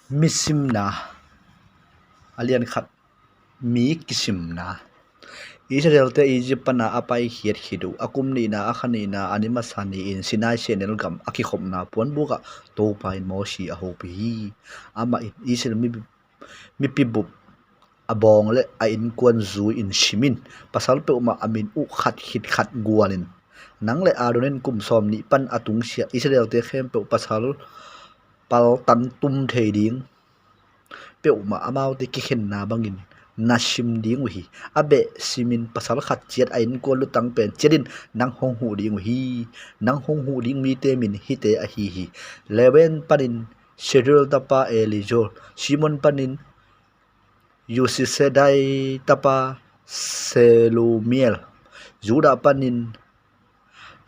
misim na alian khat mi kisim na Israel te Egypt pana apai hiat hidu akum ni na akhani na anima sani in Sinai Channel gam aki khom na pon buka to pain moshi a hopi ama in Israel mi pibup abong le a in kwan zu in shimin pasal pe uma amin u khat hit khat guanin nang le adonen kum som ni pan atung sia Israel te khem pe pasal pal tan tum thei ding pe uma amau te ki khen na bangin nashim ding hi abe simin pasal khat chiat ain ko lutang pen chedin nang hong hu ding hi nang hong hu ding mi te min hi te a hi leven panin schedule tapa elijo simon panin yusisedai tapa selumiel juda panin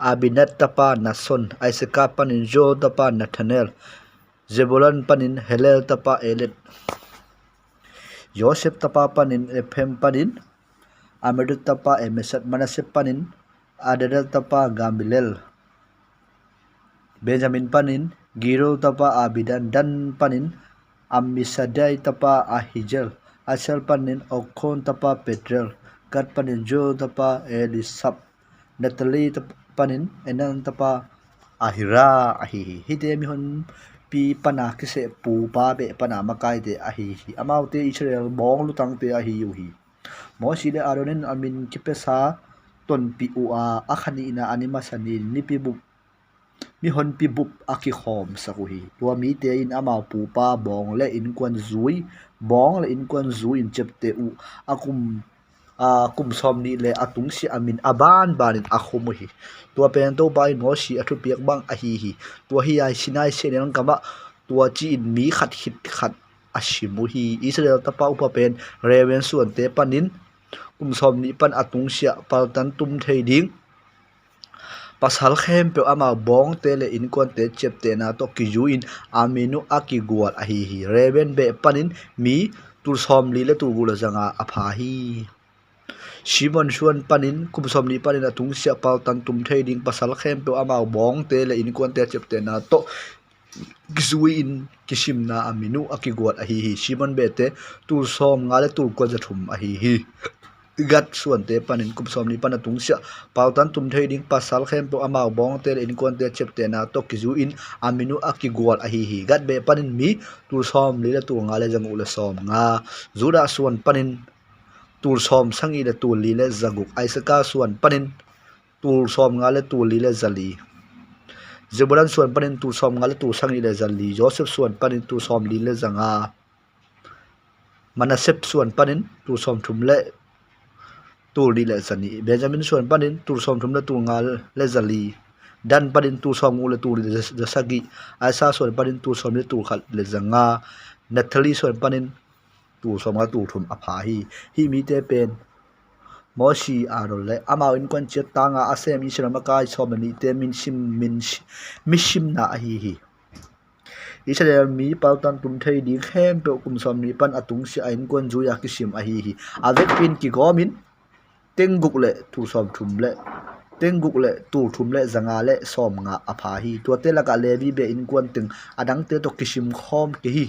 abinat tapa nason aiseka panin jo tapa nathanael zebulon panin helel tapa elet Joseph tapa panin Ephem panin Amedu tapa Emesat Manasep panin Adadel tapa Gambilel Benjamin panin Giro tapa Abidan Dan panin Amisadai tapa Ahijel Asel panin Okon tapa Petrel Gad panin Jo tapa Elisab Natalie tapa panin Enan tapa Ahira ahihi hite mi hon pi pana kise pu pa be pana makai te ahi amau te Israel bong lutang te ahi yu hi mo si le aronen amin kipesa ton pi u a akhani na anima sani ni pi bu mi hon pi bup aki khom sakuhi tua mi te in amau pu pa bong le in kwan zui bong le in kwan zui in chep te u akum kum som ni le atung si amin aban banin akhumu hi tua pen to bai no si athu piak bang a hi tua hi ai Sinai Channel kama tua chi in mi khat hit khat ashimu hi Israel tapa upa pen reven suan te panin kum som ni pan atung sia paltan tum thei ding pasal khem pe ama bong te le in kon te chep te na to ki ju in aminu aki gual a hi reven be panin mi tur som li le tur gula zanga apha hi Simon suan panin kumsom ni panin atung sia pal tan tum thei ding pasal khem pe ama bong te le in kon te chep te na to gizui in kisim na aminu akiguat a hi Simon be te tur som nga le tur ko jathum a hi gat suan te panin kumsom ni pan atung sia pal tan tum thei ding pasal khem pe ama bong te le in kon te chep te na to kizu in aminu akiguat a hi gat be panin mi tur som li le tur nga le jang u le som nga zuda suan panin tur som sangi le tur li le zaguk aisaka suan panin tur som nga le tur li le zali Zebulan suan panin tur som nga le tur sangi le zali Joseph suan panin tur som li le zanga Manasep suan panin tur som thum le tur li le zani Benjamin suan panin tur som thum le tur nga le zali Dan panin tur som u le tur li le sagi Aisa suan panin tur som le tur khat le zanga Natalie suan panin tu som ga tu thum apha hi mi te pen mo si arol le amao in kon chet tanga asem Israel makai somani te min sim na hi Israel mi paltan tum thei ding khem pe kum som ni pan atung si ain kon ju ya kisim a hi avek pin ki gomin tengguk le tu som thum le tengguk le tu thum le zanga le som nga apha hi to te la ka levi be in kon teng adang te to kisim khom ki hi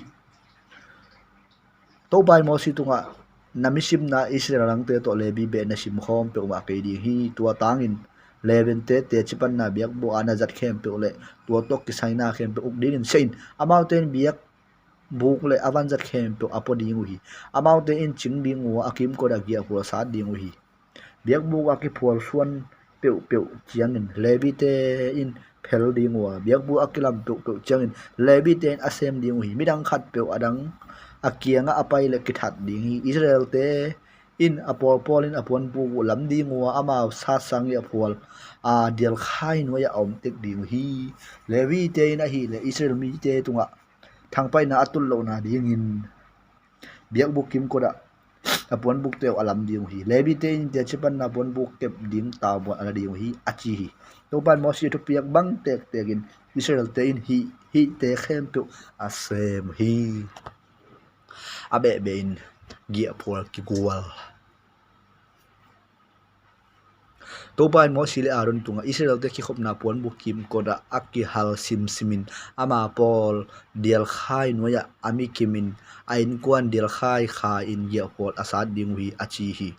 to bai mo si tunga namisim na Israel lang te to lebi be na sim khom pe ma ke di hi tua tangin leven te chipan na biak bo ana zat khem pe le tua tok ki saina khem pe uk din sein amauten biak buk le avan zat khem pe apo ding hi amauten in ching ding wa akim ko da gia ko sa ding hi biak bu aki phol suan pe chiang in lebi te in phel ding wa biak bu akilam pe chiang in lebi te asem ding hi midang khat pe adang akianga apai le kithat ding Israel te in apol polin apon pu lam ding wa ama sa sang ya phol a dial khai no ya om tek ding hi levi te na hi le Israel mi te tunga thangpai na atul lo na ding in biak bu kim ko da apon buk te alam ding hi levi te in te chipan na pon buk kep ding ta bo ala ding hi achi hi to ban mo si to piak bang tek tekin Israel te in hi te khem pe asem hi abe bein gia phol ki gual to ban mo sile aron tunga Israel te ki khopna pon bukim koda akki hal simin ama pol dial khai noya ami kimin ain kwan dial khai kha in ye pol asad ding wi achi hi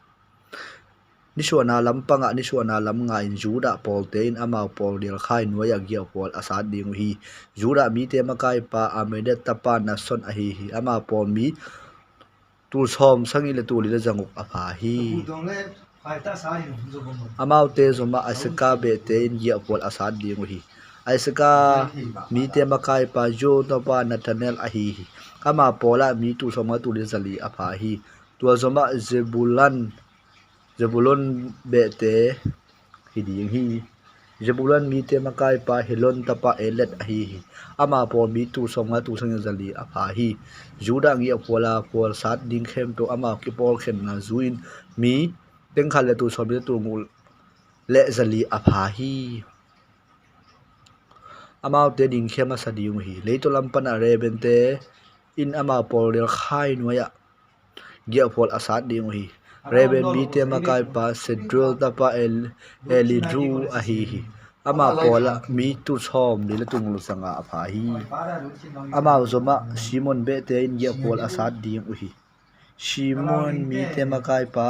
nisuana lampanga nisuana lamnga in juda pol te in ama pol dial khai noya ye pol asad ding hi juda mi te makai pa amede tapa na son a hi ama pol mi tu som sangi le tu le janguk apha hi amau te zoma asaka be te in ye pol asad ding hi asaka mi te makai pa jo to pa natanel a hi ama pola mi tu soma tu le zali apha hi tu zoma zebulon be te hiding hi Zebulon mi te makai pa hilon tapa elet ahi ama pol mi tu songa tu sang zali apha hi juda ngi apola pol sat ding khem to ama ki pol khen na zuin mi teng khale tu sobi tu ngul le zali apha hi ama te ding khema sadiung hi leito lampan are bente in ama pol del khai noya gia pol asat ding hi reben mi te makai pa sedrul tapa elidru ahi ama pola mi tu som dile tunglu sanga apha hi ama zoma simon be te in ye pol asad ding uhi simon mi te makai pa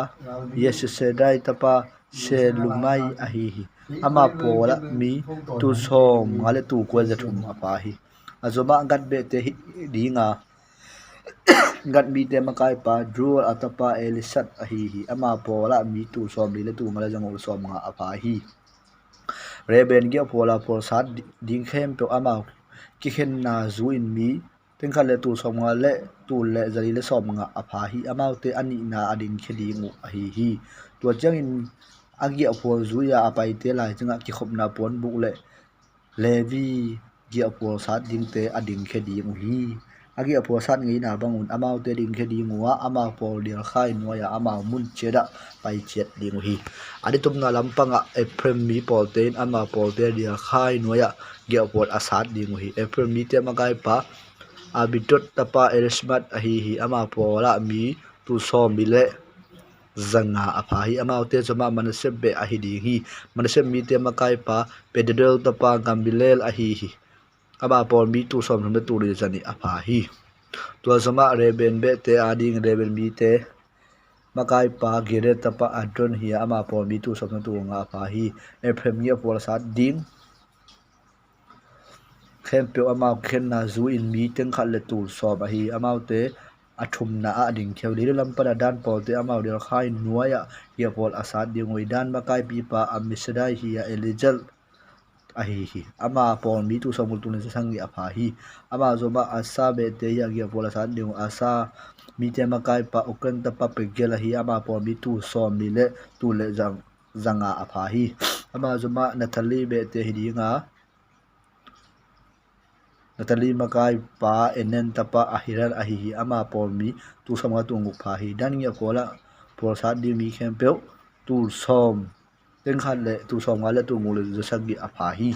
yesu sedai tapa se lumai ahi ama pola mi tu som ngale tu ko zathum apha hi azoma gat be te dinga gat mi te makai pa drul atapa elisat ahi ama pola mi tu som dile tu ngala jangol som nga apha hi reben ge pola por sat ding khem to ama ki khen na zuin mi tengkha le tu somnga le tu le zali le somnga apha hi ama te ani na ading khedi mu hi to changin agi apol zuya apai te lai changa ki khopna pon bu le levi gi apol sat ding te ading khedi mu hi agi apol sat ngi na bangun ama te ding khedi mu wa ama pol dir khai noya ama mun cheda pai chet ding hi adi tumna lampanga eprem mi pol te ama pol te dir khai noya gi apol asat ding hi eprem mi te magai pa abitot tapa eresmat ahi ama pola mi tu som bile zanga apha hi ama te choma manaseb be ahi ding hi manaseb mi te makai pa pededel tapa gambilel ahi ama pol mi tu som thum tu ri jani apha hi tu zama reben be te ading reben mi te makai pa gere tapa adron hi ama pol mi tu som tu nga apha hi efrem ye pol sat ding khem pe ama khen na zu in mi teng khat le tu so ba hi amau te athum na a ding kheu li lam pa dan pol te amau del khai nuaya ye pol asad ding oi dan ma kai pi pa amisdai hi ya elijal ahi ama pol mi tu samul tu ne sangi apha hi ama zo ba asa be te ya ye pol asad ding asa mi te ma kai pa ukran ta pa pe gel hi ama pol mi tu som mi le tu le zanga apha hi ama zo ma nathali be te hi dinga Natali makai pa enen tapa ahiran ahi ama pol mi tu sama tu nguk pha hi dan ngia pola pol sa di mi khem pe tu som teng khan le tu som nga le tu ngul le sagi apha hi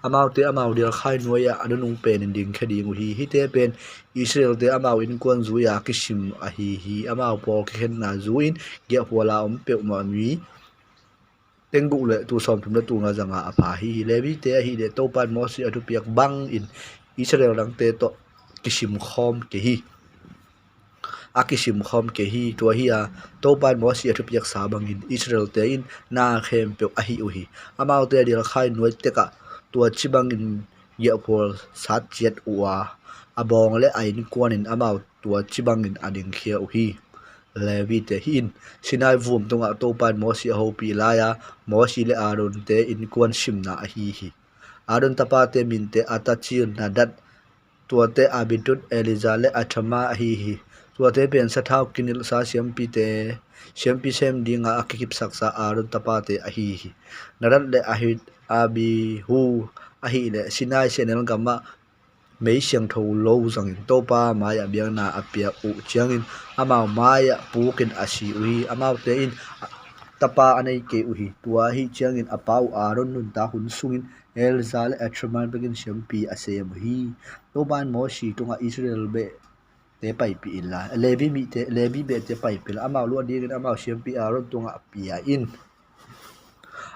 amau te amau dir khai noya adunung pen ding khadi ngu hi te pen Israel te amau in kon zu ya kishim ahi amau pol khen na zuin ge pola pe ma mi tengu le tu som thum le tu nga janga apha hi lebi te hi de to pan mo si atu piak bang in Israel lang te to kishim khom ke hi akishim khom ke hi to hi a to pan mo si atu piak sa bang in Israel te in na khem pe a hi u hi amau te dil khai noi te ka to chibang in ye pol sat jet uwa abong le ain kwan in amau to chibang in ading khia u hi levi te hin sinai vum tunga to pan mo si ho pi la ya mo si le aron te in kwan sim na hi aron tapa te min te atachi na dat tuate abitut elizale athama hi tuate pen sa thau kinil sa siampi te siampi sem dinga akikip saksa aron tapa te hi narat le ahit abi hu ahi le sinai senel gama mấy xiang thâu lâu rằng tô pa maya biang na apia u chiangin amao maya pukin asi uhi amao te in tapa anei ke uhi tua hi chiangin apau aron nun ta hun sungin elzal atraman begin champi asem hi to ban mo si tunga Israel be te pai pi illa levi mi te levi be te pai pil amao lu adin amao champi aron tunga apia in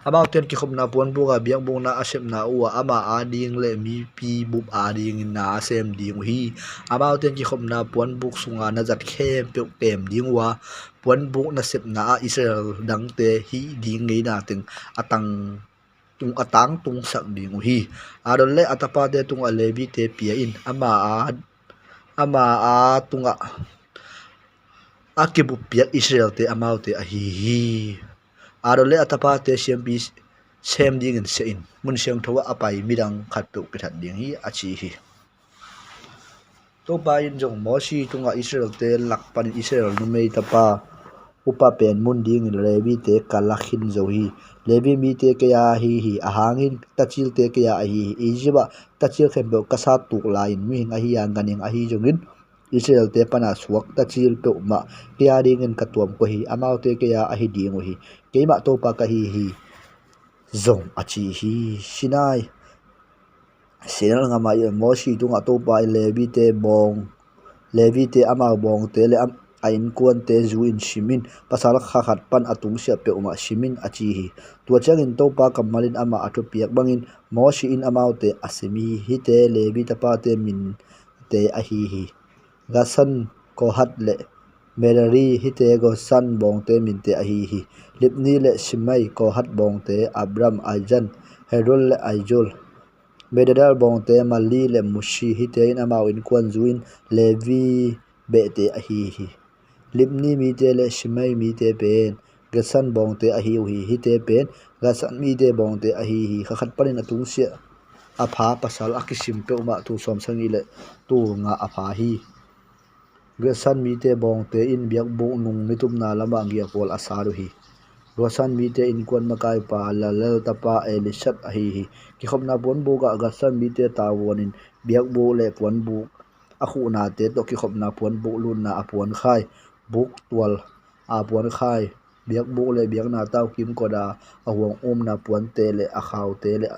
amau ten ki khop na puan bu ga biang bu na asem na uwa ama ading le mi pi bup ading na asem ding hi amau ten ki khop na puan buk sunga na zat khem pe tem ding wa puan bu na sep na Israel dang te hi ding ngei na ting atang tung atang tung sak ding hi adon le atapa de tung alebi te pia in ama a tunga akibu pia Israel te amau te a hi adon le atapa te siampi sem ding in se in mun siang thowa apai midang khat pe pithat ding hi achi hi to ba in jong mo si tunga Israel te lakpan Israel nu mei tapa upa pen mun ding in lebi te kalakhin zo hi lebi mi te kaya hi ahangin tachil te kaya hi ijiba tachil khembo kasa tuk lain mi a hi yang ganing a hi jongin Israel te pana suak tachil pe ma kaya ding in katuam ko hi amau te kaya a hi ding hi keima to pa ka hi zong achi hi sinai senal nga ma mo si tunga to pa lebi te ama bong te le am ain kuan te zu in simin pasal kha khat pan atung sia pe uma simin achi hi tua changin to pa kamalin ama atu piak bangin mo si in amau te asemi hi te lebi ta pa te min te a hi gasan ko hat le merari hi te go san bong te min te a hi lipni le simai ko hat bong te abram aijan herul le aijol medadal bong te mali le mushi hi te in amau in kwan zuin levi be te a hi lipni mi te le simai mi te pen gasan bong te a hi te pen gasan mi te bong te a hi khat panin atung sia apha pasal akisim pe uma tu som sangi le tu nga apha hi gasan mi te bong te in biak bu nung nitum na lama ngia pol asaru hi rosan mi te in kwan makai pa lalal tapa elisat a hi ki khopna bon bu ga gasan mi te tawonin biak bu le pon bu a khu na te to ki khopna pon bu lun na apon khai buk twal apon khai biak bu le biak na taw kim ko da awong na pon te le a khaw te le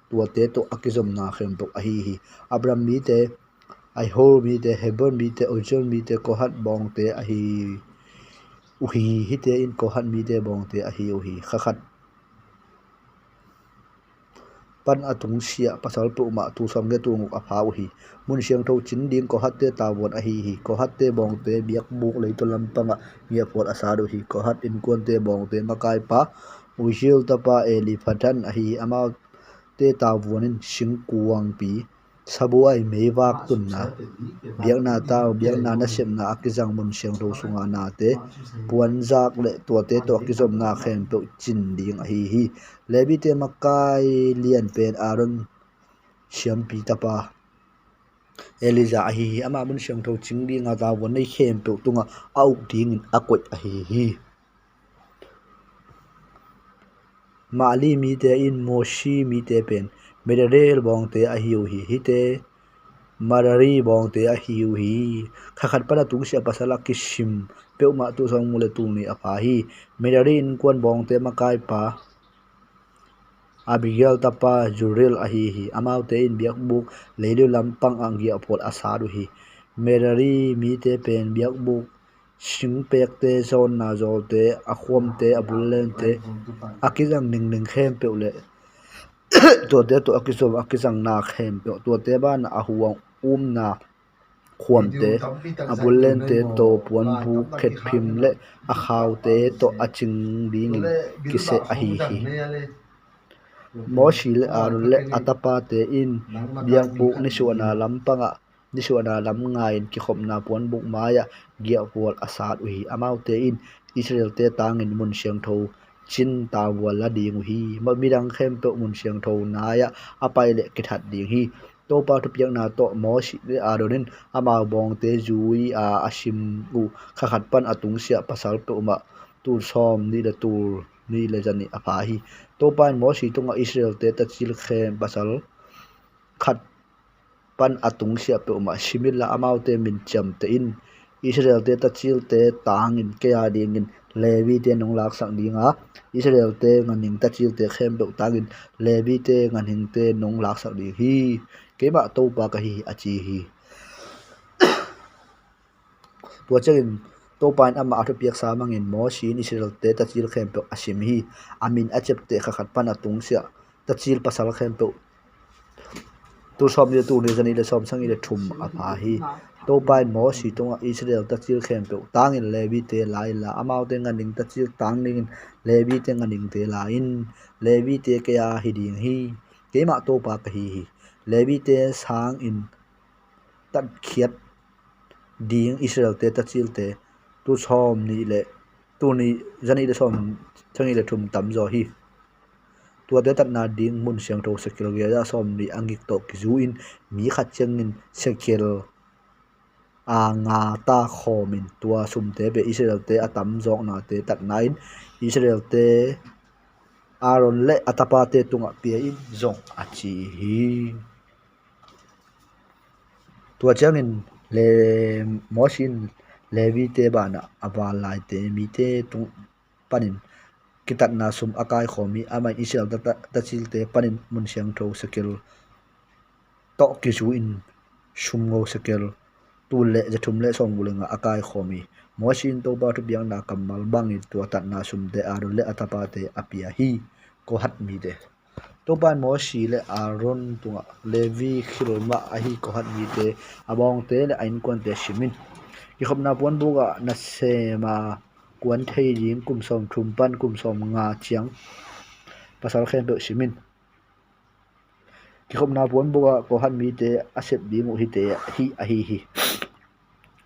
tua te to akizom na khem to a hi abram mi te ai hol mi te hebon mi te ojon mi te kohat bong te a hi hi te in kohat mi te bong te a hi khakhat pan atung sia pasal pu ma tu som ge tu nguk apha hi mun siang tho chin ding ko hatte ta won a hi ko hatte bong te biak buk le to lampanga mia por asaru hi ko hat in kon te bong te makai pa ushil tapa eli phathan a hi ama te ta wonin sing kuang pi sabuai mewak tunna biakna taw biakna na semna akizang mun siang tho sunga na te puan jak le to te to akizom na khem to chin ding a hi lebi te makai lian pen aron siam pi tapa eliza a hi ama mun siang tho ching ding a ta won nei khem to tunga au ding akoi a hi mali mi te in moshi mi te pen merel bong te a hi te marari bong te a hi khakhat pana tung sia pasala kisim peuma tu song mule tu ni apa hi merari in kwan bong te makai pa abigail tapa juril a hi amau te in biak buk leilu lampang angia pol asaru hi merari mi te pen biak buk sing pek te zon na zol te akhom te abulen te akizang ning khem peule to te to akizang na khem pe to te ban a huang na khuam te abulen te to puan bu khet phim le a khaw te to aching ding kise a hi mo shi le arun le atapa te in biak buk ni suana lampanga ni suana lam ngain ki khopna puan buk maya gia pol asat uhi amau te in Israel te tangin mun siang tho chin ta wala ding hi ma mirang khem pe mun siang tho naya apai le kithat ding hi to pa thu piang na to mo shi le aronin ama bong te zui a asim u khakhat pan atung sia pasal pe uma tur som ni le tur ni le jani apa hi to pan mo si tunga Israel te ta chil khem pasal khat pan atung sia pe uma simila amau te min cham te in Israel te ta chil te tang in ke a ding in levi te nong lak sang dinga Israel te nganing ta chil te khem be tang in levi te nganing te nong lak sang di hi ke ba to pa ka hi achi hi to changin to pain ama athu piak sa mangin mo sin Israel te tachil khem pe asim hi amin achep te khat pan atung sia tachil pasal khem pe tu som ni tu ni jani le som sang ile thum apa hi to pain mo si tonga Israel tachil khem pe tangin levi te lai la amau te nganing tachil tang ning levi te nganing te la in levi te ke a hi ding hi keima to pa ka hi levi te sang in tat khiat ding Israel te tachil te tu som ni le tu ni jani le som changi le thum tam zo hi tua de tat na ding mun siang to sekil ge da som ni angik to ki zu in mi khat chengin sekil a nga ta khomin tua sum te be Israel te atam zok na te tat nain Israel te Aaron le atapa te tunga pia in zong achi hi tua changin le mosin levi te bana awal lai te mi te tung panin kitat na sum akai khomi amai Israel ta chil te panin mun siang tho sekil to ki zu in sum ngo sekil tu le jathum le som bulenga akai khomi mosin to ba thu biang na kamal bangi tua tat na sum te Aaron le atapa te apia hi ko hat mi de to ban mo si le Aaron tunga levi khilma ahi ko hat mi te abong te le ain kon te simin ki khopna pon buga na se ma kwan thei ring kum som thum pan kum som nga chiang pasal khen be simin ki khopna pon buga ko hat mi te asep ding u hi te hi a hi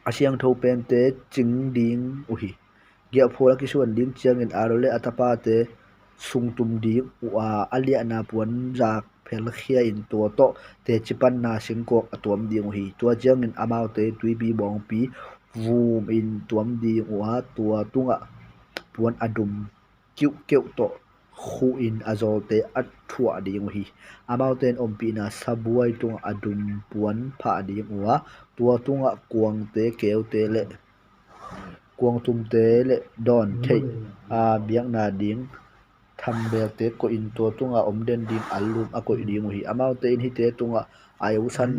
asiang tho pen te ching ding u hi gia phola ki suan ding chiang in arole atapa te sung tum ding wa alia na puan jak phel khia in to to te chipan na singko atom ding hi tua chiang in amau te tui bi bong pi vum in tuam ding wa tua tunga puan adum kiu kiu to khu in azol te at thua ding hi amau ten ompi na sabuai tung adum puan pha ding wa tua tunga kuang te keu te le kuang tum te le don thei a biang na ding tham bel te ko in to tunga omden ding alum a ko ding hi amau te in hi te tunga ayu san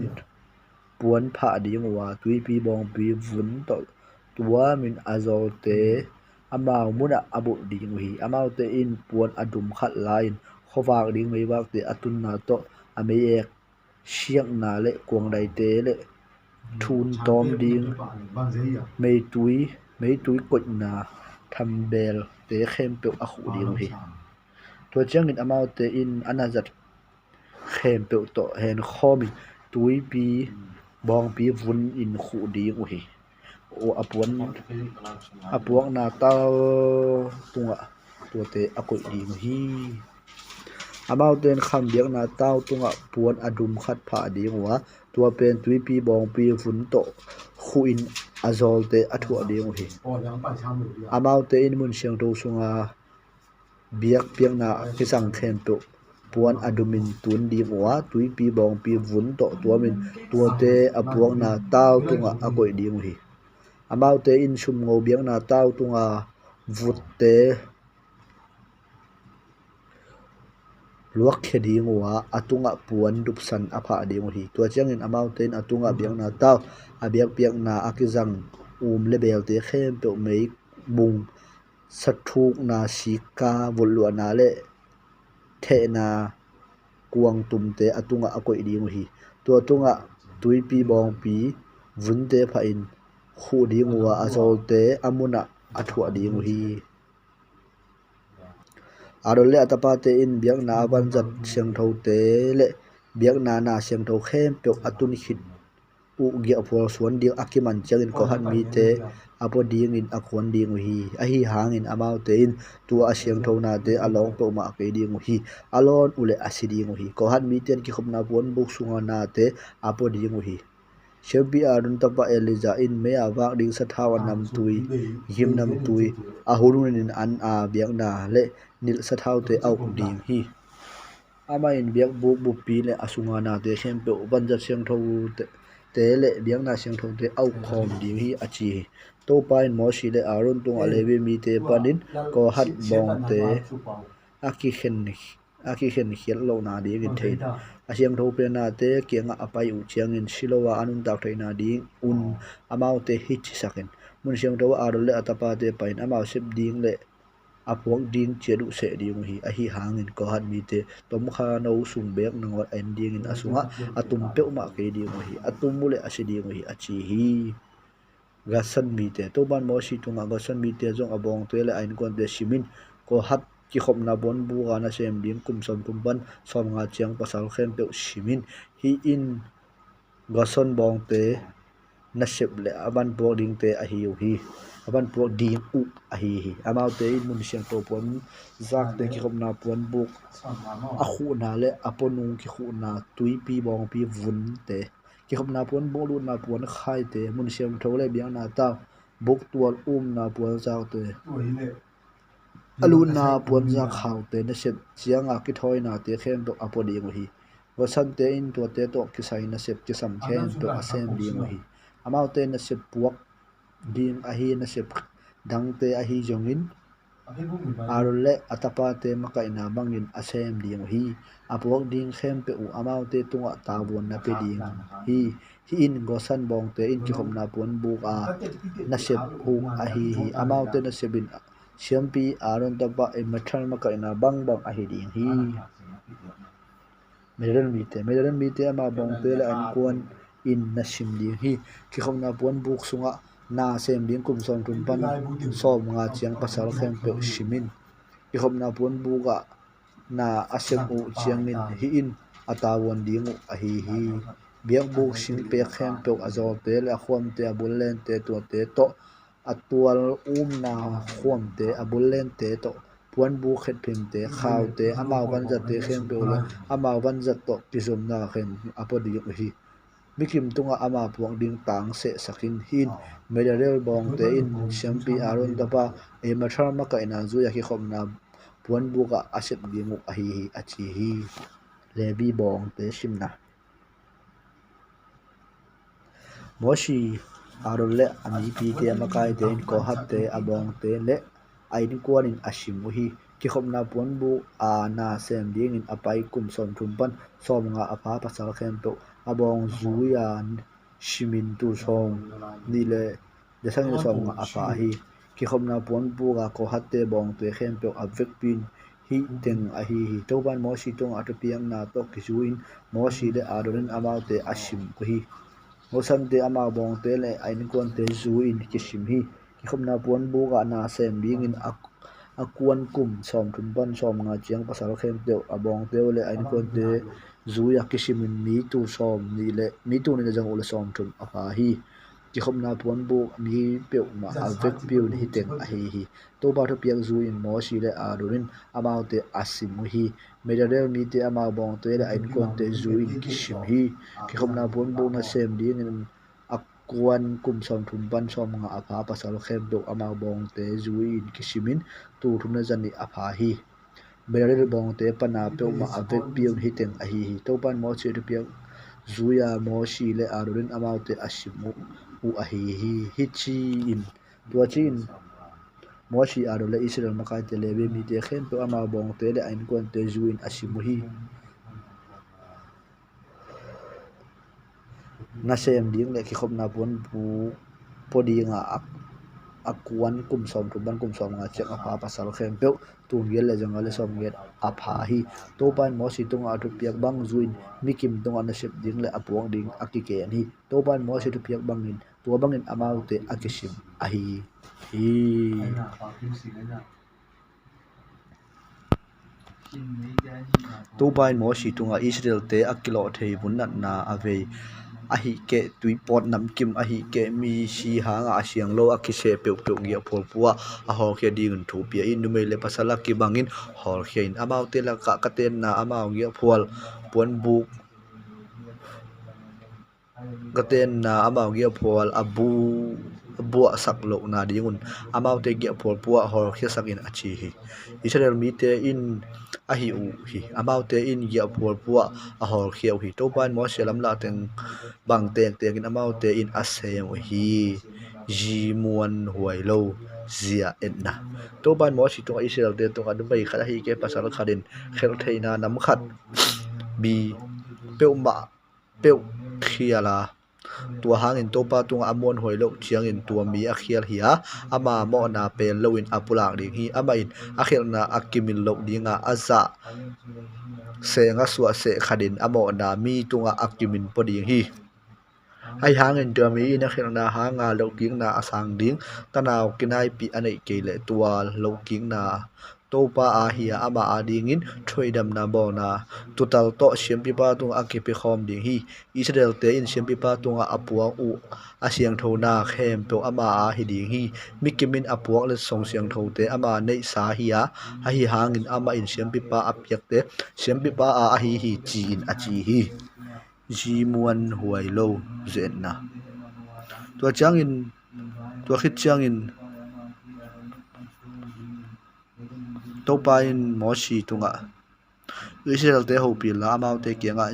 puan pha ding wa tui pi bong pi vun to tua min azol te amau muna abu ding hi amau te in puan adum khat lain khowak ding mei wak te atun na to amei ek siang na le kuang dai te le thun tom ding mei tui kot na tham bel te khem pe a khu ding hi to chang in amau te in anazat khem pe to hen khomi tui pi bong pi vun in khu ding hi o apuang na tao tunga to te akoi ding hi amau ten kham biak na tao tunga puan adum khat pha ding wa tua pen tui pi bong pi vun to khu in azol te athua ding hi amau te in mun siang do sunga biak piang na kisang khem pe puan adumin tun di wa tui pi bong pi vun to tuamin tua te apuang na tao tunga akoi ding hi amau te in sum ngo biang na tao tunga vut te luak khe ding wa atunga puan dup san apha ding hi tua chang in amau ten atunga biang na tao abiak piak na akizang lebel te khem pe mei bung sathuk na sika vulwa na le the na kuang tum te atunga akoi ding hi tua tunga tui pi bong pi vun te pha in khu ding wa azol te amuna athua ding hi arole atapa te in biak na ban jat siang tho te le biak na siang tho khem pe atun hit u gia phol suan ding akiman changin ko han mi te apo ding in akon ding hi a hi hangin amau te in tua asiang tho na te along to ma ke ding hi alon ule asiding hi ko han mi ten ki khopna pon buk sunga na te apo ding hi shebi arun tapa eliza in me awak ding sa thawa nam tui him nam tui a hurun in an a biak na le nil sa thau te au ding hi ama in biak bu pi le asunga na te khem pe banjat siang tho te le biak na siang tho te au khom ding hi achi to pain mo si le arun tung alewi mi te panin ko hat bong te aki khen hial lo na ding in thein asiang tho pe na te kianga apai u chiang in silowa anun tak thaina ding un amau te hi chi sakin mun siang to arol le atapa te pain amao sep ding le apuak ding chedu se ding hi a hi hangin ko han mi te tom kha no sung bek nangot en ding in asunga atum pe ma ke ding hi atum mule asiding hi achi hi gasan mi te to ban mo si tunga gasan mi te jong abong te le ain kon te simin ko hat ki khop na bon bu ga na sem ding kum som kum ban som nga chiang pasal khem pe simin hi in gasan bong te na sep le aban bo ding te a hi hi aban po ding u a hi hi amau te mun siang to pon zak te ki khop na pon buk a khu na le aponung ki khu na tui pi bong pi vun te ki khop na pon bo lu na pon khai te mun siam tho le biang na ta buk tual na pon zak te alu na pon zak khau te na sep chianga ki thoi na te khem to apodi ngo hi wasan te in to te to ki sai na sep ki sam khem to asem di ngo hi amau te na sep puak ding a hi na sep dang te a hi jongin arole atapa te makai na bangin asem ding hi apuak ding khem pe u amau te tunga tawon na pe ding hi in gosan bong te in ki khom na pon bu a na sep hu a hi amau te na sebin siampi aron tapa e mathal makai na bang a hi ding hi medan mi te ama bong te la an kuan in na sim ding hi ki khom na pon buk sunga na sem ding kum son tum pan som nga chiang pasal khem pe simin ki khom na pon buga na asem u chiangin hi in atawon ding a hi biak buk sing pe khem pe azol te la khom te abulen te to atual na khom te abulen te to puan bu khet phim te khaw te amao ban zat te khem pe ula amao ban zat to kizum na khem apodi hi mikim tunga ama puang ding tang se sakin hin medal bong te in champi aron dapa e mathar ma ka ina zu ya ki khom na puan buka asep dingu a hi achi hi lebi bong te simna moshi aron le ami pi te makai te in ko hat te abong te le ain kuan in asim hi ki khom na puan bu a na sem ding in apai kum som thumpan som nga apa pasal khem to abong zuyan shimin tu song ni le desang som nga apa hi ki khom na puan bu ga ko hatte bong te khem to avek pin hi teng a hi to ban mo si tong atopiang na to kisuin mo si le adoren amau te asim ko hi mo sam te ama bong te le ain kon te zuin kisim hi ki khom na puan bu ga na sem ding in akuan kum som thumpan som nga chiang pasal khem te abong te le ain kon te zuya kishimin mi tu som ni le mi tu ni jang ul som thum apa hi ki khom na puan bu mi pe ma avek piu ni teng a hi to ba tho piang zu in mo si le adurin amau te asim hi medal mi te ama bong te le ain kon te zu in kishim hi ki khom na puan bu na sem ding in akuan kum som thumpan som nga apa pasal khem do ama bong te zu in kishimin tu thum na jani apa hi medal bong te pana pe ma avek piu ni teng a hi to pan mo chi to piang zuya mo si le adurin amau te asim u a hi chi in tua chin mo si aro le israel makai te lebe mi te khem to ama bong te le ain kon te zuin asimu hi na sem ding le ki khop na pon bu podi nga akuan kum som tu ban kum som nga chek apa pasal khem pe tu ngel le jang le som nget apha hi to pan mo si tung atu piak bang zuin mikim tung an sep ding le apuang ding akike ani to pan mo si tu piak bangin to bangin amau te akisim a hi to pan mo si tunga israel te akilo thei bunat na ave ahi ke tui pot nam kim ahi ke mi si hanga asiang lo akise pe ngia phol puwa a hol khe ding thu pia in numei le pasala ki bangin hol khein amau te la ka ten na amau ngia phol pon bu gaten na amau ngia phol abu bua sak lo na dingun amau te ngia phol puwa hol khe sakin achi hi israel mi te in ahi u hi amau te in ngia phol puwa a hol khiau hi to pan mo selam la teng bang teng in amau te in asem hi ji muan huai lo zia enna to ban mo si to israel te to adu bai khara hi ke pasal kharin khel theina nam khat bi peuma peu khiala tua hangin topa tunga amon hoilo chiangin tua mi akhial hiya ama mo na pen loin apulak ding hi ama in akhil na akimin lo dinga aza senga suwa se khadin amo na mi tunga akimin poding hi ai hangin tua mi in akhil na hanga lo king na asang ding tanaw kinai pi anei kele tua lo king na topa a hiya ama adingin thoidam na bo na total to siampi pa tung akipi khom ding hi Israel te in siampi pa tunga apuang u asiang thona khem to ama a hi ding hi mikimin apuang le song siang tho te ama nei sa hiya a hi hangin ama in siampi pa apyak te siampi pa a hi hi chi in a chi hi ji muan huai lo zen na tua changin tua khit changin topa in moshi tunga Israel te ho pi la mau te kianga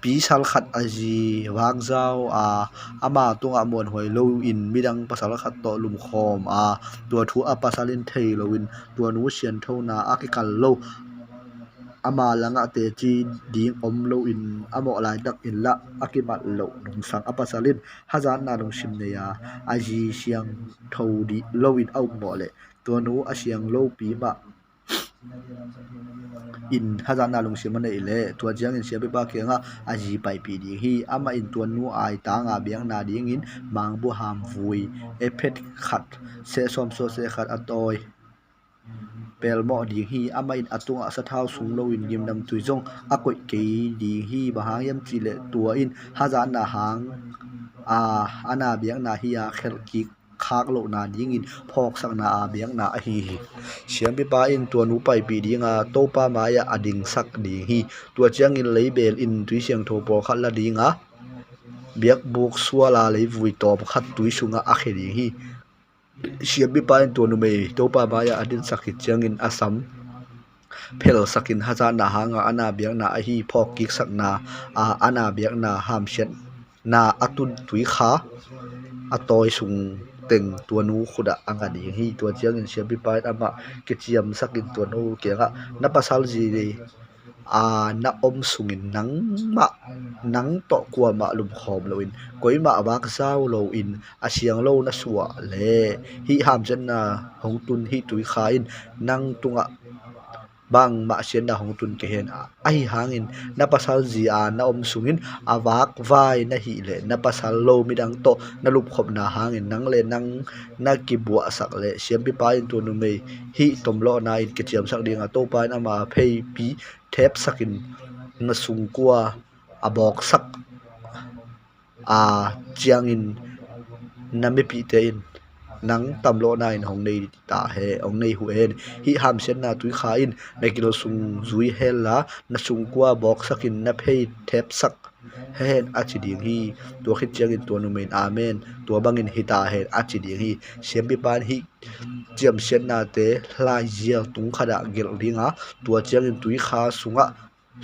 pi sal khat aji wang zau a ama tunga mon hoi lo in midang pasal khat to lum khom a tua thu a pasalin thei lo in tua nu sian tho na akikal lo ama langa te chi ding om lo in amo lai dak in la akimat lo nong sang apasalin hazan na nong sim ne ya aji siang tho di lo in au mo le tua nu a siang lo pi ma in hazan na lung simane ile tua jiang in siapi pa kenga aji pai pi di hi ama in tuan nu ai ta nga biang na ding in mang bu ham vui ephet khat se som so se khat atoi pelmo di hi ama in atunga sa thau sung lo in gim nam tuizong akoi ke di hi bahayam chile tua in hazan na hang a ana biang na hi a khel ki khak lo na ding in phok sak na a biang na a hi siam pi pa in tua nu pai pi dinga to pa maya ading sak ding hi tua chiang in leibel in tui siang tho por khat la dinga biak buk suala lei vui top khat tui sunga a khe ding hi siam pi pa in tua nu mei to pa maya adin sakit chiang in asam phel sakin haza na hanga ana biang na a hi phok ki sak na a ana biang na ham shet na atun tui kha atoi sung teng tua nu khuda anga ding hi tua chiang in siam pi pa ama ke chiam sakin tua nu kenga na pasal ji le a na om sungin nang to kwa ma lum khom lo in koi ma wak zau lo in asiang lo na suwa le hi ham chen na hong tun hi tui kha in nang tunga bang ma sian na hong tun ke hen ai hangin na pasal ji a na om sungin awak vai na hi le na pasal lo midang to na lup khop na hangin nang le nang na ki bua sak le siam pi pa in tu nu mei hi tom lo na in ke chiam sak ding a to pa na ma phei pi thep sakin na sung kwa abok sak a chiang in na me pi te in nang tam lo na in hong nei ta he ong nei hu en hi ham sen na tui kha in na kilo sung zui hel la na sung kwa bok sakin na phei thep sak hen achi ding hi to khit chiang in to nu main amen to bangin hita he achi ding hi siam pi pan hi chiam sen na te hlai jial tung khada gel dinga to chiang in tui kha sunga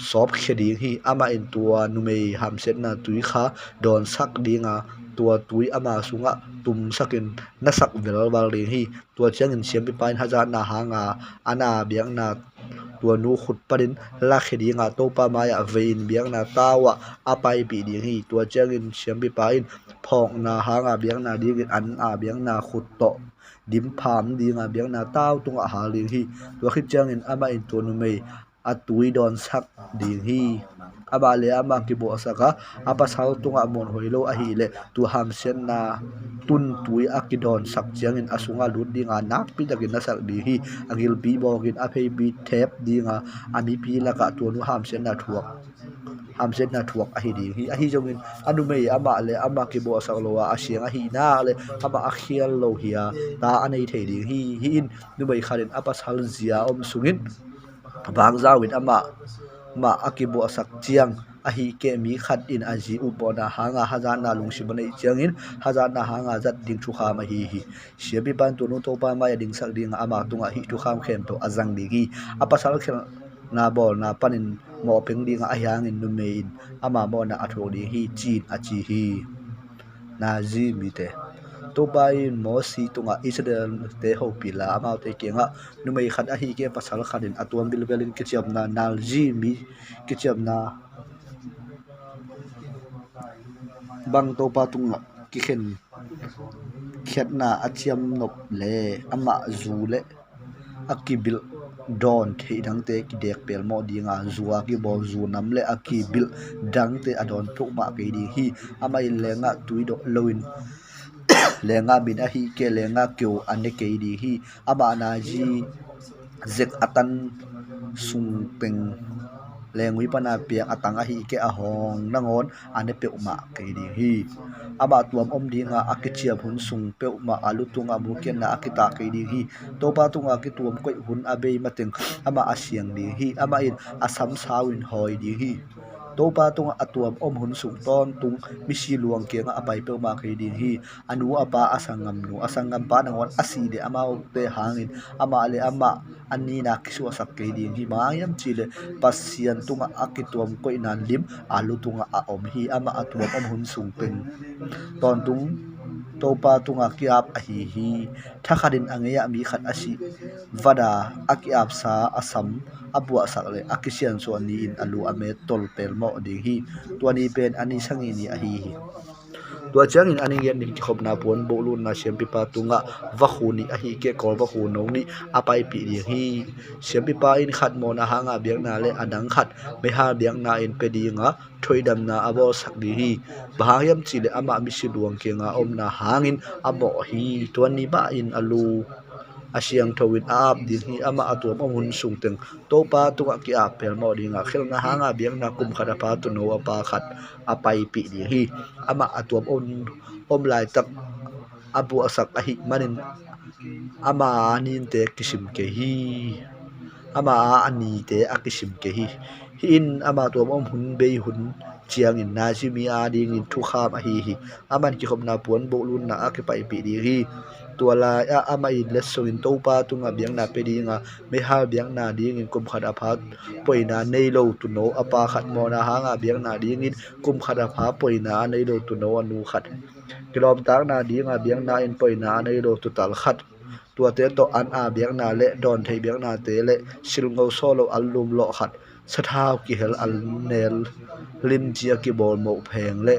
sop kheding hi ama in tua nu mei ham sen na tui kha don sak dinga tua tui ama sunga tum sakin na sak vel wal ring hi tua chiang in siam pi pan hazan na hanga ana biang na tua nu khut parin la khedinga to pa maya vein biang na tawa apai pi ding hi tua chiang in siam pi pa in phok na hanga biang na ding in an a biang na khut to dim pham dinga biang na taw tunga ha ling hi tua khit chiang in ama in tu nu mei atui don sak ding hi aba le ama ki bo saka apa sal tunga mon hoilo a hi le tu ham sen na tun tui akidon sak chiang in asunga lut dinga nak pi takin na sak di hi agil bi bogin a phei bi thep dinga ami pi laka tu nu ham sen na thuak ham sen na thuak a hi ding hi a hi jongin anu mei ama le ama ki bo sak lo a siang a hi na le ama a khial lo hiya ta anei thei ding hi hi in nu mei kharin apa sal zia om sungin bang zawin ama ma akibo sak chiang a hi ke mi khat in aji upona hanga hazan na lungsi banei chiang in hazan na hanga zat ding thu kha ma hi hi siabi ban tu nu to pa ma ya ding sak ding ama tunga hi thu kham khem to azang digi apa sal khel na bol na panin mo peng ding a hyang in nu me in ama mo na atho ding hi chin a chi hi na ji mi te to bai mo si tunga Israel te ho pila ama te kenga numei khat a hi ke pasal khanin atuam bil belin ke chiam na nal ji mi ke chiam na bang to pa tunga ki khen khetna achiam nop le ama zu le akibil don thei dang te ki dek pel mo dinga zuwa ki bo zu nam le akibil dang te adon thuk ma ke di hi ama in lenga tuido loin lenga bin a hi ke lenga kyo ane ke di hi ama na ji zek atan sung peng lengui pana piang atang a hi ke a hong nangon ane pe uma ke di hi ama tuam om dinga akichia hun sung pe uma alu tunga mu ken na akita ke di hi to pa tunga ki tuam koi hun abei mateng ama asiang di hi ama in asam sawin hoi di hi to pa tunga atuam om hun sung ton tung misi luang ke nga apai pe ma ke di hi anu apa asangam pa nangon asi de ama te hangin ama ale ama ani na kisu asak ke di hi mayam chile pasian tunga akituam ko inan lim alu tunga a om hi ama atuam om hun sung peng ton tung topa tunga kiap a hi thakharin angeya mi khat asi vada akiap sa asam abua sakle akisian so ni in alu ame tol pel mo ding hi tuani pen ani sangi ni a hi tua changin ani yan ning khop na pon bolun na sempi pa tunga vakhuni a hi ke kol vakhu no ni apai pi ri hi sempi pa in khat mo na hanga biang na le adang khat me ha biang na in pedinga thoidam na abo sak di hi bahayam chile ama mi si luang ke nga om na hangin abo hi tuani ba in alu asiang thowin ap din hi ama atuam amun sungteng topa tunga ki apel mo dinga khel na hanga biang na kum khada pa tu no pa khat apai pi di hi ama atuam om lai tak abu asak ahi manin ama anin te kisim ke hi ama ani te akisim ke hi in ama tuam om hun bei hun chiang in na ji mi a ding in thu kham a hi aman ki khom na puan bo lun na akipai pi di hi tuala ya ama in lesson in topa tunga biang na pedi nga me ha biang na ding in kum khada phat poina nei lo tu no apa khat mo na ha nga biang na ding in kum khada pha poina nei lo tu no anu khat kilom tak na ding a biang na in poina nei lo tu tal khat tua te to an a biang na le don thei biang na te le sil ngau solo alum lo khat sathau ki hel al nel lim chia ki bol mo pheng le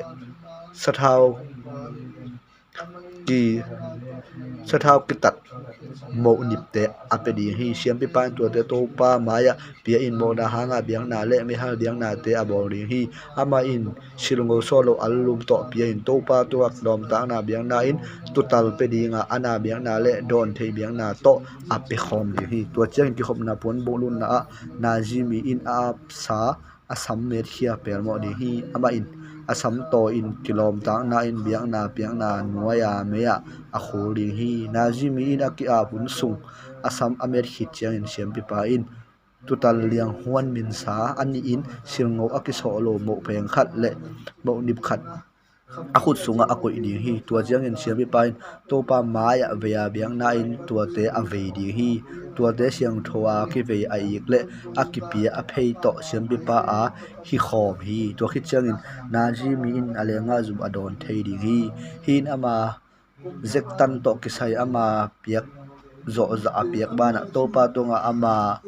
sathau ki tat mo nip te apedi hi siam pi pan tu te to pa maya pia in mo na hanga biang na le mi hal biang na te abol ri hi ama in silungo solo alum to pia in to pa tu ak dom ta na biang na in tutal pedi nga ana biang na le don thei biang na to api khom ri hi tu chang ki khom na pon bolun na ji mi in ap sa asam met khia per mo di hi ama in asam to in kilom tang na in biang na piang na nuaya meya a kholing hi na ji mi in aki a bun sung asam amer khit chiang in siam pi pa in tutal liang huan min sa ani in silngo aki so lo mo pheng khat le mo nip khat akhut sunga akoi di hi tua chiang in siam pi pa in to pa maya veya biang na in tua te a ve di hi tua te siang thoa ki ve a ik le akipia a phei to siam pi pa a hi khom hi to khi chiang in na ji mi in alenga zum adon thei di hi hin ama zek tan to kisai ama piak zo za apiak bana to pa tonga ama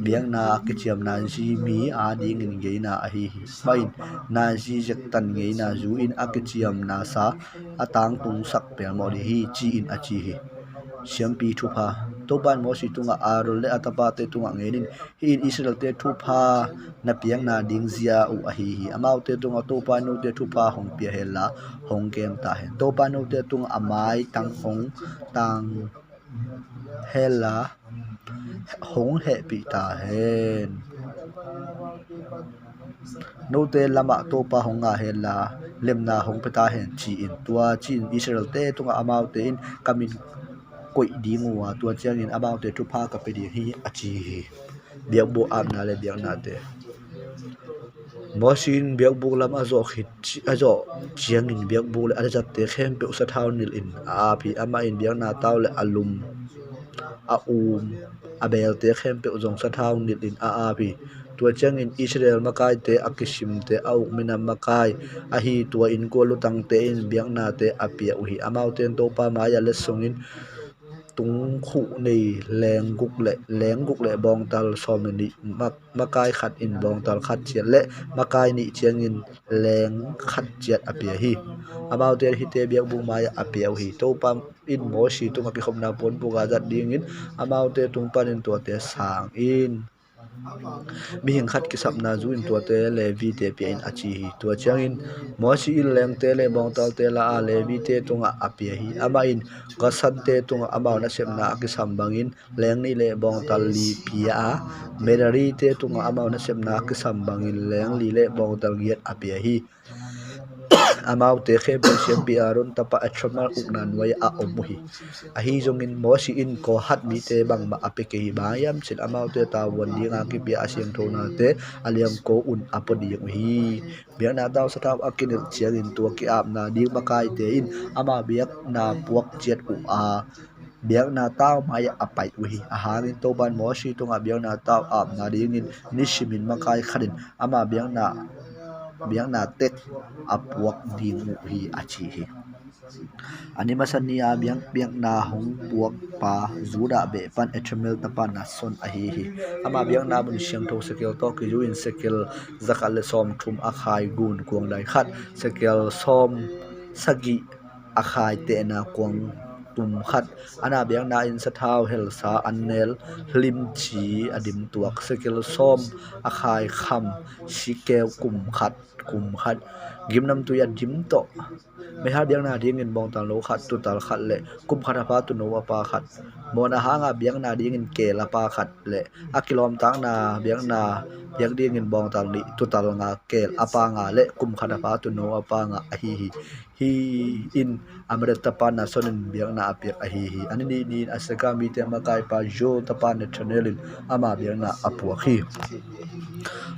biang na kichiam na ji mi a ding in geina a hi main na ji zek tan geina zu in akichiam na sa atang tung sak pe mo di hi chi in a chi hi siam pi thu pha to ban mo si tunga arul le atapa te tunga ngenin hi in israel te thu pha na piang na ding zia u a hi amau te tunga to pa no te thu pha hong pia hela hong kem ta he to pa no te tunga amai tang hong tang hela hong he pi ta hen no te lama to pa honga hela lemna hong peta hen chi in tua chin israel te tunga amau te in kamin koi di ngwa tua chiang in amau te thu pha ka pe di hi achi hi biak bo am na le biak na te mosin biak bu lam azo khit azo chiang in biak bu le ajat te khem pe usa thau nil in a phi ama in biak na taw le alum a abel te khem pe uzong sa thau nil in a phi tua chang in israel makai te akisim te au mina makai a hi tua in ko lutang te in biak na te apia u hi amau ten to pa ma ya le sungin tung khu nei leng guk le bong tal som ni makai khat in bong tal khat chiat le makai ni chiang in leng khat chiat apia hi amau te hi te biak bung mai apiau hi to pam in mo si tu ngaki khom na pon pu ga zat ding in amau te tung panin to te sang in mi hing khat ki sap na zu in to te le vi te pi in achi hi to chang in mo si in leng te le bong tal te la a le vi te tunga apia hi ama in ga san te tunga amau na sem na ki sam bang in leng ni le bong tal li pia a merari te tunga amau na sem na ki sam bang in leng li le bong tal giat apia hi amau te khe bang siam pi aron tapa atramal uknan wai a omuhi a hi zongin mo si in ko hat mi te bang ma apeke hi ba yam chil amau te ta won di nga ki pi asiang thona te aliam ko un apodi hi biak na daw sa taw akin chiang in tu ki ap na di makai te in ama biak na puak chet u a biak na taw mai apai uhi a hangin to ban mo si tunga biak na taw ap na ding in nishimin makai kharin ama biak na tek apuak ding hi achi hi ani masania biak na hong puak pa zuda be pan etmel tapa na son a hi hi ama biak na bun siang tho sekel to ki in sekel zakal som thum a khai gun kuang dai khat sekel som sagi a khai te na kuang tum khat ana biak na in sa thau hel sa annel hlim chi adim tuak sekel som a khai kham shikew kum khat gimnam tu ya dim to me ha biang na ding in bong tal lo khat tu tal khat le kum khat pa tu no pa khat mona hanga biang na ding in ke la pa khat le akilom tang na biang ding in bong tal ni tu tal nga kel apa nga le kum khat pa tu no pa nga hi in amre tapa na sonin biang na apiak a hi ani ni asaka mi te makai pa jo tapa na channelin ama biang na apua khi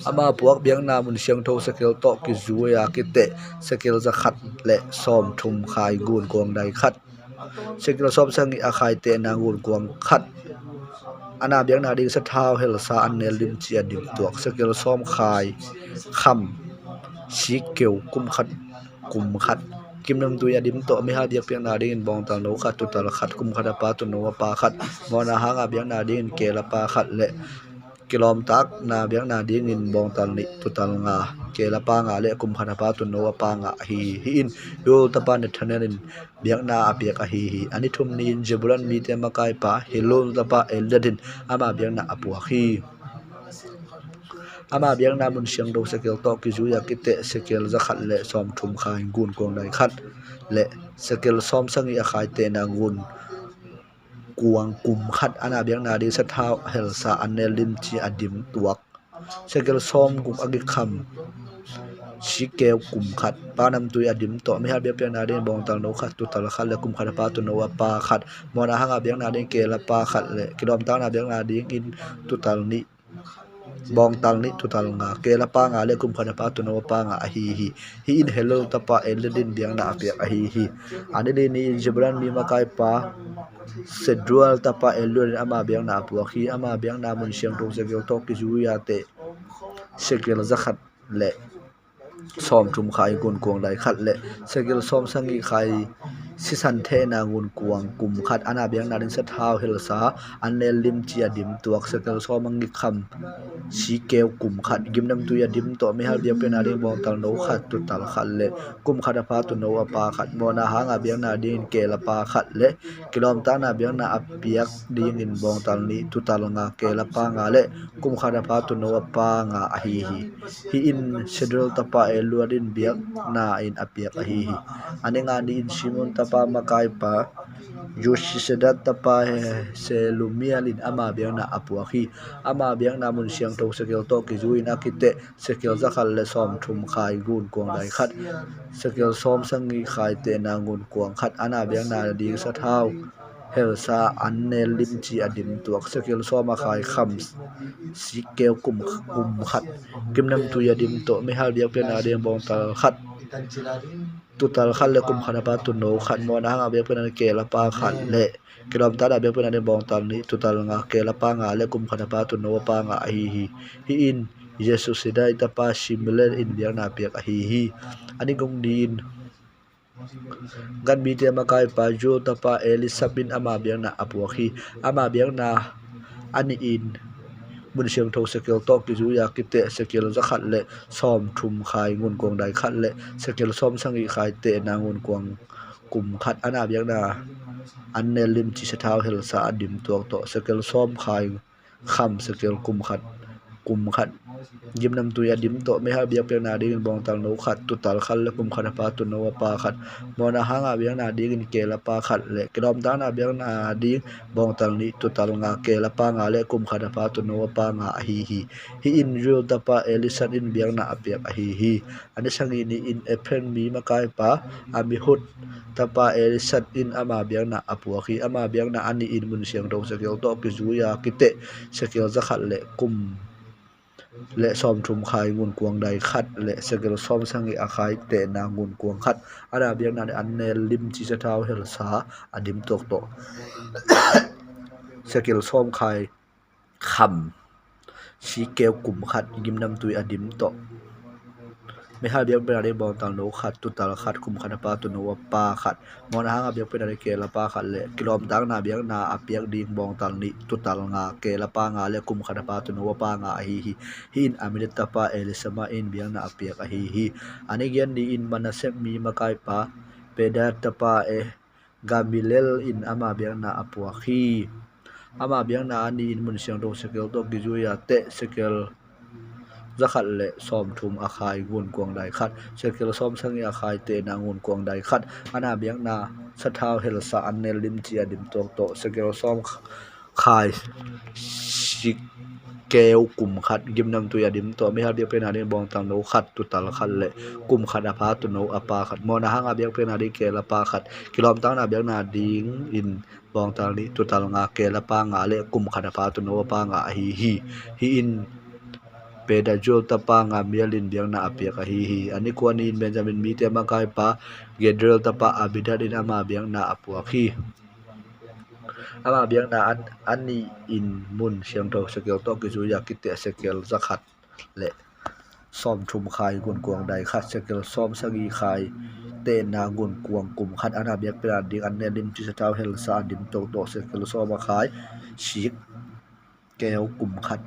ama puak biang na mun siang tho sekel to ki zuya ki te sekel za khat le som thum khai gun kuang dai khat sekel som sangi a khai te na gun kuang khat ana biang na ding sa thau hel sa an nel dim chia dim tuak sekel som khai kham shi keu kum khat kim nam tu ya dim to me ha biak piang na ding bong tal no khat tu tal khat kum khat pa tu no pa khat mona ha nga biang na ding ke la pa khat le kilom tak na biang na ding in bong tal ni tu tal nga ke la pa nga le kum khana pa tu no pa nga hi in yo ta pa ne thanen biang na apiak a hi ani thum ni in jebulan mi te makai pa helol ta pa eldadin ama biang na apua khi ama biang na mun siang do sekel to ki zu ya ki te sekel za khat le som thum khai gun kong dai khat le sekel som sangi a khai te na gun kuang kum khat ana biang na di sa thau hel sa anel lim chi adim tuak sekel som kum agi kham shikew kum khat panam tu adim to me ha biang na di bong tal no khat tu tal khat le kum khat pa tu no pa khat mona hanga biang na di ke la pa khat le kidom ta na biang na di in tu tal ni bong tal ni tu tal nga ke la pa nga le kum khat pa tu no pa nga hi in hello ta pa eldin biang na apia hi ani ni jibran mi makai pa sedrual tapa elun ama biang na pu khi ama biang na mun siang tong segel to ki ju ya te segel zakhat le som thum khai gun kuang dai khat le segel som sangi khai si san the na gun kuang kum khat ana biang na ring sa thau hel sa anel lim chia dim tuak segel som mangi kham si kew kum khat gimnam tu ya dim to me hal biang pe na ring bong tal no khat tu tal khat le kum khat pa tu no pa khat mona hanga biang na din ke la pa khat le kilom ta na biang na apiak ding in bong tal ni tu tal nga ke la pa nga le kum khat pa tu no pa nga hi in schedule ta pa eluadin biak na in apiak hi ani nga ni in simon ta pa makai pa Yoshi sedat tapa se lumialin ama biang na apua khi ama biang na mun siang to sekel to ki zuin akite sekel zakhal le som thum khai gun kuang dai khat sekel som sangi khai te na gun kuang khat ana biang na di sa thau hel sa annel lim chi adim tuak sekel soma khai kham sikew kum khat kimnam tu yadim to me hal biak pe na de bong tal khat tu tal khat le kum khana pa tu no khat mo na nga be pe na ke la pa khat le kilom ta da be pe na de bong tal ni tu tal nga ke la pa nga le kum khana pa tu no pa nga hi in Jesus sidai ta pa similar in biak na piak hi ani gong din gan bi te makai pa jo ta pa elisabin ama biak na apu khi ama biak na ani in mun siang tho sekel to ki zu ya ki te sekel za khat le som thum khai ngun kwang dai khat le sekel som sangi khai te na ngun kwang kum khat ana biak na an ne lim chi sa thau hel sa adim tuak to sekel som khai kham sekel kum khat gim nam tu ya dim to me ha biak pe na ding bong tang no khat tu tal khal le kum khat pa tu no pa khat mo na hanga biak na ding ke la pa khat le krom ta na biak na ding bong tang ni tu tal nga ke la pa nga le kum khat pa tu no pa nga hi in real ta pa elisan in biak na apiak hi ani sangi ni in epen mi ma kai pa ami hut tapa elisan in ama biak na apuaki ama biak na ani in mun siang do sekel to ki zu ya kite sekel za khat le kum le som thum khai ngun kuang dai khat le sekel som sangi a khai te na ngun kuang khat ara biak na an ne lim chi sa thau hel sa adim tok to sekel som khai kham si keu kum khat gim nam tui adim to me ha biak pe bong tang no khat tu tal khat kum khat pa tu no pa khat mon ha biak pe ke la pa khat le kilom tang na biak na apiak ding bong tang ni tu tal nga ke la pa nga le kum khat pa tu no pa nga hi in amit ta pa elisama in biak na apiak hi ani gen ni in manase mi makai pa peda ta pa gamilel in ama biak na apua hi ama biak na ani in mun siang do sekel to gi ju ya te sekel za khat le som thum a khai ngun kuang dai khat sekel som sangi a khai te na ngun kuang dai khat ana biak na sa thau hel sa an ne lim chi adim tok to sekel som khai si keu kum khat gim nam tu adim to me ha biak pe na ni bong tang no khat tu tal khat le kum khat a pha tu no apa khat mo na hanga biak pe na di ke la pa khat kilom tang na biak na ding in bong tang ni tu tal nga ke la pa nga le kum khat a pha tu no pa nga hi in peda jo tapa nga mialin biang na apiak hi ani kwani in Benjamin mi te makai pa gedrel tapa abidat in ama biang na apuak hi ama biang na ani in mun siang tho sekel to ki zu ya ki te sekel zakhat le som thum khai gun kuang dai khat sekel som sagi khai te na gun kuang kum khat ana biak pra ding an ne lim chi sa taw hel sa dim to to sekel som khai sik keu kum khat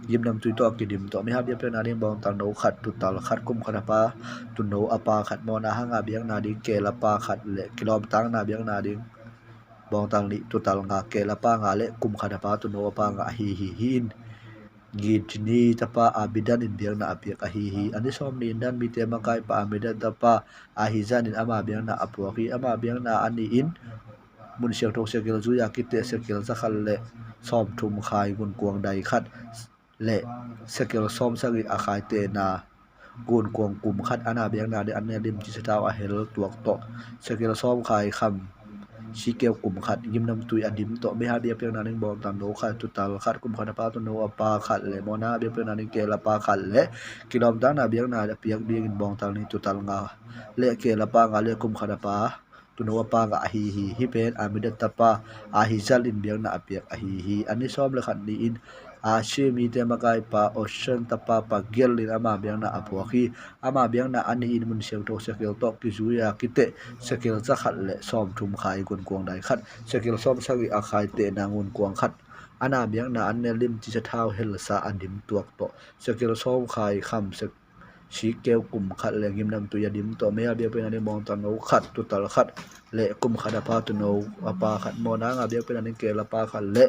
yim nam tui to ki dim to mi ha bia pe na ding bong tang no khat tu tal khat kum khat pa tu no apa khat mo na hanga biang na ding ke la pa khat le kilom tang na biang na ding bong tang ni tu tal nga ke la pa nga le kum khat pa tu no pa nga hi in git ni ta pa abidan in biang na apiak hi ani som ni dan mi te ma kai pa abidan ta pa a hi zan in ama biang na apuaki ama biang na ani in mun siang tho sekel zu ya ki te sekel za khal le som thum khai gun kuang dai khat le sekel som sagi a khai te na gun kuang kum khat ana biak na de an ne lim chi sa taw a hel tuak to sekel som khai kham si keu kum khat gim nam tui adim to me ha bia pe na ning bom tam no khat tu tal khat kum khat pa tu no pa khat le mo na bia pe na ning ke la pa khat le kilom ta na biak na piak ding in bong tal ni tu tal nga le ke la pa nga le kum khat pa tu no pa nga hi pen amidat ta pa a hi zal in biak na apiak hi ani som le khat ni in a she mi te makai pa ocean ta pa gel in ama biak na apuaki ama biak na ani in mun siang to sekel to ki zu ya ki te sekel za khat le som thum khai gun kuang dai khat sekel som sagi a khai te na ngun kuang khat ana biak na an ne lim chi sa thau hel sa adim tuak to sekel som khai kham se si keu kum khat le ngim nam tu ya dim to me bia pe na ni mong tan no khat tu tal khat le kum khat pa tu no apa khat mo na nga bia pe na ni ke la pa khat le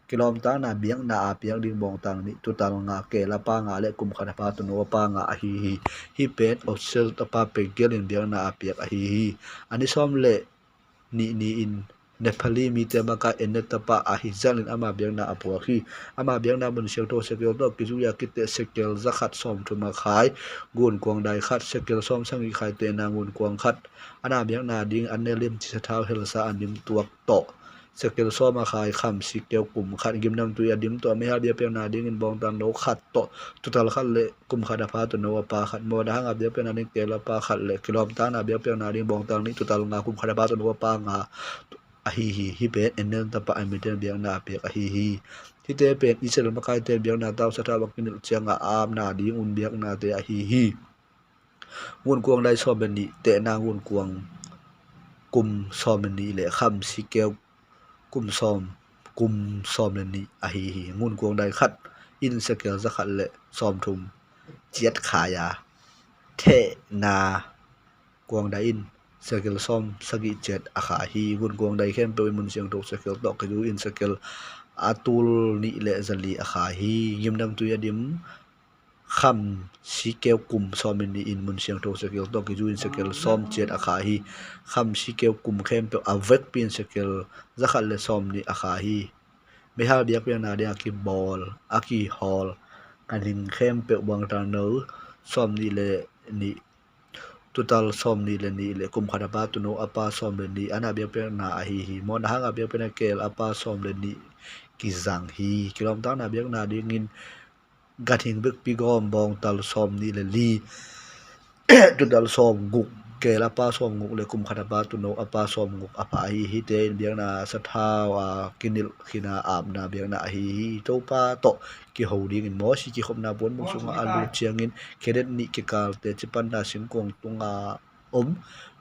kilom ta na biang na apiang ding bong tang ni tu tal nga ke la pa nga le kum khat pa tu no pa nga hi pet of sel ta pa pe gel in biang na apiak ani som le ni in Nepali mi te maka enet pa ahizal in ama biang na apuaki ama biang na mun siang to sekel to ki zu ya ki te sekel zakhat som thuma khai gun kuang dai khat sekel som sangi khai te na ngun kuang khat ana biang na ding an ne lim chi sa thau hel sa anim tuak to sekel som a khai kham si keu kum khat gim nam tu ya dim to me ha bia pe na ding in bong tan no khat to total khat le kum khat pa to no pa khat mo da nga bia pe na ni ke la pa khat le kilom ta na bia pe na ding bong tan ni total nga kum khat pa to no pa nga hi pen enel ta pa amiten biang na pe hi te pen isel makai te biang na taw sa ta bakin chianga am na ding un biak na te hi ngun kuang dai so ben ni te na ngun kuang kum som ni le kham si keu kum som le ni hi ngun kuang dai khat in sekel zakhat le som thum chiat khaya the na kuang da in sekel som sagi chet akha hi gun kuang dai khem pe mun siang to sekel to ke du in sekel atul ni le zali akha hi yimdam tu yadim kham si keu kum som in in mun siang to sekel to ke du in sekel som chet akha hi kham si keu kum khem pe avek pin sekel zakhat le som ni akha hi me ha biak pe na dia ki ball aki hall kan ling khem pe bang ta no som ni le ni total som ni le ni le kum khada ba tu no apa som le ni ana biak pe na a hi mon ha nga biak pe na kel apa som le ni ki zang hi kilom ta na biak na ding in gathing bek pi gom bong tal som ni le li total som guk ke la pa som nguk le kum khata ba tu no apa som nguk apa hi te biang na sa thao a kinil khina am na biang na hi to pa to ki ho ding in mo si ki khom na bon mong sunga alu chiang in khedet ni ki kal te chipan na sin kong tunga om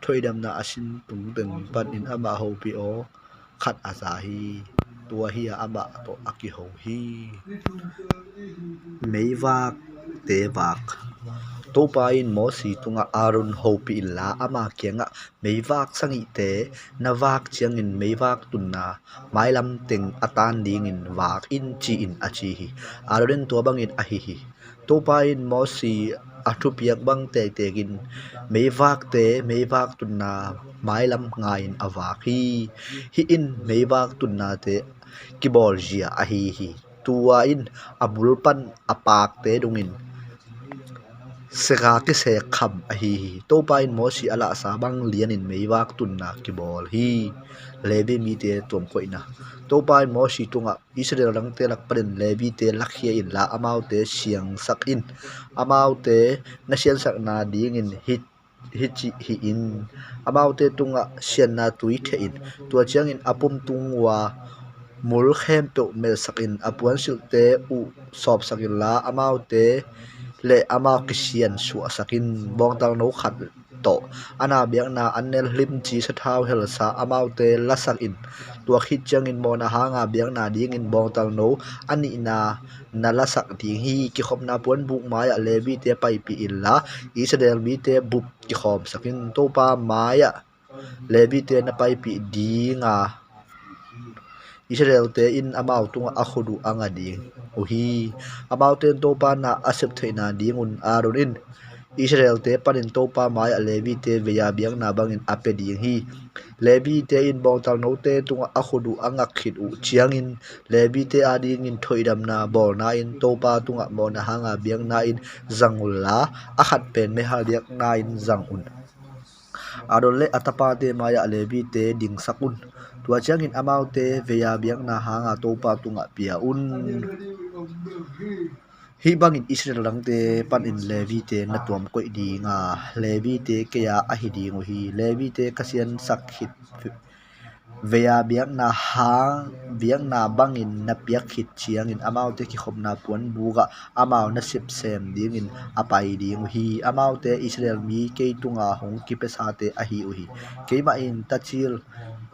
thoi dam na asin tung teng pan in ama ho pi o khat asa hi tua hi ama to aki ho hi meiwak te wak topa in mo si tunga arun hopi la ama kianga meiwak sangi te nawak chiang in meiwak tunna mailam teng atan ding in wak in chi in achi hi arun to bang in ahi hi topa in mo si athu piak bang te gin meiwak tunna mailam ngain awak hi in meiwak tunna te kibol jia ahi hi tua in abulpan apak te dungin sega ke se kham a hi to pa in mo si ala sa bang lian in meiwak tunna ki bol hi lebe mi te tom ko ina to pa in mo si tunga israel lang te lak pren lebi te lakhia in la amau te siang sak in amau te na sian sak na ding in hit hichi hi in amau te tunga sian na tui the in tua chiang in apum tungwa mul khem pe mel sakin apuan sil te u sop sakin la amau te le amau kisian su sakin bong tal no khat to ana biak na anel hlim chi sa thau hel sa amau te la sak in tua khit chang in mona hanga biak na ding in bong tal no ani na na la sak ding hi ki khop na puan buk maya lebi te pai pi illa israel mi te bup ki khom sakin to pa maya lebi te na pai pi dinga Israel te in amau tunga akhudu anga ding uhi amau ten to pa na asep theina dingun arun in Israel te panin to pa mai levi te veya biang na bangin ape ding hi levi te in bong tal no te tunga akhudu anga khit u chiang in levi te ading in thoidam na bol na in to pa tunga mo na hanga biang na in zangulla akhat pen me ha biak na in zangun adon le atapa te maya levi te ding sakun tua chiang in amau te veya biang na hanga to pa tunga pia un hi bangin israel lang te pan in levi te na tuam koi di nga levi te kaya ahi di ngo hi levi te kasian sakhit veya biang na hang biang na bangin na piak khit chiang in amau te ki khop na puan buga amau na sip sem ding in apai ding hi amau te israel mi ke tunga hong ki pesa te ahi uhi ke ma in tachil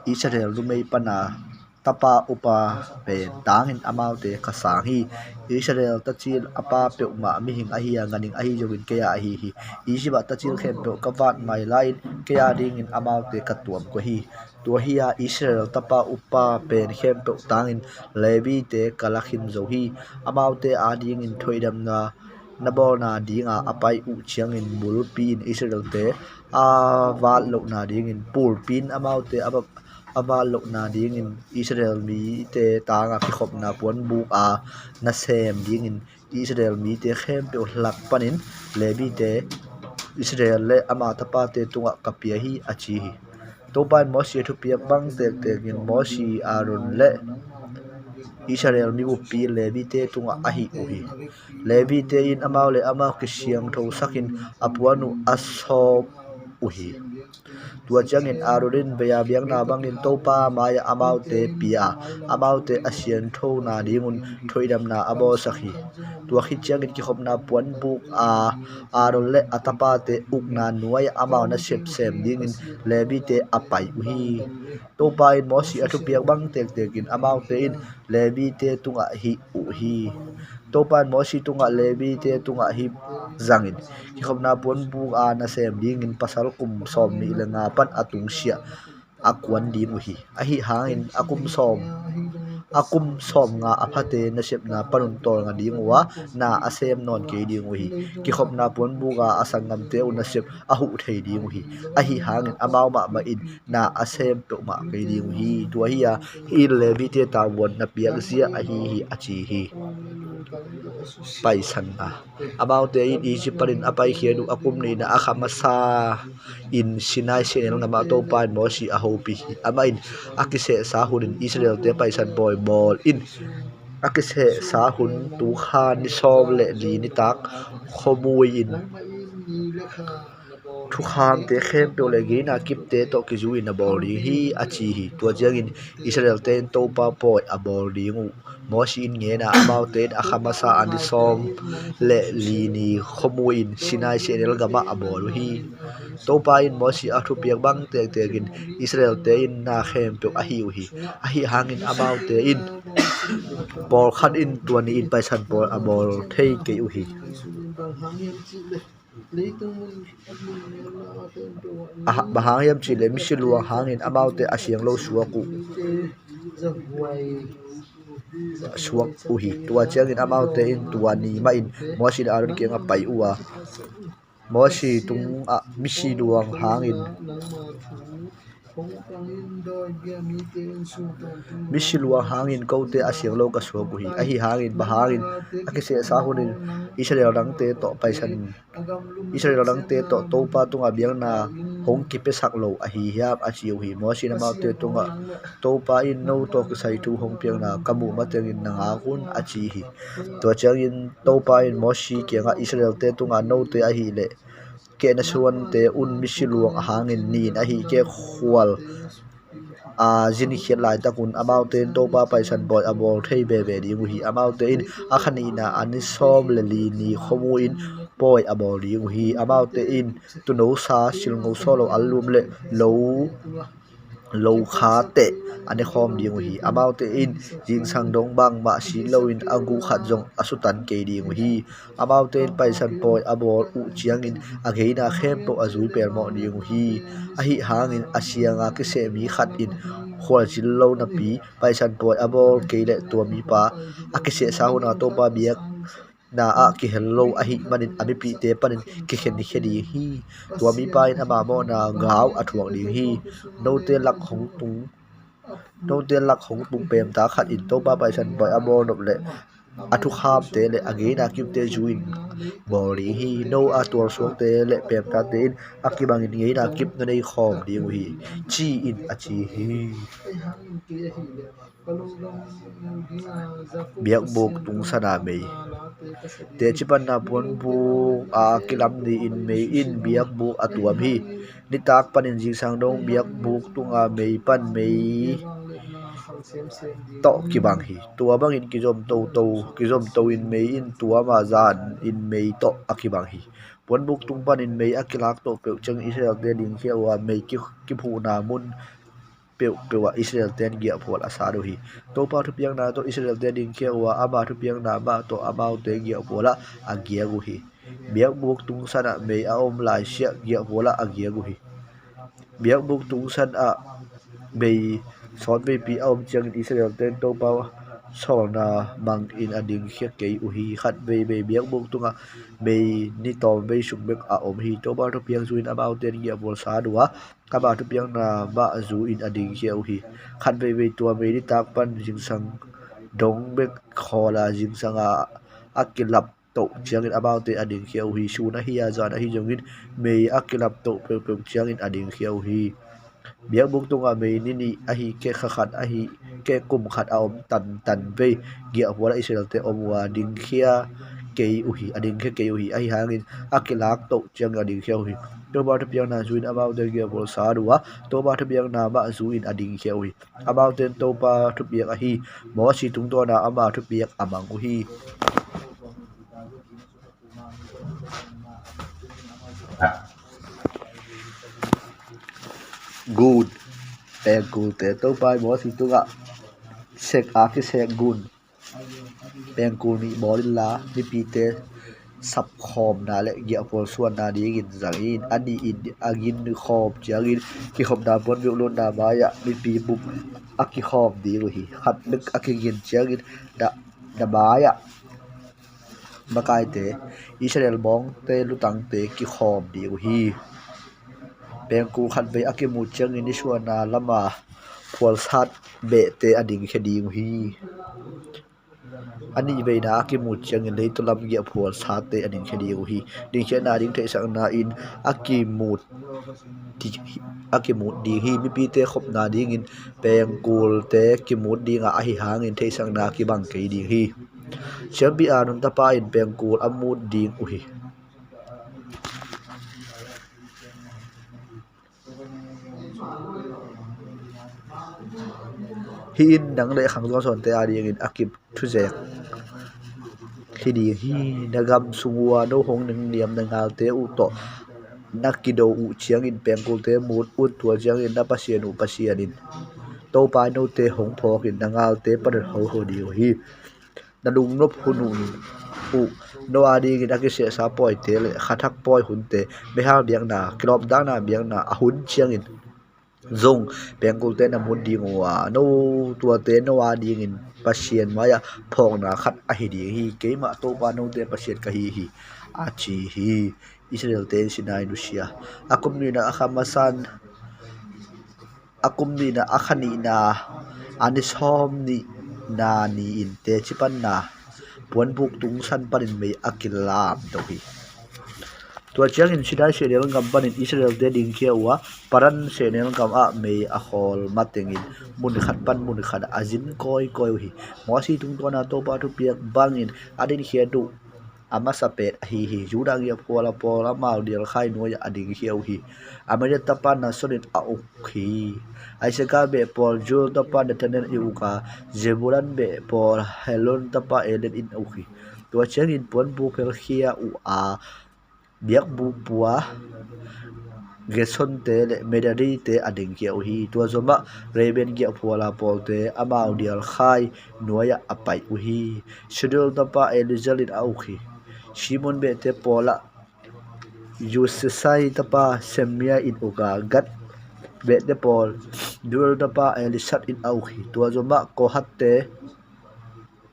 Israel lumei pana tapa upa pe tangin amau te kasang hi Israel tachil apa pe ma mi hing ahi nganing ahi jowin kaya ahi hi isiba tachil khem pe kavat mai lain kaya ding in amau te katuam ko hi tua hiya Israel tapa upa pen khem pe tangin levi te kalakhin zo hi amau te ading in thoidam na nabol na dinga apai u chiang in mulpin Israel te a wal lo na ding in pulpin amau te aba lok na ding in Israel mi te tanga ki khop na puan buk a na sem ding in Israel mi te khem pe hlak panin lebi te Israel le ama tapa te tunga kapia hi achi hi to ban mo si thu piak bang te in mo si aron le Israel mi upi lebi te tunga ahi uhi lebi te in amau le ama ki siang tho sakin apuanu asop uhi tua chang in arodin beya biang na bangin topa maya amau te pia amau te asian tho na dingun thoidam na abo sakhi tua khi chang in ki khop na puan buk a aron le atapa te uk na nuai amau na sep sem dingin lebi te apai uhi topa in mosi athu piak bang tek in amau te in lebi te tunga hi u hi topan mo si tunga lebi te tunga hi zangin ki khomna pon bu a na sem ding in pasal kum som ni lenga pan atung sia akwan di mu hi a hi hangin akum som nga aphate na sep na panun tor nga dingwa na asem non ke ding hi ki khopna pon buga asangam te una sep ahu thei ding hi a hi hangin amau ma in na asem to ma ke ding hi to hi a hi le bi te ta won na piak zia a hi achi hi paisan na amau te in Egypt parin apai khianu akum ni na akhamasa in sinai senel na ma to pan mo si a hopi ama in akise sa hunin Israel te paisan boy ball in akise sa hun tu khan ni som le li ni tak khomui in thu kham te khem pe le gi na kip te to ki ju in a ball hi achi hi to jang in Israel ten to pa boy a ball ngu mo si in nge na amau te akhamasa an som le li ni khomui in sinai senel gama a ball hi to pa in mo si a thu piak bang te te gin Israel te in na khem pe a hi hangin amau te in ball khan in tuani in paisan ball a ball thei ke u hi bahang yam chi le mi shi luang hangin amau te asiang lo suaku suak u hi tua chiang in amau te in tuani ma in mo si da ron ke nga pai uwa mo si tung a mi shi luang hangin Mishilwa hangin kote asyang lo ka suabuhi ahi hangin bahangin akise sa hunin Israel rang te to paisan Israel rang te to topa tunga biang na hong kipe sak lo ahi hiap achiu hi mo sin ma te tunga topa in no to ka sai tu hong piang na kamu ma teng in na hun achi hi to chang in topa in mo si ke nga Israel te tunga no te ahi le ke na suan te un mishilwang hangin nin ahi ke khwal a zini khiat lai takun amau ten to pa paisan boy abol thei be be di hi amau te in akhani na ani som le li ni khomu in boy abol di hi amau te in tu no sa sil ngo solo alum le lo kha te ani khom ding hi amau te in jing sang dong bang ma si lo in agu khat jong asutan ke ding hi amau te paisan boy abol u chiang in ageina khem po azui per mo ding hi ahi hangin asianga ke se mi khat in khwal chil lo na pi paisan boy abol ke le to mi pa akise sa huna to pa biak na a ki hello ahi manin ami pi te panin ki khen ni khedi hi to mi pa in ama mo na gaw athuang ding hi no te lak hong tung pem ta khat in to pa paisan boy abol nop le athu kham te le again akim te juin bori hi no ator suak te le pem ta te in akibang in ngei na kip na nei khom ding hi chi in achi hi biak bok tung sana mei te chipan na pon bu a kilam ni in mei in biak bu atuam hi ni tak panin jing sang dong biak buk tunga mei pan mei to kibang hi tua bang in kizom to in mei in tua ma zan in mei to akibang hi pon buk tung pan in mei akilak to pe chang Israel te ding khia wa mei ki phu na mun pe wa Israel ten gia phol asa do hi to pa thu piang na to Israel te ding khia wa ama thu piang na ba to amau te gia phola a gia gu hi biak buk tung sana mei a om lai sia gia phola a gia gu hi biak buk tung san a mei son ve pi om chang Israel ten to pa sol na mang in ading khia ke u hi khat ve biak buk tunga mei ni tom ve suk bek a om hi to ba thu piang zuin amau ten gia phol sa duwa kaba thu piang na ba zu in ading khia u hi khat ve tua mei ni tak pan jing sang dong bek khola jing sanga akilap to chiang in about te ading khia u hi su na hi a zan a hi jongin mei akilap to pe chiang in ading khia u hi biak buk tunga mei ni a hi ke khat a hi ke kum khat a om tan ve gia wala Israel te om wa ding khia ke u hi ading ke u hi a hi hangin akilak to chiang ading khia u hi to ba thu piang na zuin about te gia bol sa duwa to ba thu piang na ba zuin ading khia u hi about ten to pa thu piang a hi mo si tung to na ama thu piang amang u hi good te to pa mo si tunga sek a ki sek gun pengkul ni bolin la mi pi te sap khom na le gi apol suan na di gin zangin ani in agin khom chiangin ki khom na bon bi lo na ba ya mi pi bu aki khom di ro hi khat mek aki gin chiangin da ba ya makai te Israel bong te lutang te ki khom di ro hi pengkul khat be aki mu chiangin ni suan na lama phwal sat be te ading khedi ro hi ani be na ki mu chiang in leitu lam gi phwal sa te anin khedi u hi ding che na ding thei sang na in aki mu di hi mi pi te khop na ding in pengkul te ki mu ding a hi hang in thei sang na ki bang ke ding hi chambi anun ta pa in pengkul amut ding u hi hi in dang le khang zo son te a ding in akip thu je khi đi hi nagam sungwa no hong ning niam na ngal te u to nakido u chiang in pengkul te mut ut tua chiang in na pasien u pasian in to pa no te hong phok in nangal te pan ho di hi na lung no phunu u no adi gi na ki se sa poi te le khathak poi hun te me ha biang na klop dang na biang na ahun chiang in zong pengkul te na mun ding wa no tua te no adi in pasien maya phok na khat a hi di hi keima to pa no te pasien ka hi a chi hi Israel te sinai Rusia akum ni na akhamasan akum ni na akhani na anisom ni na ni in te chipan na puan buk tung san panin mei akilam to hi tua chiang in sinai senel ngam panin Israel te ding kia wa paran senel ngam a mei a khol matengin mun khat pan mun khat azin koi hi mosi tung to na to pa tu piak bangin adin khia du ama sapet hi juda gi pola mau dial khai no ya ading hiau hi amare tapa na solit a ukhi aise ka be pol jul tapa de tanen iuka zeburan be pol helon tapa elen in ukhi to cheng in pon bu khel khia u a biak bu puwa geson te le medari te ading hiau hi to zoma reben gi phola pol te amau dial khai noya apai u hi schedule tapa elizalit a ukhi Simon be te pola Yusesai tapa semia in uga gat be te pol dur tapa elisat in auhi tua zoma ko hatte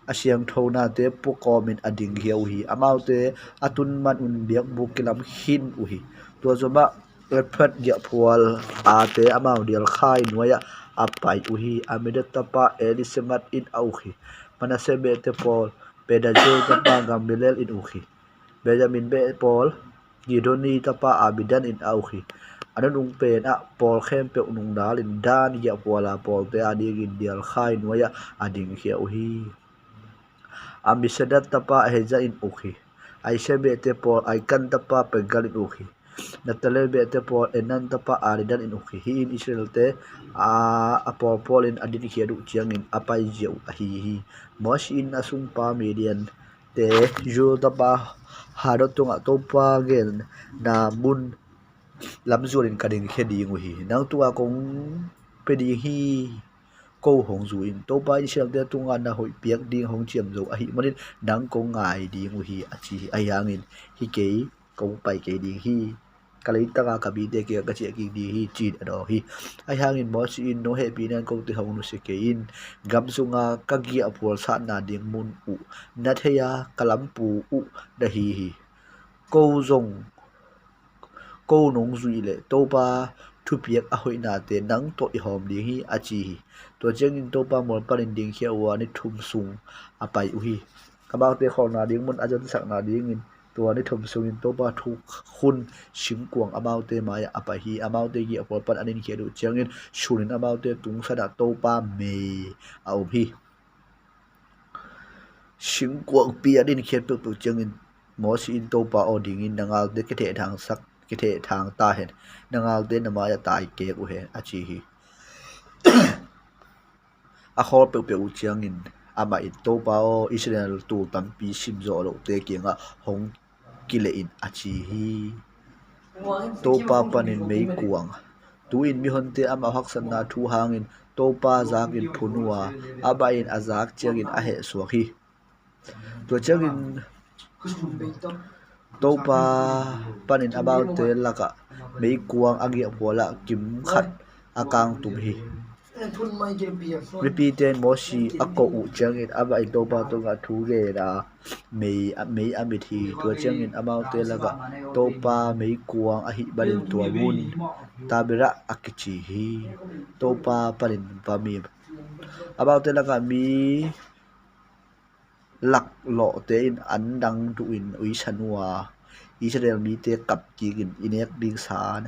asyang thona te pu komin ading hiau hi amau te atun man un biak bukilam hin uhi tua zoma lephat ya phual a te amau dial khai noya apai uhi amida tapa elisemat in auhi manase be te pol pedajo tapa gambilel in uhi Benjamin be Paul Gidoni tapa abidan in auhi anung pen a Paul khem pe unung dalin dan ya wala Paul te adi gin dial khai noya ading hi uhi ambisadat tapa heja in uhi aise be te Paul aikan tapa pegal in uhi natale be te Paul enan tapa aridan in uhi hi in Israel te a Paul in adin hi du chiang in apai jeu hi mosh in asung pa median te ju tapa hadot tunga topa gen na mun lam zurin kading khedi ngui nang tua kong pedi hi ko hong zu in topa Israel te tunga na hoi piak ding hong chiam zo a hi manin nang ko ngai di ngui a chi ayangin hi ke ko pai ke ding hi kalai taka kabi de ke ka che ki di hi chi ado hi ai hangin mo si in no he pi nan ko ti hong nu se ke in gam sunga ka gi apol sa na ding mun u na theya kalam pu u da hi ko zong ko nong zui le to pa thu piak a hoi na te nang to I hom ding hi a chi hi to cheng in to pa mol parin ding khia wa ni thum sung a pai u hi ka ba te khol na ding mun ajan sak na ding inตัวนี้ทมสุงินตัวปาทุกคุณชิงกวงอามาเตมายอาไปฮีอามาเตยีอปอลปันอันนี้เขียนดูเจียงอินชูนินอามาเตตุงสดาตัวปาเมเอาพี่ชิงกวงปีอันนี้เขียนปุ๊บเจียงอินหมอสินตัวปาอดิ่งอินนางอาเตกิเททางสักกิเททางตาเห็นนางอาเตนมายตายเกอุเห็นอาชีฮีอาขอเปียวเจียงอินอามาอินตัวปาอิสราเอลตัวตัมปีชิมโซโลเตเกียงอ่ะฮงกิเลอินอาชีฮีตัวปาปันินไม่กวงตัวอินมีคนเตอามาฮักสันนาทูหางอินตัวปาจากอินพุนัวอาบาอินอาจากเจียงอินอาเหสวกฮี tua changin topa panin about te laka mei kuang agi bola kim khat akang tum hi repeated moshi ako u changin aba in topa to nga thu ge da mei amit hi tua changin about te laka topa mei kuang a hi balin tua mun tabira akichi hi topa panin pami about te laka mi lak lo te in an dang tu in ui sanwa Israel mi te kap ki in inek ding san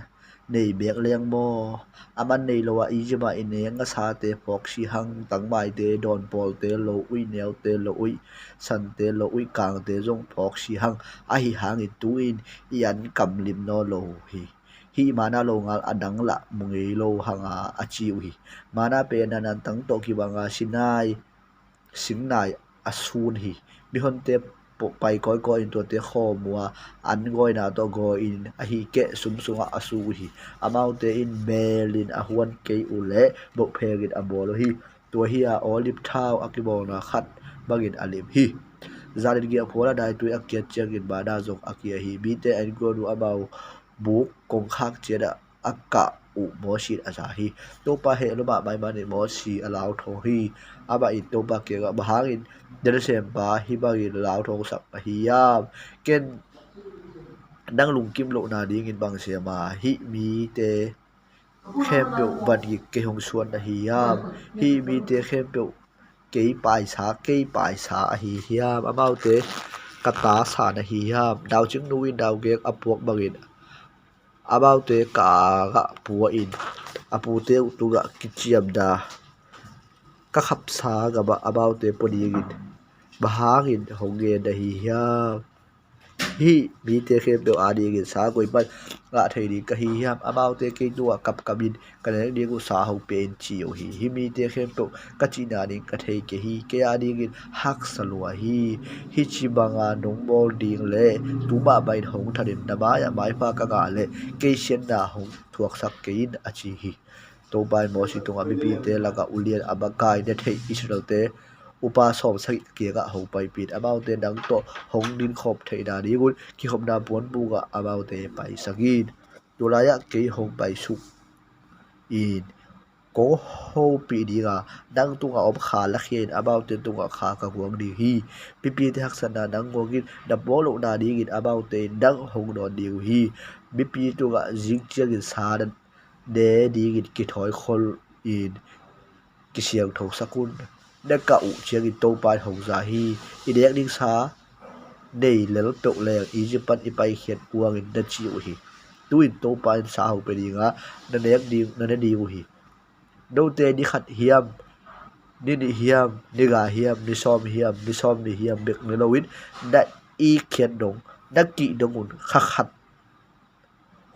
nei bek leng mo aman nei lowa ijima ine nga sa te pok si hang tang mai te don pol te lo ui neo te lo ui san te lo ui kang te jong pok si hang a hi hang in tu in ian kam lim no lo hi mana lo ngal adang la mungi lo hanga achi hi mana pe nanan tang to ki wanga sinai sinai asun hi bihon te pai koi ko in to te kho mua an goi na to go in a hi ke sum sunga asu hi amau te in melin a huan ke ule bo phegin abolo hi to hi a olive thau akibo na khat bagin alim hi zalin gi aphola dai tu akiat changin bada jok akia hi bi te an go ru abau buk kong khak cheda akka u mo shi aza hi to pa he lo ba mai mani mo si alau tho hi aba in to pa ke ga bahangin der sem pa hi ba gi lau tho sak pa hi ya ken dang lung kim lo na ding in bang se ma hi mi te khem be ban gi ke hong suan na hi ya hi mi te khem be ke pai sa a hi ya amau te kata sa na hi ya dau ching nu in dau ge apuak bagin about te ka ga puwa in apu te tu ga kichiam da ka khap sa ga ba about te podingin bahangin honge da hi ya hi mi te khem do adi gin sa koi pat ga thei ri ka hi ya about te ke tu kap kabin ka le ni gu sa ho pen chi o hi mi te khem to ka chi na ni ka thei ke hi ke adi gin hak salwa hi chi banga nong bol ding le tu ba bai hong tharin na ba ya mai pa ka ga le ke shen na hong thuak sak ke in achi hi to bai mo si tunga mi pi te la ka ulian abakai ne thei israel te upa som sai ke ga ho pai pit about te dang to hong din khop thei da ni gun ki hom na pon bu ga about te pai sagin tulaya ke hong pai su in ko ho pi di ga dang tunga om kha la khen about te tunga kha ka guang di hi pi te hak sana dang ngogin da bolo na di gin about te dang hong no di hi pi tunga jing chiang in sa dan de di gin ki thoi khol in ki siang tho sakun da ka u chiang in to pai hong za hi i dek ding sa nei lel pe le Egypt i pai khiat puang in da chi u hi tuin to pai sa ho pe di nga na nek di na di u hi đâu te đi khát hiam đi hiam đi gà hiam đi som đi hiam bek ni lowin da i khian dong da ki dong un khắc khát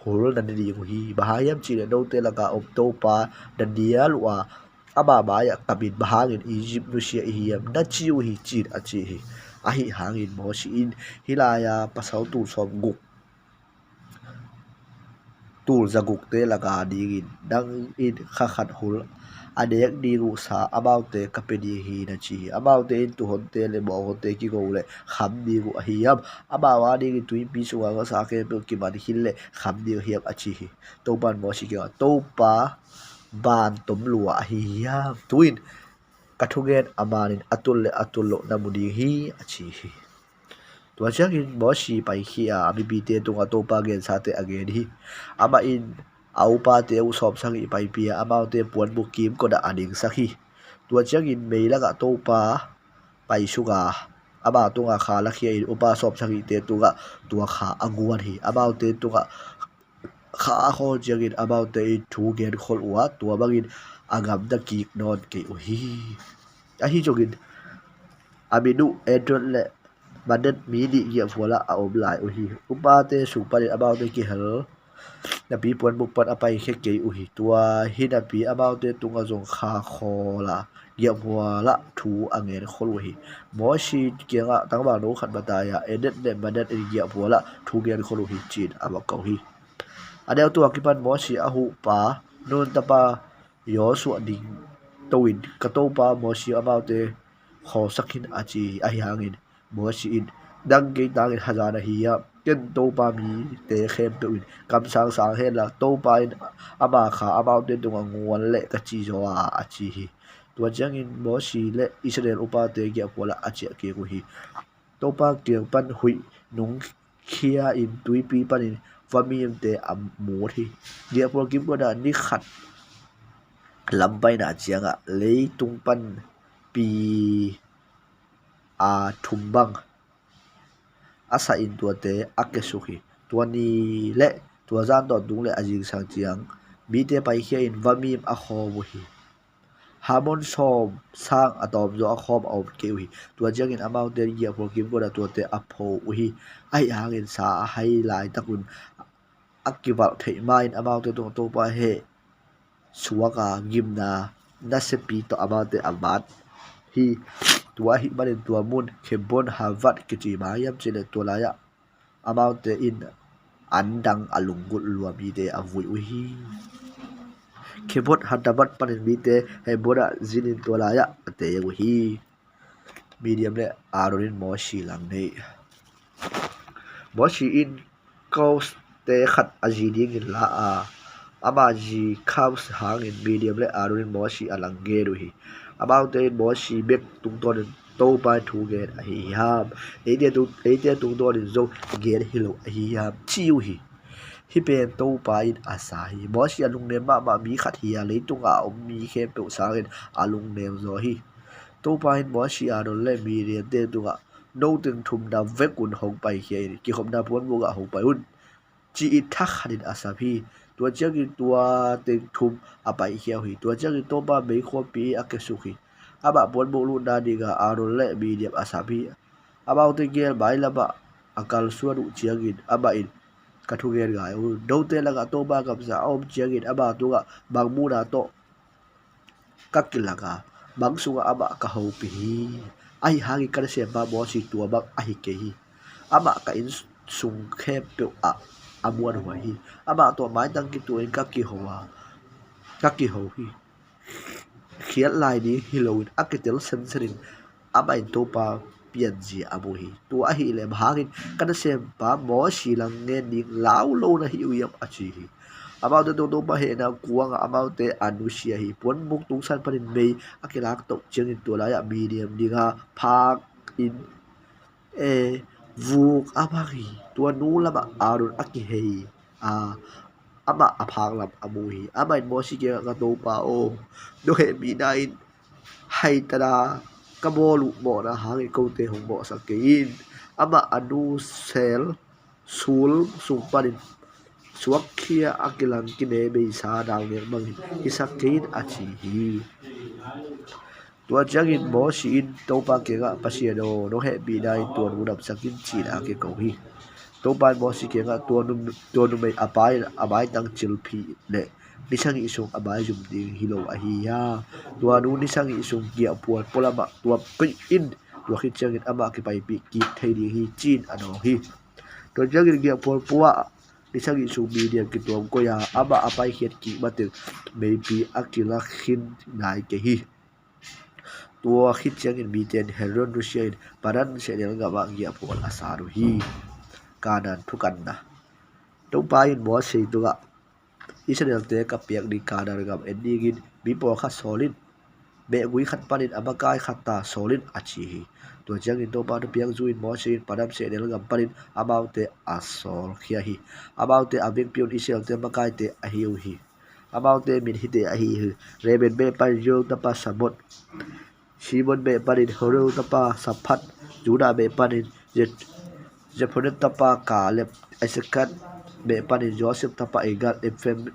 hol na đi hi bahayam chi đâu te la ka op to pa da dia lua aba ba ya kabin bahangin Egypt nu sia hiam da chi hi chi a chi hi a hi hangin mo si in hilaya pasau tu som guk tul zaguk te laga digin dang in khakhat hul adek di ru sa about te kapedi hi na chi about te in tu hon te le mo hon te ki go le kham di ru hi yam abawa di ki tui pi su ga sa ke pe ki ban hil le kham di hiam a chi hi to ban mo si ke to pa ban tom lua hi yam tuin kathugen amanin atul lo na mudi hi a chi hi tua chắc in bỏ xì bài khi à bị bị tiền tung ở tô pa gen sa te again hi ama in au pa te u som sang i bài pia ama te puan bu kim ko da aning sakhi tua chắc in mei la ga tô pa pai suga ama tunga kha la khia in upa som sang i te tunga tua kha anguan hi ama te tunga kha kho jagin ama te thu gen khol wa tua bangin agam da ki non ke u hi a hi jogin abinu edron le badet mi di ya vola a om lai u hi upa te su pa about te ki hel na pi pon bu pat apai khe ke u hi tua hi na pi about te tunga jong kha khola ya vola thu angen khol hi mo shi kenga tangba no khat bata ya edet le badet ya vola thu gen khol hi chin aba ko hi adel tu akipan mo shi a hu pa non tapa yo su ding towin ka to pa mo shi about te kho sakin achi a hi hangin mo si in dang ke tang hazana hi ya ken to pa mi te khem pe in kam sang he la to pa in ama kha amau te tung angwan le ka chi zo a chi hi tua chang in mo si le Israel upa te ge pola a chi ke ku hi to pa kyang pan hui nung khia in tui pi pan in famim te am mu hi ge pol kim ko da ni khat lampai na chianga lei tung pan pi a thumbang asa in tua te akesuhi tua ni le tua zan dot dung le ajing sang chiang mi te pai khia in vamim a kho hi hamon som sang atom zo a khom om ke hi tua jang in amount te ya pro kim ko da tua te a pho hi ai hang in sa hai lai takun akival thei main amount te to pa he suaka gimna na se pi to amount te amat hi tua hi manin tua mun khebon havat ke chi ma yam chile tua la ya amount te in andang alungul luami te avui hi khebot hadabat panin mi te he bora zinin tua la ya te hi medium le aronin mo shi lang nei mo shi in cause te khat aji ding in la a ama ji comes hang in medium le aronin mo shi alang ge ru hi about te mo shi bek tung ton to pa thu ge a hi ham ete tung ton zo ge hi lo a hi ham chiu hi hi pen to pa in asa hi mo shi alung ne ma mi khat hi a le tung a mi khe pe sa gen alung ne zo hi to pa in mo shi a don le mi re te tung a no từng thum da ve kun hong pai khi ki khom da pon bu ga hong pai un chi i thak hanin asa phi tua chagi tua từng thum a pai khi hi tua chagi to ba me kho pi a ke su khi aba pon bu lu da di ga a don le mi diam asa phi aba te gel bai la ba akal su du chiagin aba in ka thu gel ga u do te la ga to ba ga sa om chiagin aba tu ga bang mu na to kakilaga bang su ga aba ka ho pi ai hangi kada se ba bo si tua bak ahi ke hi ama ka in sung khe pe a amuan wa hi ama to mai tang ki tu in ka ki ho hi khiat lai ni hilowin akitel senserin ama in to pa pian ji abu hi tu a hi le bhagin kada se ba mo si lang nge ni lau lo na hi uyam achi hi amau te to pa he na kuanga amau te anusia hi pon muk tung san panin mei akilak to cheng in to la ya medium dinga phak in e vuk abari tua nu lama arun aki hei a ama aphak lam amu hi ama in mo si ke ka to pa o do he mi na in hai tada kabolu mo na hangi ko te hong mo sa ke in ama anu sel sul sung panin suak khia akilang kine be sa daw ne mang isakin achi hi tua changin mo si in to pa ke ga pasiano no he bi dai tua nu dam sakin chi da ke ko hi to pa mo si ke ga tua nu mai abai tang chil phi le nisang isung abai zum ding hilo a hi ya tua nu nisang isung kia puan polama tua pin in tua khit changin ama ke pai pi ki thei di hi chin ano hi to changin kia puan puwa nisang isung media ki tuam ko ya ama apai khiat ki matil maybe akila khin nai ke hi tua khit changin mi ten heron rusian paran se del ga ba gia pol asaru hi kanan thukan na to pa in mo sei tu ga Israel te ka piak ni kanar gam endingin mi po kha solid be gui khat panin amakai khata solid achi hi to changin to pa no piak zuin mo sei param se del gam panin about asol khia hi about abek pion Israel te makai te ahiu hi about min hi te ahi hi reben be pa yo ta pa sabot Shimon be panin Horeu tapa Saphat Juda be panin Jephonet tapa Caleb Isakat be panin Joseph tapa Egal Ephraim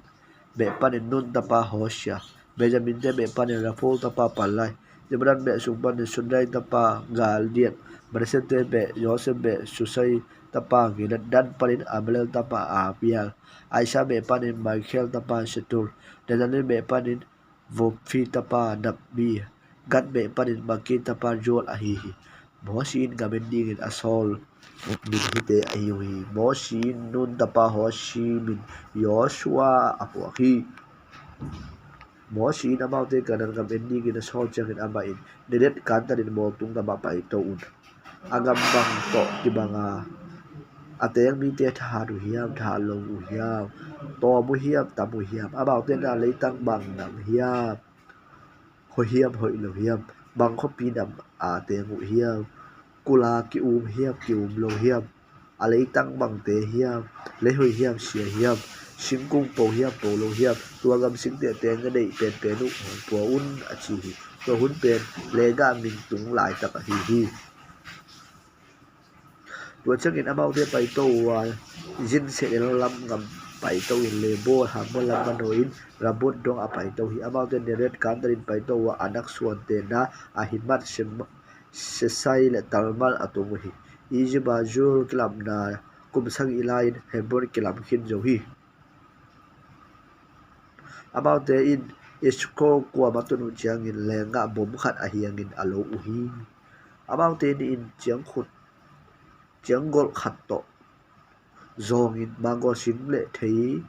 be panin Nun tapa Hosea Benjamin be panin Raphol tapa Palai Zebran be Sumpan Sundai tapa Galdian Bersete be Joseph be Susai tapa Gilat dan panin Amalel tapa Abial Aisha be panin Michael tapa Shetur Daniel be panin Vophi tapa Nabi gat be panin makin tapa jol ahihi mosin gamending in asol min hite ahihi mosin nun tapa hoshi min Joshua apuahi mosin amaute kanan gamending in asol changin amain nedet kantan in mo tung tapa pa ito un agam bang to ki banga ateng mi te tha du hiam tha lo u hiam to mu hiam ta mu hiam about te na leitang bang nam hiam ho hiam hoi lo hiam bang kho pi nam a te mu hiam kula ki hiam ki lo hiam a leitang bang te hiam le hoi hiam sia hiam sing kung po hiam po lo hiam tua gam sing te te nga dei pen pen nu po un a chi hi to hun pen le ga min tung lai tak hi hi tua changin about te pai to wa jin se el lam ngam pai to in le bo ha mo lam man in rabot dong a pai to hi about te ne red kandarin pai to wa anak suan te na a himat se sai le talmal atum hi iji ba jul klam na kum sang ilain hebor kilam khin jo hi about the in isko kwa matunu chiang in lenga bom khat a hiang in alo u hi about the in chiang khut chiang gol khat to zong in mango sing le thei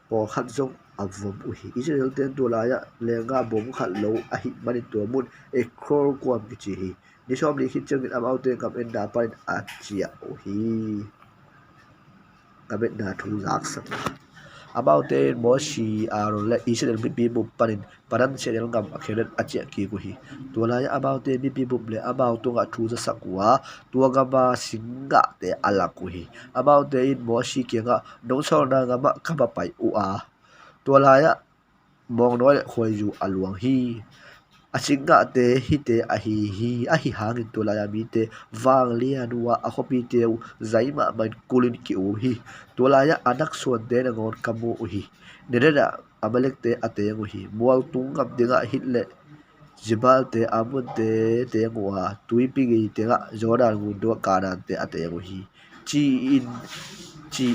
po khat zong avom u hi israel ten tu la ya lenga bom khat lo a hi mani to mun e krol kwam ki chi hi ni som li khit chang in about the kam en da pan a chia u hi kabet na thu zak sak about the mo shi aro le israel bi bu panin paran channel gam akhelet achia ki ku hi tola ya about the bi bu ble about to ga thu za sakwa to ga ba singa te ala ku hi about the in mo shi ke ga no so na ga ma ka ba pai u a tola ya mong no le khoi ju aluang hi asinga te hi te a hi hangin tola ya mi te wang lia nuwa a khopi te zaima man kulin ki u hi tola ya anak suan te na ngon kamu u hi nerera amalek te ate ngu hi mual tung ngam dinga hitle jibal te amun te ngwa tuipi gi te ga jordan ngu do kanan te ate ngu hi chi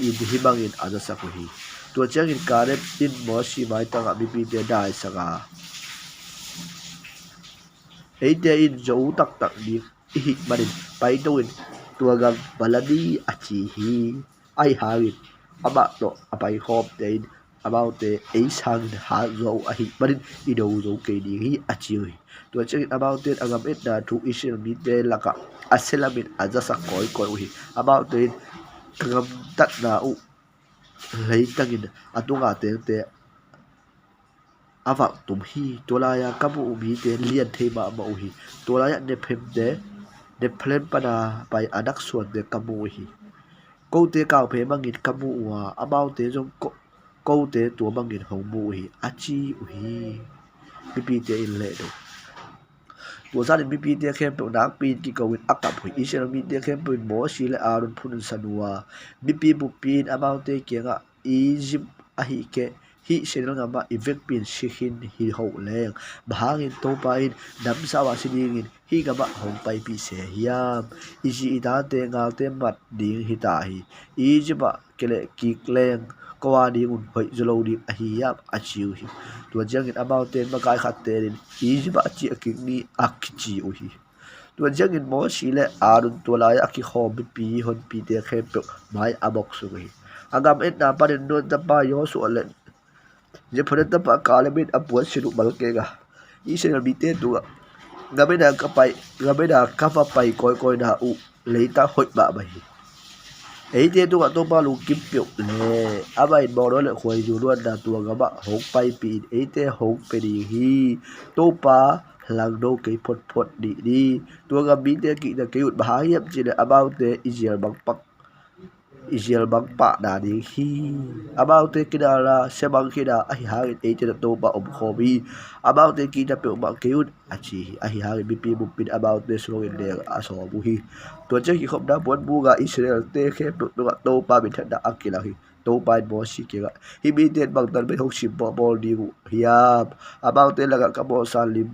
in himangin adasa ku hi to changin karet in mo si mai tanga bipi te dai sanga eite in zo tak tak ni hi manin pai doin tua gam baladi achi hi ai hawin aba to apai hop te about the ei sang ha zo a hi manin i do zo ke ni hi achi hi tua check about it agam et na thu isil mi te laka aselamin ajasa koi koi hi about it gam tat na u lei tangin atunga te awa tum hi tolaya kamu umi te lian thei ma ma uhi tolaya ne phem de ne phlem pana pai anak suan de kamu hi ko te kaw phe mangin kamu wa about te jong ko te tu mangin hong mu hi achi uhi bipi te in le do tua gia đình bipi te khem pe nak pin ki ko win akap hui israel mi te khem pe mo si le arun phun sanwa bipi bu pin about te kenga egypt a hi ke hi senal ngama event pin sikhin hi ho leng bahangin to pain dam sawa sidingin hi gama hong pai pi se hiam iji ida te ngal te mat ding hi ta hi ijiba kele ki kleng kwa di un hoi zolo di a hi yam a chiu hi tua jangin about ten ma kai khat te rin ijiba chi akik ni akchi u hi tua jangin mo si le arun tua lai aki khom pi hon pi te khem pe mai abok su hi agam et na parin don ta pa yo su le je phare ta pa kalamit apuan siru balkega israel bi te tu gamena ka pa pai koi koi na u leita hoi ba ba hi ei te tu to pa lu kim pyo le abai bo ro le khoi ju luan da tu ga ba hok pai pi ei te hok pe di hi to pa lang do ke phot phot di tu ga bi te ki da ke ut ba hiap chi le about the israel bang pak Israel bang pa da di hi about te kidala se bang kida ahi hari te te to ba om khobi about te kita pe ba keut achi ahi hari bp bu pin about te so in there aso bu hi to che ki khop da bon bu ga Israel te khe to pa bi thada akila hi to pa bo si ke ga hi bi te bang tan be hok sim bo di gu hiap about te la ka bo salim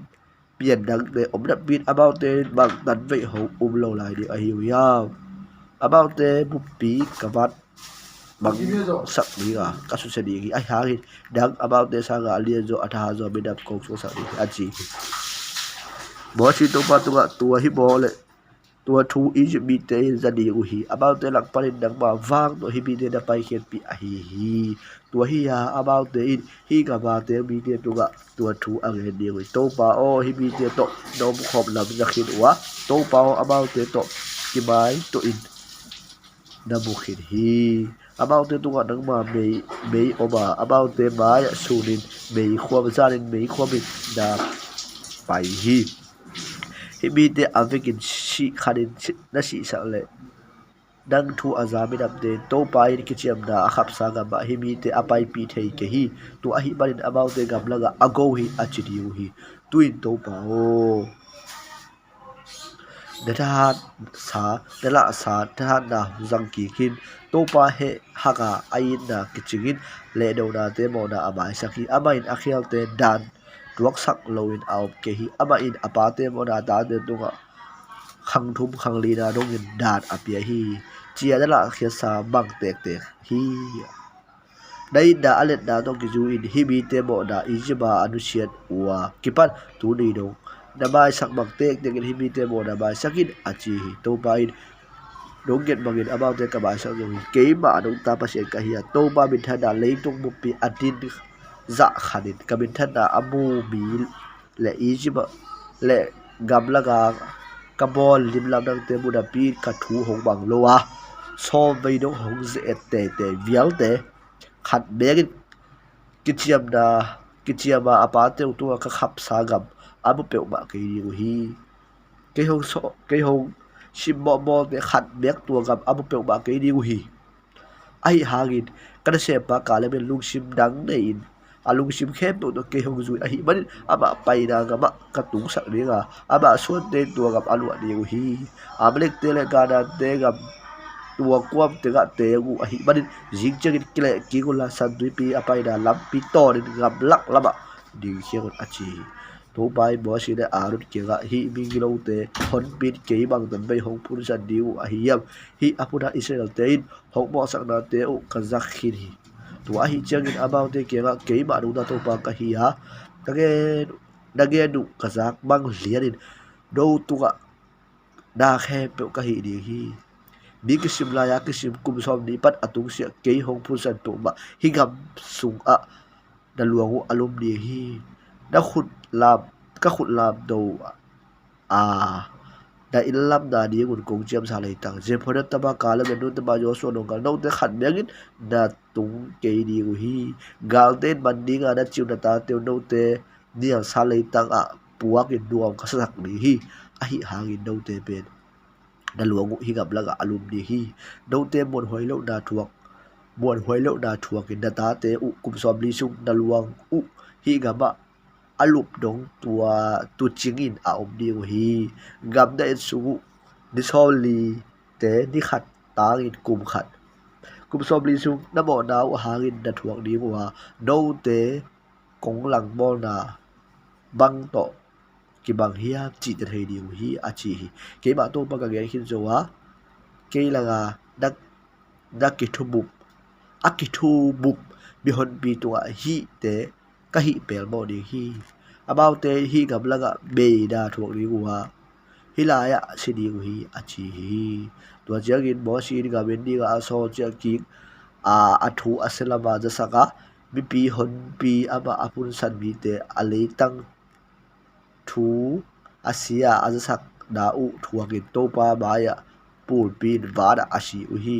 pian dang te om da pin about te bang tan ve ho lo lai di ahi hiap about the bupi kavat bang sak ni ga kasu se di ai ha dang about the saga lia jo atha jo bidap ko so sa di achi bo si to pa tu ga tu hi bo le tua thu Egypt mi te zani u hi about te lak parin dang ma wang to hi mi te na pai khen pi a hi tua hi ya about te in hi ga ba te mi te tu ga tua thu ang he ni to pa o hi mi te to dom khom lam zakhin wa to pa o about te to ki bai to in na bu khin hi about te tu ga dang ma me oba about te mai sunin me khwa ba zarin me khwa bi da pai hi hi mi te avekin si khanin na si sa le dang thu azami dam te to pai ki chiam da akhap sa ga ba hi mi te apai pi thei ke hi tu a hi barin about te gam laga ago hi achidiu hi tuin to pa o data sa dala sa ta na zang ki kin to pa he haga ain na kichingin le do na te mo na amai saki amain akhial te dan tuak sak loin out ke hi ama in apa te mo na da te tunga khang thum khang li na dong in dan apia hi chia dala khia sa bang tek tek hi dai da alet da to ki ju in hi bi te mo da ijiba anusiat wa kipat tu ni dong da bai sak bang tek tek hi bi te mo da bai sakin achi hi to bai dong get bangin about te ka bai sak jo ke ma dong ta pa se ka hi to ba bin tha da le tung mu pi atin za khanin ka bin tha da amu bi le ijiba le gamla ga kabol lim lam dang te mu da pi ka thu hong bang lo wa so vei dong hong ze te vial te khat begin kichiam apa te tu ka khap sa gam abu pe ba ke hi ke hong so ke hong sim mo te khat bek tu gam abu pe ba ke hi ai hagin kada se pa ka le lung sim dang nei in alung sim khem to ke hong zu ai ban aba pai da ga ma ka tu sak ri ga aba suan te tu gam alu ni hi ablek te le ga da te gam tua kwam te ga te gu a hi banin jing changin kile ki gula san dui pi apai da lam pi to ni ngam lak lama ding hiang achi to bai bo si de arut ke ga hi mi gilo te hon pin ke bang dan bai hong pun san diu a hi yam hi apuna israel te in hong mo sak na te u kazak khin hi to a hi changin about te ke ga ke ma du da to pa ka hi ha dage du kazak bang lianin do tu ga da khe pe ka hi di hi bi kisim la ya kisim kum som ni pat atung sia ke hong phu san to ba hi gam sung a da luangu alum ni hi da khut lam ka khut lam do a da in lam da ni gun kong chiam sa lai tang je phoda ta ba kala be nu ta ba yo so no ka no te khat megin da tung ke ni gu hi gal ten ban ni ga da chiu da ta te no te ni sa lai tang a puak in duam ka sak ni hi a hi hangin no te ben da luangu hi gam laga alum ni hi do te mon hoi lo da thuak mon hoi lo da thuak in da ta te u kum som li sung da luang u hi gama alup dong tua tu chingin a om ni hi gam da en su ni sol li te ni khat ta in kum khat kum som li sung na mo na u hangin da thuak ni wa do te kong lang bol na bang to ki bang hiya chi te thei diu hi a chi hi ke ba to pa ka ge hin zo wa ke la ga dak ki thu bup a ki thu bup bi hon bi to hi te ka hi pel mo ni hi about te hi gam la ga be da thuak ni wa hi la ya si di hi a chi hi to ja gin bo si ga ben ni ga so cha ki a thu aselama ja saka bi pi hon pi ama apun san bi te a le tang thu asia azasak da u thuakin topa baya pul pin vada asi uhi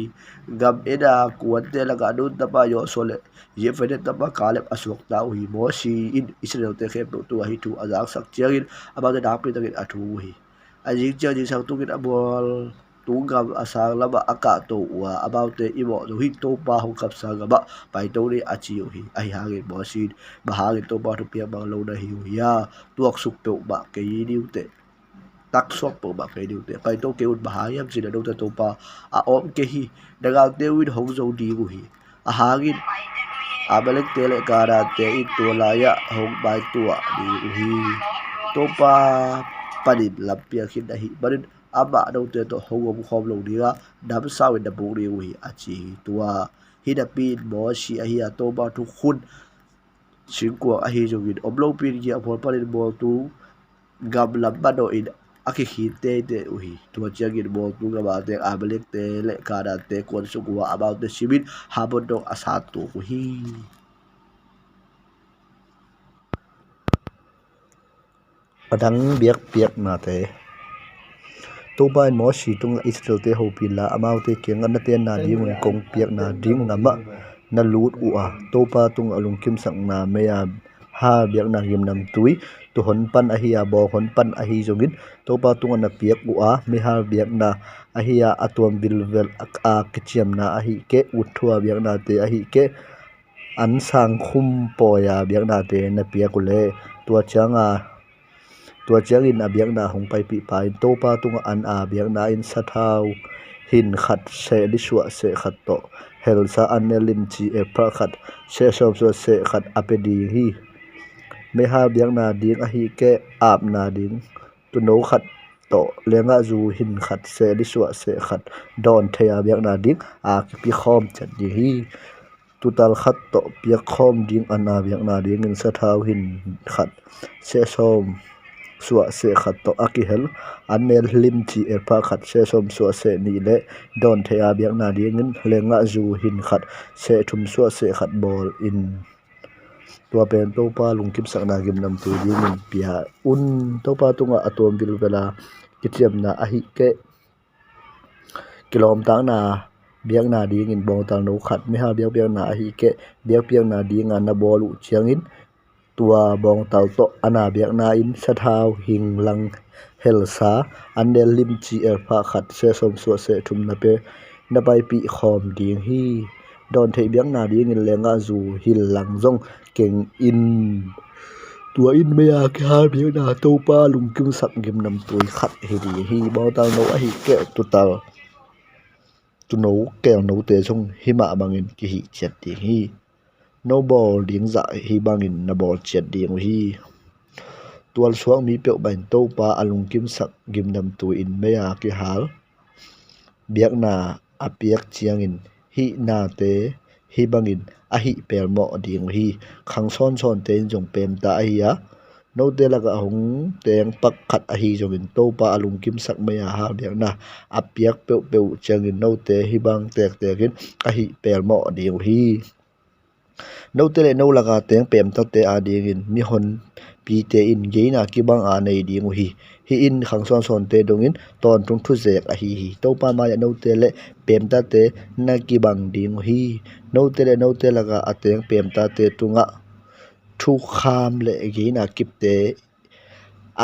gam eda kuante laga nun tapa yo sole ye fede tapa kalep aswak ta uhi mo si in israel te khem tu hi thu azak sak chiangin aba da dapri tagin athu uhi ajing chiang jing sang tukin abol tu gam asang lama aka to wa about te imo do hi topa hong kap sang ba pai to ni achi uhi ai hangin mo si bahagin topa thu pia bang lo na hi ya tuak suk pe ba ke niu te tak sok po ba ke niu te pai to ke un bahayam sin do ta to pa a om ke hi dagal te win hong zo di gu hi a hangin a balek te le kara te i to la ya hong bai tua di gu hi to pa panim lampia khin da hi barin ama do te to hong om khom lo di ga dam sa win da bu ri gu hi a chi tua hi da pin mo si a hi a to ba thu khun chính của ai dùng in omlo pin kia phổ parin bol tu gam lam ba do in aki khi te uhi tua chiangin bol tu ga ba te abelek te le kada te kon su wa about the sibit habon dong asatu uhi padang biak piak na te to ban mo si tung israel te ho pila amau te keng an te na ding un kong piak na ding ngama na lut u a to pa tung alung kim sang na me ya ha biak na him nam tui tu hon pan a hi a bo hon pan a hi jongin to pa tung an piak u a me ha biak na a hi a atom bilvel a kichiam na a hi ke uthua biak na te a hi ke an sang khum po ya biak na te na piak ule tua changa tua chiangin a biak na hong pai pi pa in to pa tung an a biak na in sa thau hin khat se li suwa se khat to hel sa an lim chi e pra khat se som so se khat apedi hi me ha biak na ding a hi ke ap na ding tu no khat to lenga zu hin khat se li suwa se khat don thea biak na ding a ki pi khom chat di hi tutal khat to piak khom ding ana biak na ding in sa thau hin khat se som suwa se khat to aki hel anel lim chi e pha khat se som suwa se ni le don thea biak na ding in lenga zu hin khat se thum suwa se khat bol in tua pen to pa lungkim sakna gim nam tu ding in pia un to pa tunga atom bil vela kichiam na a hi ke kilom tang na biak na ding in bong tang no khat me ha biak biak na a hi ke biak biak na ding an na bolu chiang in tua bong tau to ana biak na in sa thau hing lang hel sa anel lim chi er pha khat se som so se thum na pe na pai pi khom ding hi don thei biak na ding in lenga zu hil lang zong keng in tua in me a ke ha biak na to pa lung kim sak gem nam toi khat hi di hi bong tau no a hi ke tu tal tu no ke no te song hi ma bangin ki hi chat di hi no ball ding za hi bangin na ball chat ding hi tual suang mi pe ban to pa alung kim sak gim nam tu in me a ki hal biak na apiak chiang in hi na te hi bangin a hi per mo ding hi khang son son te jong pem ta a hi a no te laga hong teng pak khat a hi jong in to pa alung kim sak me a ha biak na apiak pe pe chiang in no te hi bang tek tekin a hi per mo ding hi no te le no laga teng pem ta te a ding in mi hon pi te in geina ki bang a nei ding hi in khang son son te dong in ton tung thu zek a hi to pa ma ya no te le pem ta te na ki bang ding hi no te laga ateng pem ta te tunga thu kham le geina kip te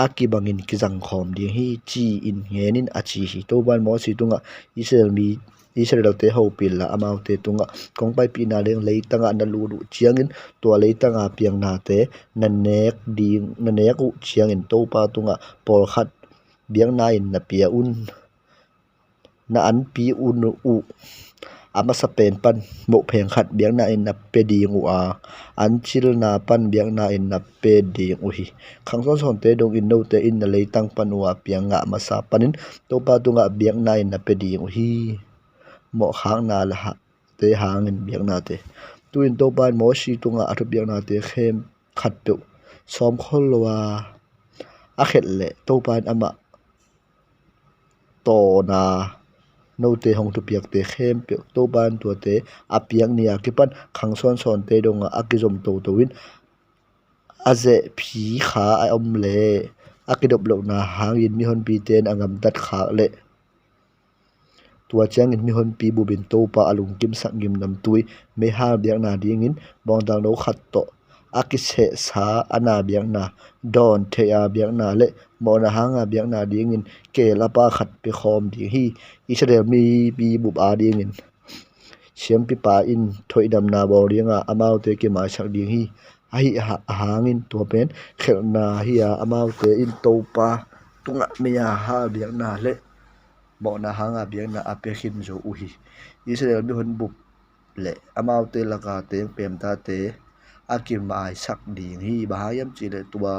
a ki bangin ki jang khom ding hi chi in ngenin a chi hi to ban mo si tunga Israel te ho pil la amau te tunga kong pai pi na leng lei tanga na lu du chiangin to lei tanga piang na te na nek u chiangin to pa tunga por khat biang na in na pia un na an pi un u ama sa pen pan mo pheng khat biang na in na pe ding u a an chil na pan biang na in na pe ding u hi khang son son te dong in no te in na lei tang pan wa piang nga ma sa panin to pa tunga biang na in na pe ding u hi mo khang na la ha te hang in biak na te tuin to ban mo si tunga athu biak na te khem khat pe som khol wa a khet le to ban ama to na no te hong tu piak te khem pe to ban tu te a piak nia ki pan khang son son te donga akizom to to win aze phi kha a om le akidop lo na hangin mi hon pi ten angam tat kha le tua chiang in mi hon pi bu bin to pa alung kim sak gim nam tui me ha biak na ding in bong dang no khat to akise sa ana biak na don the a biak na le mo na hanga biak na ding in ke la pa khat pe khom ding hi Israel mi bi bu ba ding in siam pi pa in thoi dam na bo ringa amau te ke ma sak ding hi ai hangin to pen khel na hi a amau te in to pa tunga me ya ha biak na le bo na hanga biak na ape khim zo uhi Israel mi hun bup le amau te laka te pem ta te akim mai sak ding hi bahayam chi le tua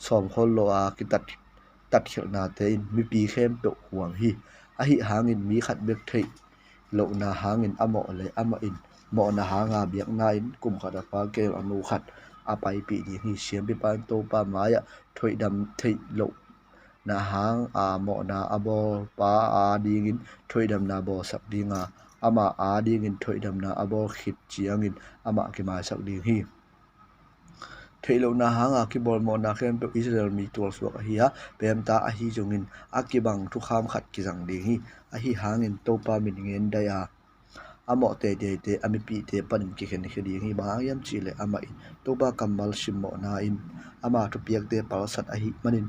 som khol lo a ki tat khel na te in mi pi khem pe huang hi a hi hangin mi khat bek thei lo na hangin amo le ama in mo na hanga biak na in kum khata pa ke anu khat apai pi di hi siam pi pan to pa maya thoi dam thei lo na hang mo na abol pa dingin thoidam na bo sak dinga ama dingin thoidam na abol khit chiangin ama ki ma sak ding hi theilo na hanga ki bol mo na khem pe Israel mi tol suak hi ha pem ta a hi jongin akibang thu kham khat ki jang ding hi a hi hangin topa min ngen da ya amo te ami pi te panin ki khen khi ding hi ba yam chi le ama in topa kamal sim mo na in ama thu piak te pal sat a hi manin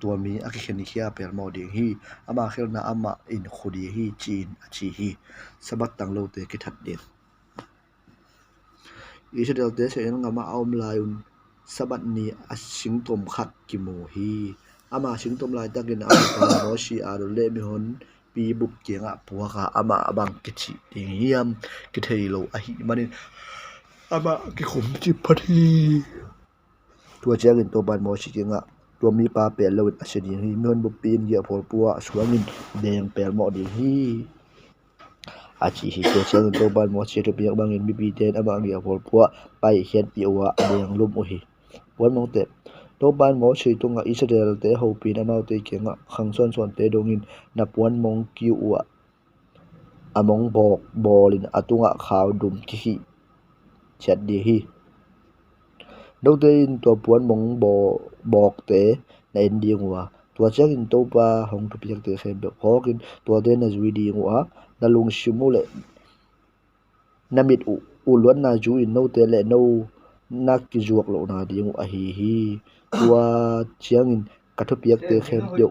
tua mi a ki khen khia pel mo ding hi ama khel na ama in khudi hi chin a chi hi sabat tang lo te ki that din Israel te se ngama aum layun sabat ni asing tom khat ki mo hi ama sing tom lai takin ama pa mo shi aro le mi hon pi bup kenga puaka ama abang ki chi ding hiam ki theilo a hi manin ama ki khum chi phathi tua changin to ban mo shi kenga tua mi pa pel lo a se ding hi non bup pin ya phol puwa suangin deng pel mo ding hi achi hi to chang to ban mo che to piak bangin mi pi ten ama ngi avol puwa pai hian pi wa adeng lum u hi pon mong te to ban mo che tunga Israel te ho pi na mau te kenga khangson son te dongin na pon mong ki wa among bok bolin atunga khaw dum ki hi chat di hi do te in to pon mong bok te na in ding wa tua chang in to pa hong to piak te khem be hokin tua te na zui ding wa na lung shimule namit u luan na ju in no te le no na ki juak lo na ding a hi tua chiangin kathu piak te khem yo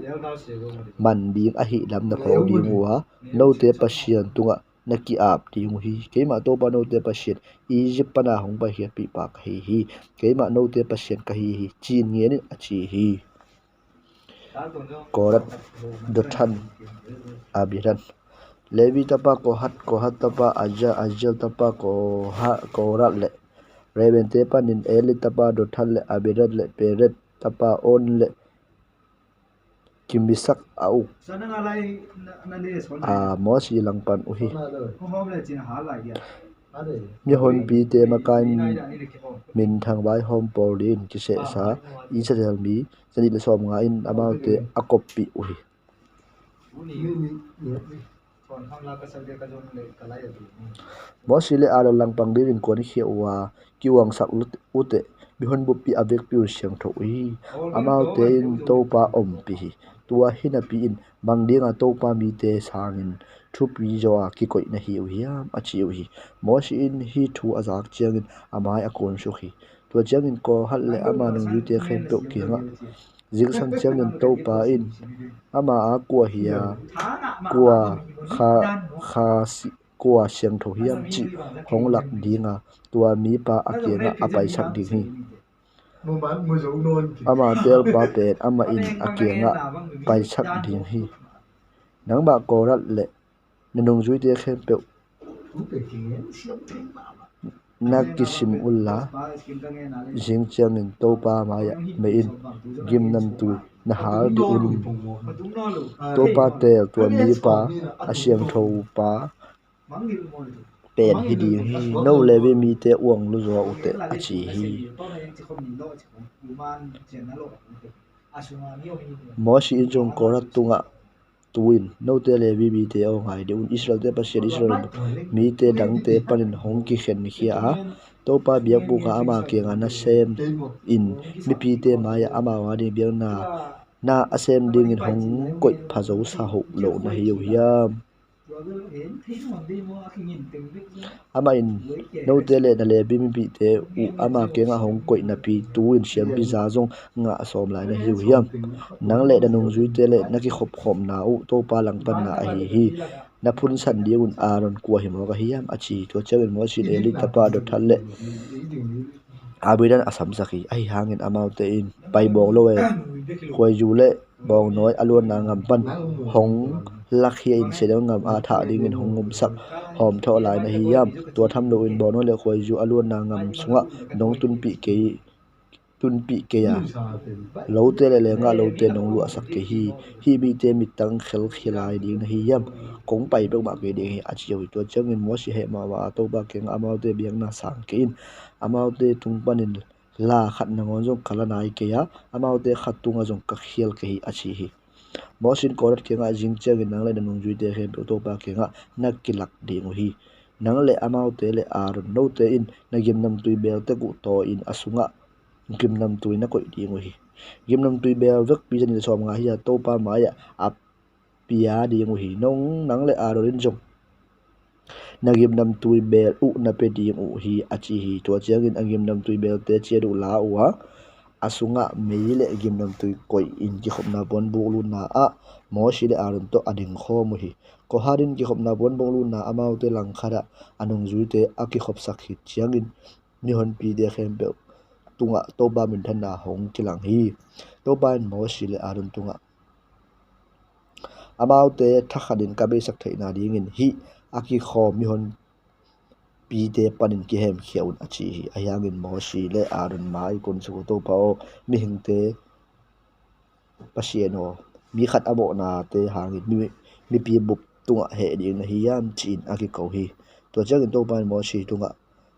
man ding a hi lam na pho ding wa no te pasian tunga na ki ap ding hi keima to pa no te pasian Egypt pana hong pa hi pi pa ka hi keima no te pasian ka hi chin nge ni a chi hi korat dothan abiran Levi tapa kohat tapa ajal tapa korat le Reuben tepa nin Eli tapa dothan le abirat le peret tapa on le kimbisak au mo si langpan uhi mi hon pi te makai min thang bai hom polin ki se sa Israel mi sani le som nga in amau te akop pi uhi mo sile alo langpang dirin kon hi wa kiwang sak ute bihon bu pi avek pi siang tho hi amau te in to pa om pi hi tua hina pi in mangdinga to pa mi te sangin thu pi jawa ki koi na hi hiam a chi hi mo si in hi thu azak chiangin amai akon shu hi tua chiangin ko hal le ama nung yu te khem pe kenga jing sang chiangin to pa in ama a kwa hiya kwa kha si kwa siang tho hiam chi hong lak dinga tua mi pa akenga apai sak ding hi ama tel pa pen ama in akenga pai sak ding hi nang ba korat le nanung zui te khem pe na kisim ulla jing chiangin to pa maya me in gim nam tu na har di un to pa tel tua mi pa asiang tho pa pen hi ding hi no lewe mi te uang lu zo ute achi hi mo si jong korat tunga tuin no te lewe mi te o ngai de un Israel te pasien Israel mi te dang te panin hong ki khen hi a to pa biak bu ka ama ke nga na sem in mi pi te maya ama wa de biak na asem ding in hong koi phazo sa ho lo na hi hiam ama in no te le na le bi mi pi te u ama ke nga hong koi na pi tu in siam pi za jong nga som lai na hi hiam nang le da nung zui te le na ki khop khom na u to pa lang pan na hi na phun san di un aron kwa hi mo ka hiam achi to chawin mo si Eli tapa do thal le abidan asam saki ai hangin amau te in pai bong lo we khoi ju le bong noi alon na ngam pan hong lakhia in sedang ngam a tha ding in hong ngum sak hom tho lai na hi yam to tham lo in bon le khoi ju alon na ngam sunga nong tun pi ke ya lo te le nga lo te nong lu asak ke hi bi te mi tang khel khilai ding na hi yam kong pai be ma ke ding hi achi wi to changin mo si he ma wa to ba ke amau te biang na sang ke in amau te tung panin la khat na ngon jong kala nai ke ya amau te khatunga jong ka khial ke hi achi hi mosin korat ke nga jing chang nang le nung jui te he to pa ke nga nak kilak ding hi nang le amau te le ar no te in nagim nam tui bel te gu to in asunga gim nam tui na koi ding hi gim nam tui bel vek pi jani som nga hi to pa ma ya ap pia ding hi nong nang le arorin jong nagim nam tui bel u na pe ding u hi achi hi to chiangin angim nam tui bel te che du la wa asunga meile gim nam tui koi in ki khopna bon bu lu na a mo shi le aron to ading kho mu hi ko harin ki khopna bon bu lu na amau te lang khara anung zui te aki khop sak hi chiangin ni hon pi de khem be tunga to ba min than na hong kilang hi to ban mo shi le aron tunga amau te thakhanin ka be sak theina dingin hi aki kho mi hon pi te panin ki hem khiaun achi hi ayangin mo shi le aron mai kun chu to pao mi hing te pasieno mi khat abo na te hangin mi pi bup tunga he ding na hi yam chin aki ko hi to changin to pan mo shi tunga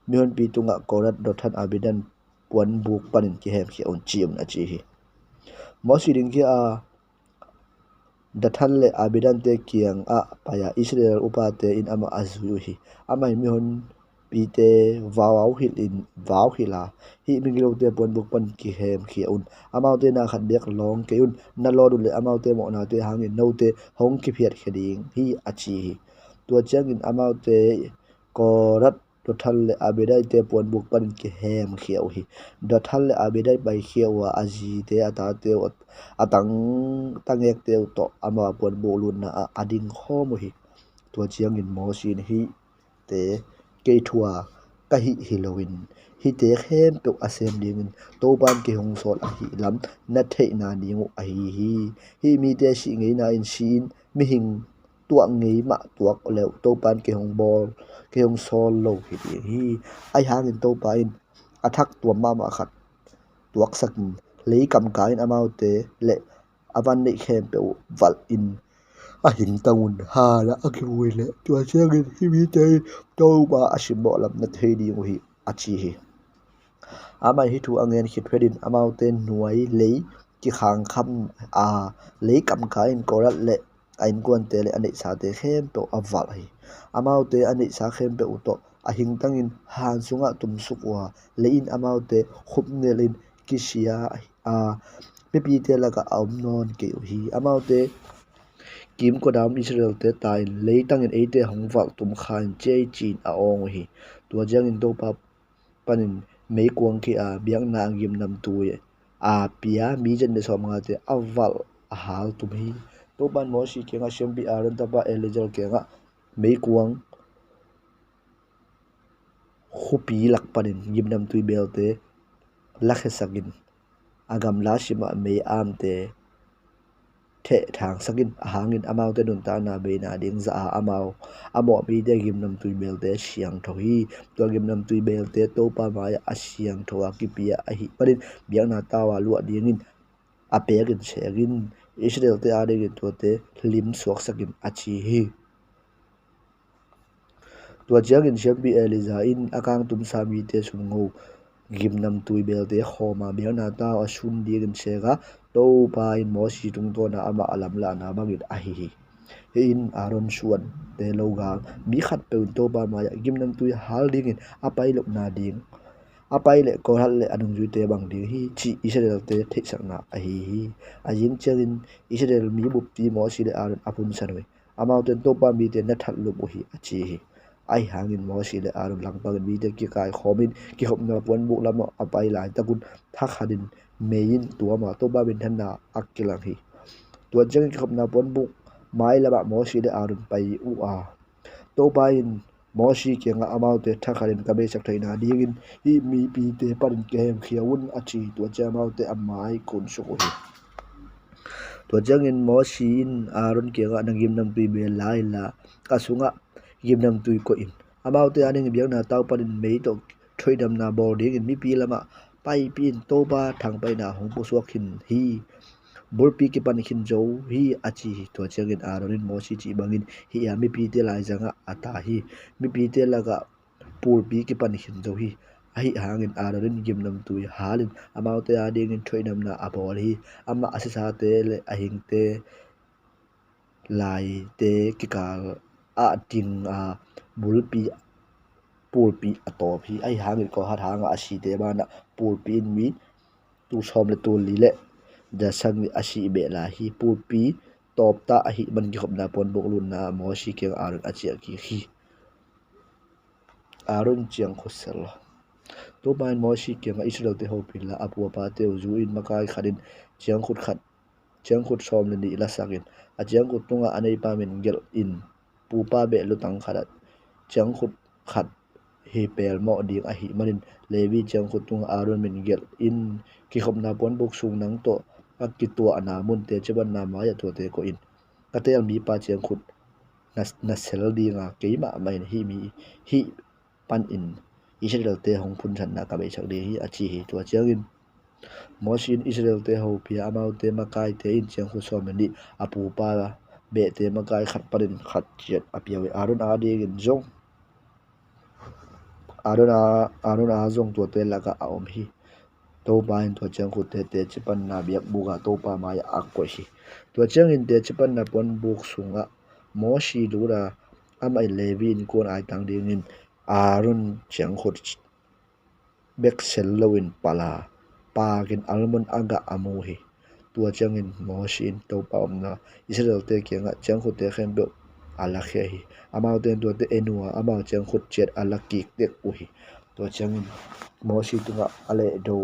mi hon pi tunga korat do than abidan puan buk panin ki hem khiaun chium achi hi mo shi ding ki a dathan le abidan te kiang a paya Israel upate in ama azu hi amai mi hon pi te vaw hil in vaw hila hi minglo te pon buk pan ki hem khi un amau te na khat bek long ke un na lo du le amau te mo na te hangin no te hong ki phiat khading hi achi hi to changin amau te ko rat to thal le abedai te pon buk pan ki hem khiau hi do thal le abedai bai khiawa aji te ata te atang tangek te to ama pon bu lu na ading kho mu hi to changin mo sin hi te ke thua ka hi Halloween hi te khem pe asem ding to ban ke hong sol a hi lam na thei na ningu a hi mi te si ngei na in sin mi hing tuak ngei ma tuak le to ban ke hong bol ke hong sol lo hi ai hangin to pa in athak tua ma ma khat tuak sakin lei kam ka in amau te le avan nei khem pe wal in a hing taun ha la a ki wi le tua changin hi mi te to ba a shimbo lam na thei di hi achi hi amai hi thu angen hit phedin amau te nuai lei ki khang kham a lei kam ka in korat le ain kon te le ani sa te khem to awal hi amau te ani sa khem pe uto a hing tangin han sunga tum sukwa lein amau te khup nelin kisia a pi te la ka om non ke hi amau te kim ko dam Israel te tai lei tangin eite hongwal tum khan che chin a ong hi tua jang in do pa panin mei kuang ki a biang na ngim nam tu a pia mi jen de som nga te awal a hal tum hi to ban mo si ke nga shem bi aron ta ba elijar ke nga mei kuang khupi lak panin ngim nam tu bel te lakhe sakin agam la shima mei am te the thang sakin hangin amau te dun ta na be na ding za amau amo bi de gim nam tui bel te siang tho hi to gim nam tui bel te to pa ma ya asiang tho ki pia a hi parin biang na ta wa lu ding in a pe gin chegin Israel te ade gi to te lim suak sakin achi hi to jangin shambi eliza in akang tum sami te sungo gim nam tui bel te khoma biang na ta a sun ding chega to pa in mo si tung to na ama alam la na bangit a hi in aron suan te loga mi khat pe to ba ma gim nam tui hal ding in apai lok na ding apai le ko hal le anung ju te bang ding hi chi Israel te thei sak na a hi ajin cherin Israel mi bup ti mo si le aron apun sanoi amau te to pa mi te na that lu hi a chi hi ai hangin mo si le aron lang pa mi te ki kai khomin ki hop na pon bu lama apai lai takun thak hadin mein tua ma to ba bin than na akilang hi tua jeng ki hop na pon bu mai la ba mo si le aron pai u a to ba in mo si ke nga amau te thakharin ka be sak thaina dingin hi mi pi te parin ke hem khiawun achi tua cha mau te amai kun su hi tua jangin mo si in aron ke nga nangim nam pi be lai la ka sunga gim nam tui ko in amau te aning biang na tau panin mei to thoidam na bor ding in mi pi lama pai pin to ba thang pai na hong pu suak hin hi burpi ki pan khin jo hi achi to changin aronin mo si chi bangin hi mi pi te lai janga ata hi mi pi te laga pur pi ki pan khin jo hi ahi hangin ararin gimnam tui halin amaute adingin thoinam na abol hi ama asisa te le ahing te lai te kikal a ting a bulpi pulpi atop hi ai hangin ko hat hanga asi te bana pulpi mi tu som le tu li le da sang asi be la hi pulpi top ta ahi man ki khopna pon bok lun na mo si ke arun achia ki hi arun chiang khosel to ban mo si ke ma israel te ho pin la apu pa te zu in makai kharin chiang khut khat chiang khut som le ni la sakin a chiang khut tunga anei pa min gel in pu pa be lu tang khadat chiang khut khat hi pel mo ding a hi manin levi chiang khut tunga arun min gel in ki khopna pon bok sung nang to ki to ana mun te cheban na ma ya to te ko in katel mi pa chiang khut na sel dinga keima mai hi mi hi pan in israel te hong phun than na ka be chak de hi achi hi to chiang in mosin israel te ho pia amau te makai te in chiang khu som ni apu pa be te makai khat parin khat chiat apiawe arun adi gin jong arun a jong to te laka aom hi to ba in to chiang khu te te chipan na biak buga to pa ma ya akko hi to chiang in te chipan na pon buk sunga mosi lura amai levi in kon ai tang ding in arun chiang khu bek sel lowin pala pagin almon aga amu hi tua changin mosin to pa omna israel te kenga chang khu te khem be ala khe hi amau ten to te enua amau chang khut chet ala ki te u hi to changin mosi tunga ale do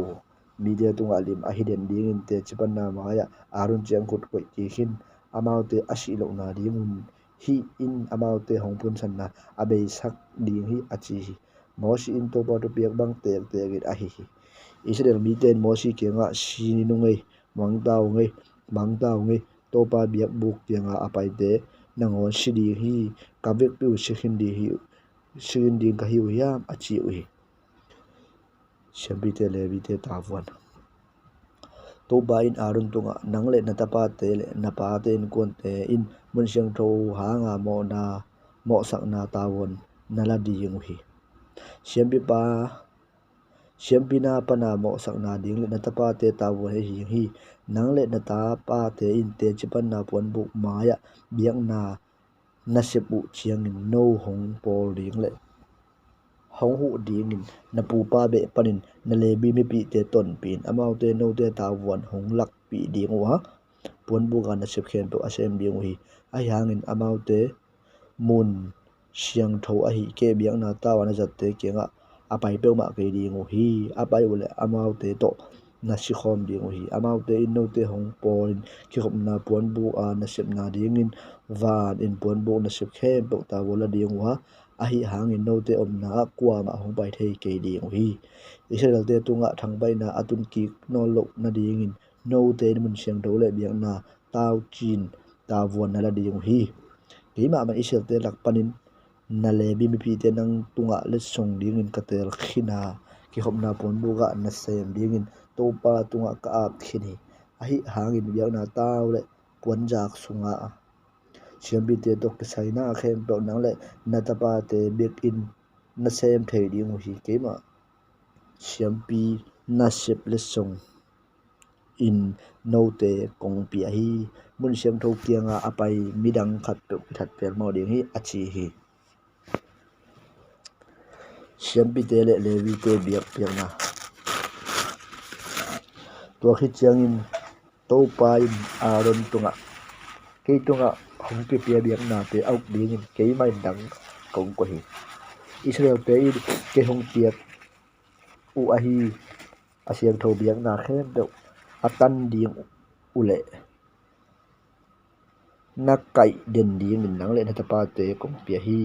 media tunga lim a hidden ding in te chipan na ma ya arun chang khut ko ki hin amau te asi lo na dingun hi in amau te hongpun san na abe sak ding hi achi hi mosi in to pa to piak bang te te git a hi israel mi ten mosi kenga sini nu ngai mangdao ngai to pa biak buk kenga apai te nangon sidi hi kavek pu sikhin di hi sin ding ka hi yam achi ui shambi te levi te tawon to ba in arun tunga nangle na tapa te le na pa te in kon te in mun siang tho ha nga mo sak na tawon nala di yung hi shambi na pana mo sak na ding le na tapa te tawon hi nangle na tapa te in te chipan na pon buk maya biang na sepu chiang in no hong pol ding le hong hu ding in na pu pa be panin na lebi mi pi te ton pin amau te no te tawon hong lak pi ding wa pon bu ga na sep khen to asem ding hi a hangin amau te mun siang tho a hi ke biang na tawana jat te kenga apai pe ma ke ding hi apai ule amau te to na si khom ding hi amau te in no te hong pol ki khom na pon bu a na sep na ding in van in pon bu na sep khem to ta wala ding wa a hi hangin no te om na kwa ma hong pai thei ke ding hi israel te tunga thang bai na atun ki no lo na ding in no te mun siang do le biang na tau chin ta won na la ding hi keima ma israel te lak panin na le bi mi pi te nang tunga le song ding in katel khina ki khom na pon bu ga na sem ding in to pa tunga ka ap khini a hi hangin biang na tau le pon jak sunga shambi te tok sai na khem to nang le na tapa te back in na sem thei ding hi keima shampi na sep le song in no te kong pi hi mun siam tho kianga apai midang khat pe that per mo ding hi achi hi shampi te le levi te biak piang na to khi chiang in to pa in aron tunga ke tunga hong pi pia biak na te au ding in ke mai dang kong ko hi israel te in ke hong piak u a hi asiang tho biak na khem pe atan ding ule na kai den ding in nang le na tapa te kong pia hi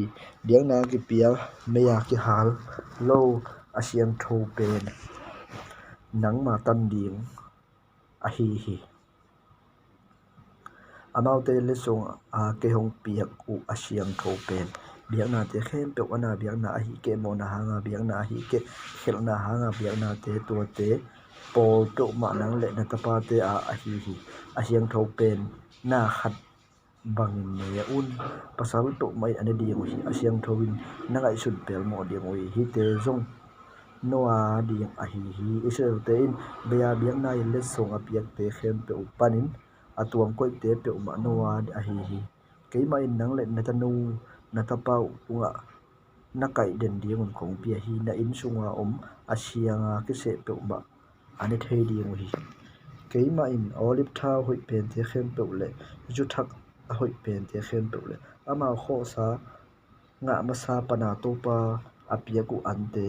biang na ki pia meya ki hal lo asiang tho pen nang ma tan ding a hi amau te le song a ke hong piak u asiang tho pen biang na te khem pe wana biang na hi ke mo na hanga biang na hi ke khel na hanga biang na te to te pol to ma nang le na tapa te a hi asiang tho pen na khat bang ne un pasal to mai ane di hi asiang thowin nangai sun pel mo di hi te zong noa ding a hi Israel te in beya biang na in le song a piak te khem pe panin atuang koi te pe ma noa a hi keima in nang le na tanu na tapau tunga na kai den ding un kong pia hi na in sunga asianga ki se pe ma ani thei ding hi keima in olive tha hoi pen te khem pe le ju thak a hoi pen te khem pe le ama kho sa nga ma sa pana to pa apia ku ante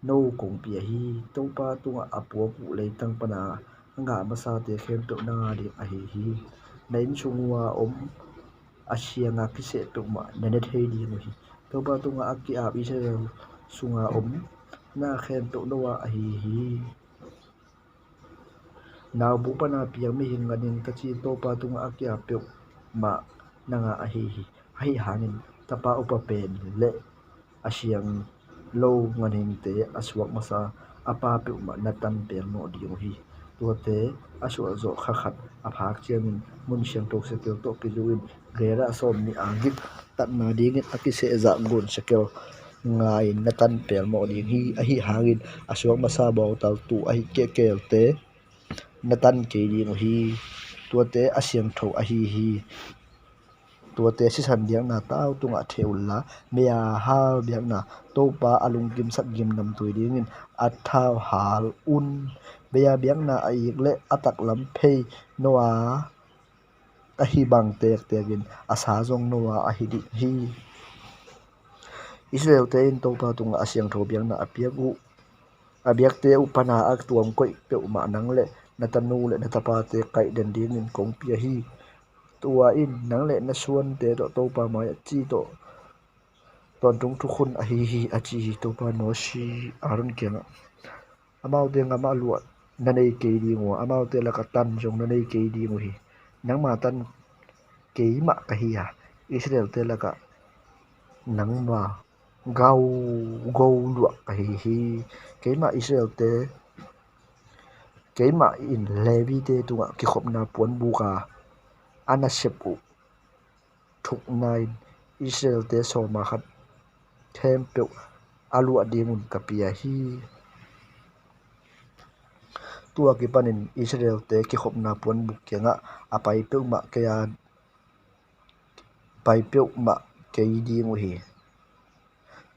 no kong pia hi to pa tunga apo ku le tang pana nga ma sa te khem pe na di a hi na in sunga asianga ki se pe ma na ne thei ding hi to pa tunga aki a bi se sunga na khem pe no wa a hi naw bu pana piang mi hing ganin ka chi to pa tunga akia pe ma nanga a hi hangin tapa upa pen le asiang lo nganin te aswak masa apa pe ma natan pe mo diong hi to te asu zo kha khat a phak chiang mun siang tok se tel to ki luin gera som ni angit tat na ding aki se za gun sekel ngai natan pe mo ding hi a hi hangin aswak masa bo tal tu a hi ke kel te natan ke ding hi tuate asiang tho a hi tuate si san diang na tau tunga theula meya hal biang na topa alung kim sat gim nam tui ding in athau hal beya biang na aik le atak lam phei noa a hi bang tek tekin asa jong noa a hi di hi Israel te in topa tunga asiang tho biang na apiak u abiak te upana ak tuam koi pe ma nang le natanu le natapa te kai den ding in kong pia hi tua in nang le na suan te to pa ma chi to ton tung thu khun a hi a chi to pa no shi arun kenga amau te nga ma lu na nei ke di ngo amau te la ka tan jong na nei ke di ngo hi nang ma tan ke ma ka hi ha Israel te la ka nang ma gau go lu ka hi ke ma Israel te ke ma in levi te tunga ki khop na pon bu ka ana sepu thuk nine Israel te so ma khat them pe alu adingun kapia hi tua ki panin Israel te ki khop na pon buk kenga apai pe ma ke ya pai pe ma ke di ngo hi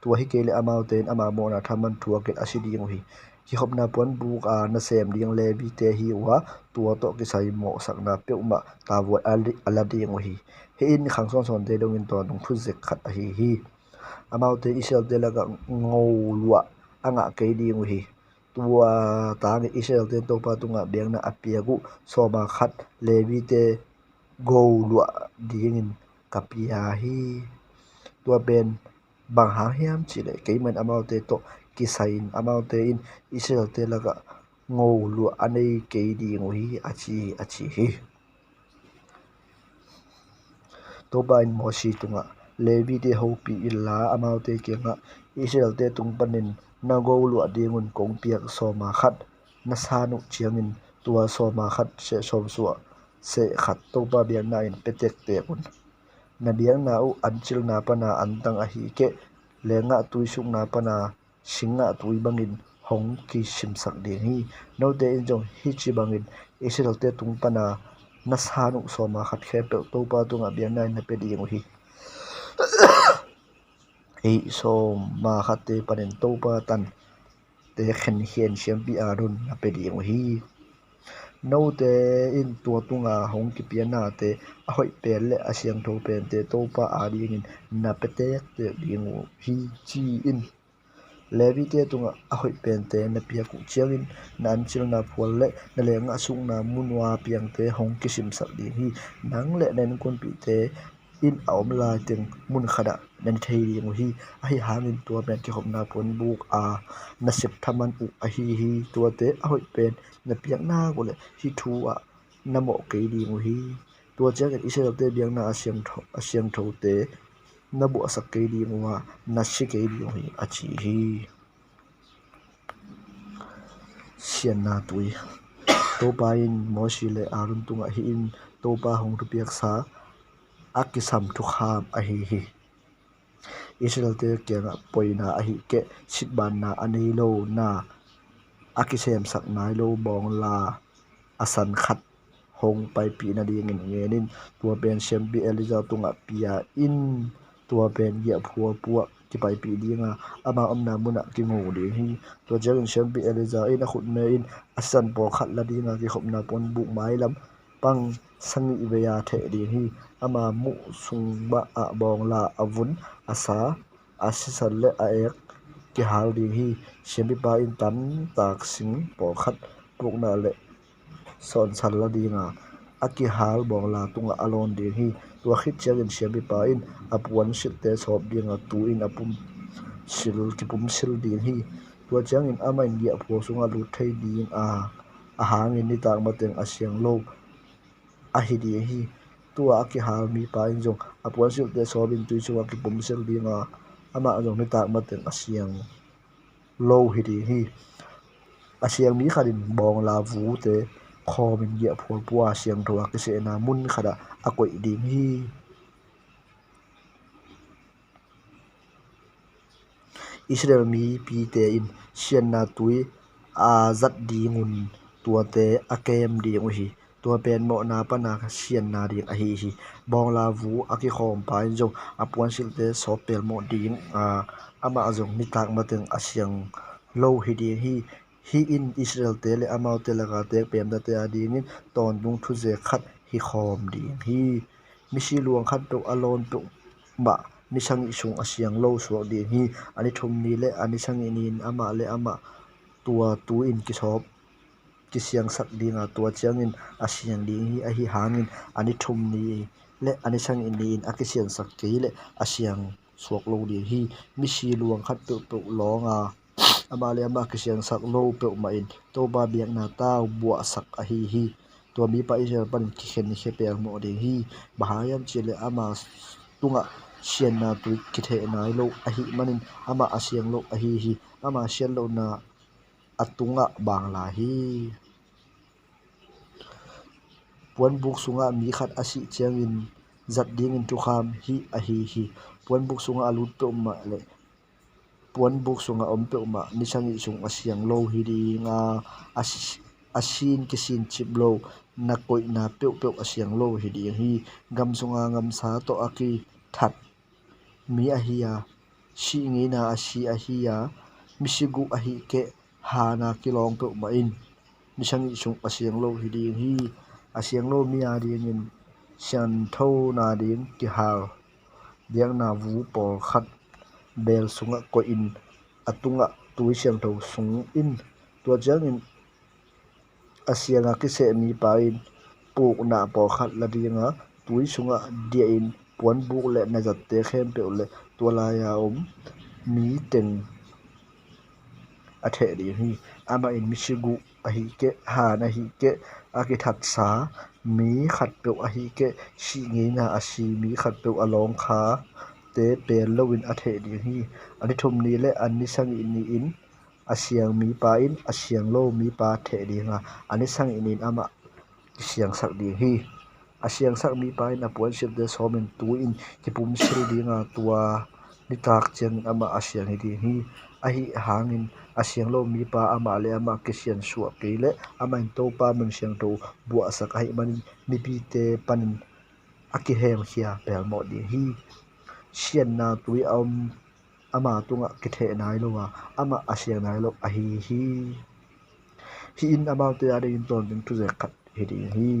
tua hi ke le amau ten ama mo na thaman thua ke asidi ngo hi ki khop na pon buk a na sem ding le bi te hi wa tua to ki sai mo sak na pe ma ta wo aladi ngo hi he in khang son son te dong in to nong thu zek khat a hi amau te Israel te la ka ngou lua anga ke di ngo hi tua ta nge Israel te to pa tunga beng na apia gu so ma khat levi te go lua ding in kapia hi tua ben bang ha hiam chi le ke man amau te to ki sain amau te in Israel te la ka ngou lua anei ke di ngo hi achi hi to ba in mo si tunga levi te ho pi illa amau te ke nga Israel te tung panin na go lu adingun kong piak so ma khat na sanu chiangin tua so ma khat se som suwa se khat to ba bian na in petek te kun na biang na u anchil na pana antang a hi ke lenga tuisuk na pana singa tui bangin hong ki simsak ding hi no te in jong hi chi bangin Israel te tung pana na sanu so ma khat khe pe to pa tunga bian na na pe ding hi ei so ma khat te panen to pa tan te khen hian siam pi arun na pe ding hi no te in tua tunga hong ki piana te a hoi pel le a siang tho pen te to pa a ding in na pe te ding hi chi in levi te tunga a hoi pen te na pia ku chiang in nan chil na phol le na le nga sung na munwa piang te hong ki sim sak ding hi nang le nen kon pi te in aum la ting mun khada nan thei ding hi a hi hangin tua pen ki hop na pon buk a na sep thaman u a hi tua te a hoi pen na piang na ko le hi thu a na mo ke ding hi tua chang Israel te biang na asiang tho te na bu sak ke ding wa na shi ke ding hi a chi hi sian na tui to pa in mo shi le arun tunga hi in to pa hong tu piak sa akisam thu kham a hi Israel te kenga poina a hi ke sitban na anei lo na akisem sak nai lo bong la asan khat hong pai pi na ding in ngenin tua ben sem bi eliza tunga pia in tua ben ya phua puwa ki pai pi dinga ama omna muna ki ngo de hi to jeng sem bi eliza in a khut me in asan po khat la dinga ki khopna pon bu mai lam pang sangi veya the di hi ama mu sung ba a bong la avun asa asisal le a ek ki hal di hi sem bi pa in tam tak sing po khat puk na le son sal la dinga aki hal bong la tunga alon di hi tua khit changin sem bi pa in apuan sit te sop dinga tu in apum sil ki pum sil din hi tua changin ama in ya pho sunga lu thei ding a hangin ni tak mateng asyang lo a hi di hi tua aki hal mi pa in jong apuan sil te sop in tui sunga ki pum sil dinga ama jong ni tak mateng asyang lo hi di hi asyang mi kharin bong la vu te khomin ya phol puwa siang tho ki se na mun khada akoi ding hi Israel mi pi te in sian na tui a zat dingun tua te akem ding hi tua pen mo na pa na sian na ding a hi bong la vu aki khom pa in jong apuan sil te sopel mo ding ama azong ni tak mateng asyang lo hi ding hi in Israel te le amau te laga te pem da te ading in ton dung thu je khat hi khom ding hi misi luang khat to alon to ba ni sang isung asyang lo so ding hi ani thum ni le ani sang inin ama le ama tua tu in ki sop ki siang sak dinga tua changin asyang ding hi a hi hangin ani thum ni le ani sang inin akisian sak ke le asyang suak lo ding hi misi luang khat to to longa ama le ama kisian sak lo pe ma in to ba biak na ta bua sak a hi to mi pa Israel pan ki khen ni pe mo ding hi bahayam chile ama tunga sian na tu ki the nai lo a hi manin ama asyang lo a hi ama sian lo na atunga bangla hi puan buk sunga mi khat asi changin zat ding in tu kham hi a hi puan buk sunga alut pe ma le puan buk sunga om pe ma ni sangi sung asyang lo hi dinga asin kisin chip lo na koi na pe asyang lo hi ding hi gam sunga ngam sa to aki that mi a hiya shi ngi na asi a hiya misigu a hi ke ha na kilong pe ma in ni sangi sung asyang lo hi ding hi asyang lo mi a ding in sian tho na ding ki hal diang na vu por khat bel sunga ko in atunga tui siang tho sung in tua jang in asyanga ki se mi pa in puk na por khat la dinga tui sunga dia in puan buk le na jat te khem pe le tua la ya mi teng a the di hi ama in misigu a hi ke ha na hi ke aki that sa mi khat pe a hi ke si nge na a si mi khat pe along kha te pel lowin a the di hi ani thum ni le an ni sang in ni in asyang mi pa in asyang lo mi pa the di nga ani sang in ama siang sak di hi asyang sak mi pa in apuan sip de somin tu in ki pum sil di nga tua ni tak chen ama asyang hi di hi a hi hangin asyang lo mi pa ama le ama kisian suwa ke le ama in to pa mun siang to bua sak ai manin mi pi te panin aki hem hia pel mo di hi sian na tui ama tunga ki the nai lo wa ama asyang nai lo a hi in ama te a in ton ding tu je khat hi di hi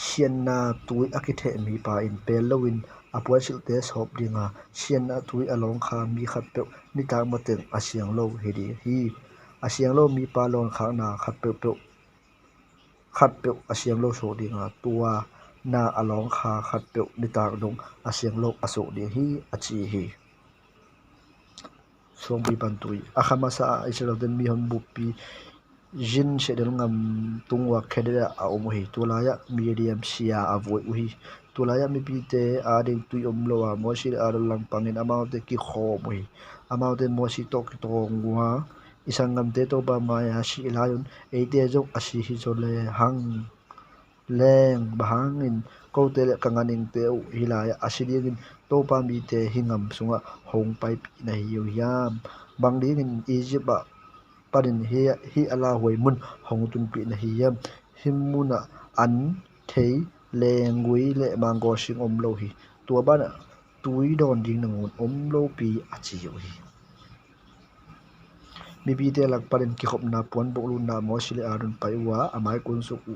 sian na tui aki the mi pa in pel lowin apuan sil te sop dinga sian na tui along kha mi khat pe ni ta ma ten asyang lo hi di hi asyang lo mi pa lon kha na khat pe asyang lo so dinga tua na along kha khat pe ni ta dong asyang lo aso di hi achi hi song bi ban tui akhama sa Israel den mi hon bupi jin shedel ngam tungwa khedera a omohi tulaya medium sia avoi uhi tulaya mi pi te ading tui omlowa moshi adol lang pangin amount ki kho mohi amount moshi tok tongwa isangam te to ba maya si ilayon eite jok asi hi jole hang leng bahangin ko te le kanganing te u hilaya asidingin to pa mi te hingam sunga hong pai pi na hiu yam bang dingin Egypt ba parin hi ala hoi mun hong tun pi na hi yam himmuna an thei lengui le mango sing om lo hi tua bana tui don ding nangun om lo pi achi yo hi mi bi te lak parin ki khop na pon bok lu na mo sile arun pai wa amai kun su u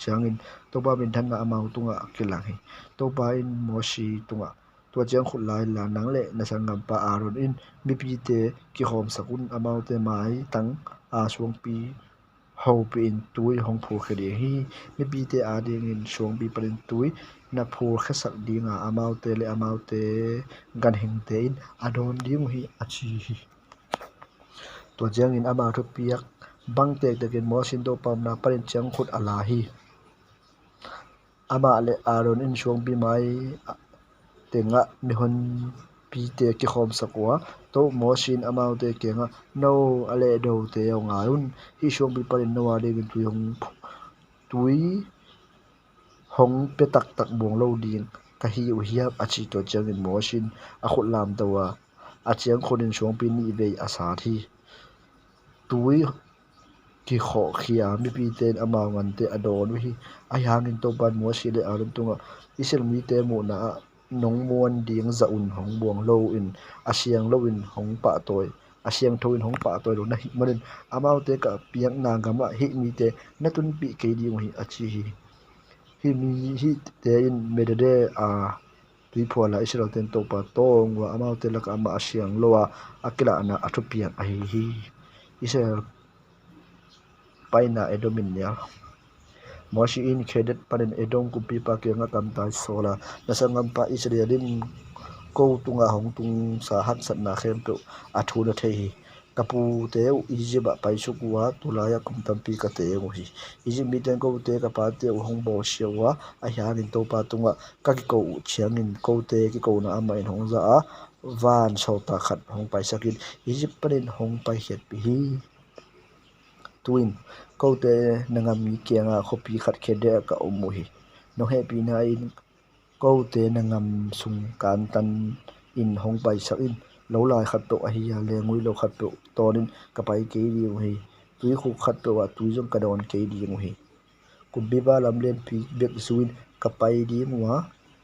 changin to ba bin than na amau tunga kilang hi to ba in mo shi tunga to chang khut lai la nang le na sangam pa arun in mi bi te ki khom sakun amau te mai tang a suang pi ho pi in tui hong phu khri hi mi bi te a ding in suang bi parin tui na phu khasak dinga amau te le amau te gan hing te in adon ding hi achi hi to jang in ama thu piak bang tek takin mo sin do pam na parin chang khut ala hi ama le aron in suang bi mai tenga mi hon pi te ki khom sakwa to mo sin amau te kenga no ale do te nga un hi suang bi parin no wa de tu yong tui hong pe tak tak bong lo ding ka hi u hiap achi to chang in mo sin a khut lam tawa a chiang khonin suang pi ni ve asa thi tui ki kho khia mi pi ten ama ngan te adon hi a hangin to ban mo si le arun tunga isel mi te mo na nong mon ding za un hong buang lo in asiang lo in hong pa toy asiang tho in hong pa toy lo na hi manin amau te ka piang na gama hi mi te na tun pi ke ding hi achi hi mi hi te in medade a tui phola isel ten to pa tong wa amau te la ka ama asiang lo a akila na athu piang a hi isel paina edomin ya moshi in credit panin edom kupi pa ke nga tam tai sola nasangam pa israelin ko tunga hong tung sa hat sat na khem pe athu na thei kapu te iji ba pai su kuwa tulaya kum tam pi ka te ngo hi iji mi ten ko te ka pa te hong bo shewa a hian in to pa tunga ka ki ko chiangin ko te ki ko na ama in hong za a van so ta khat hong pai sakin iji panin hong pai het pi hi twin ko te nangam mi kianga khopi khat khede ka omu hi no happy na in ko te nangam sung kan tan in hong pai sak in lo lai khat to a hi ya le ngui lo khat to tonin ka pai ke ri hi tui khu khat to wa tui jong ka don ke ri hi ku bi ba lam len pi bek suin ka pai di muwa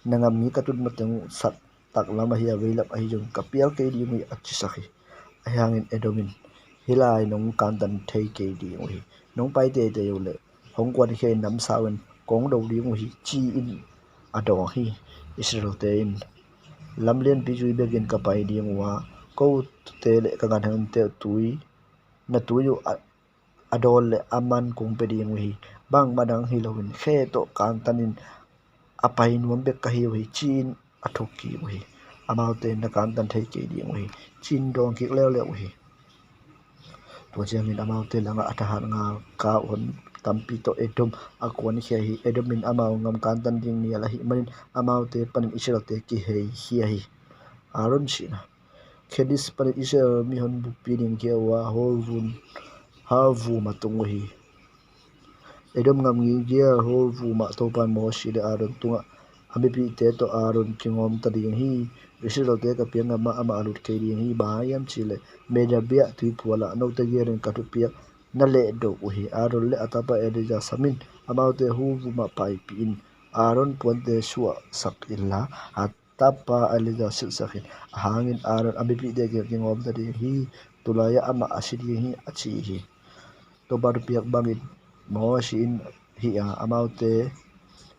nangam mi ka tun mateng sat tak lama hi ve lap a hi jong ka pial ke ri mi achi sakhi a hangin edomin hilai nong kan tan thei ke di hi nong pai te te yo le hong kwan khe nam sawen kong do di hi chi in ado hi israel te in lamlen pi jui begin ka pai di wa ko te le ka gan han te tui na tu yo adol le aman kong pe di hi bang madang hi lovin khe to kan tanin apai nuam bek ka hi chin athoki hi amau te na kan tan thei ke di hi chin dong ki le le hi to jang in amau te langa atahan nga ka on tampi to edom akon khia hi edomin amau ngam kan tan ding ni ala hi manin amau te panin israel te ki hei hi aron china khedis panin israel mi hon bu pining ke wa holvun harvu matung hi edom ngam ngi ge holvu ma to pan mo shi de aron tunga ami pi te to aron kingom ta ding hi israel te ka piang ama ama alut ke ding hi ba yam chile media bia tui phuala no te gerin ka tu pia na le do hi aron le atapa edija samin amau te hu vu ma pai pi in aron ponte suwa sak illa atapa alija sil sakhin hangin aron ami pi de ge kingom ta ding hi tulaya ama asidi hi achi hi to bar piak bangin mo sin hi a amau te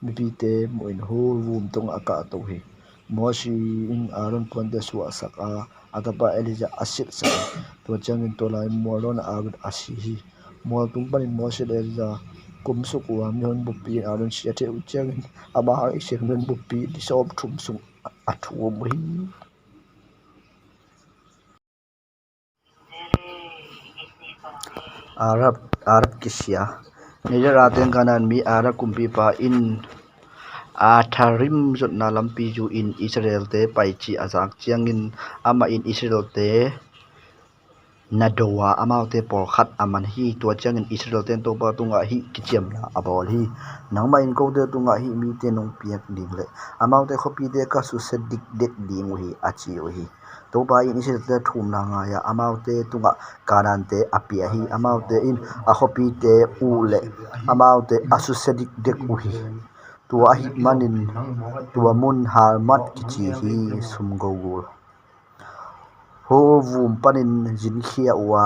mi pi te mo in hul vum tong aka to hi mo si in aron ponte suwa sak a atapa elija asit sa to changin to lai mo lon agut asi hi mo tum panin mo se elija kum su ku am yon bu pi aron si ate u changin aba ha isek non bu pi di sob thum sung athu mo hi Arab kisia Nijar aten kanan mi Arab kumpi pa in atharim zot na lampi ju in Israel te pai chi azak chiangin ama in Israel te nadowa amaute por khat aman hi tua changin Israel ten to pa tunga hi kichiam la abol hi nangma in ko de tunga hi mi te nong piak ding le amaute khopi de ka su sedik dek ding hi achi hi to ba in Israel te thum na nga ya amaute tunga karante apia hi amaute in a khopi te u le amaute asu sedik dek hi tua hi manin tua mun har mat kichi hi sum gogul ho vum panin jin khia wa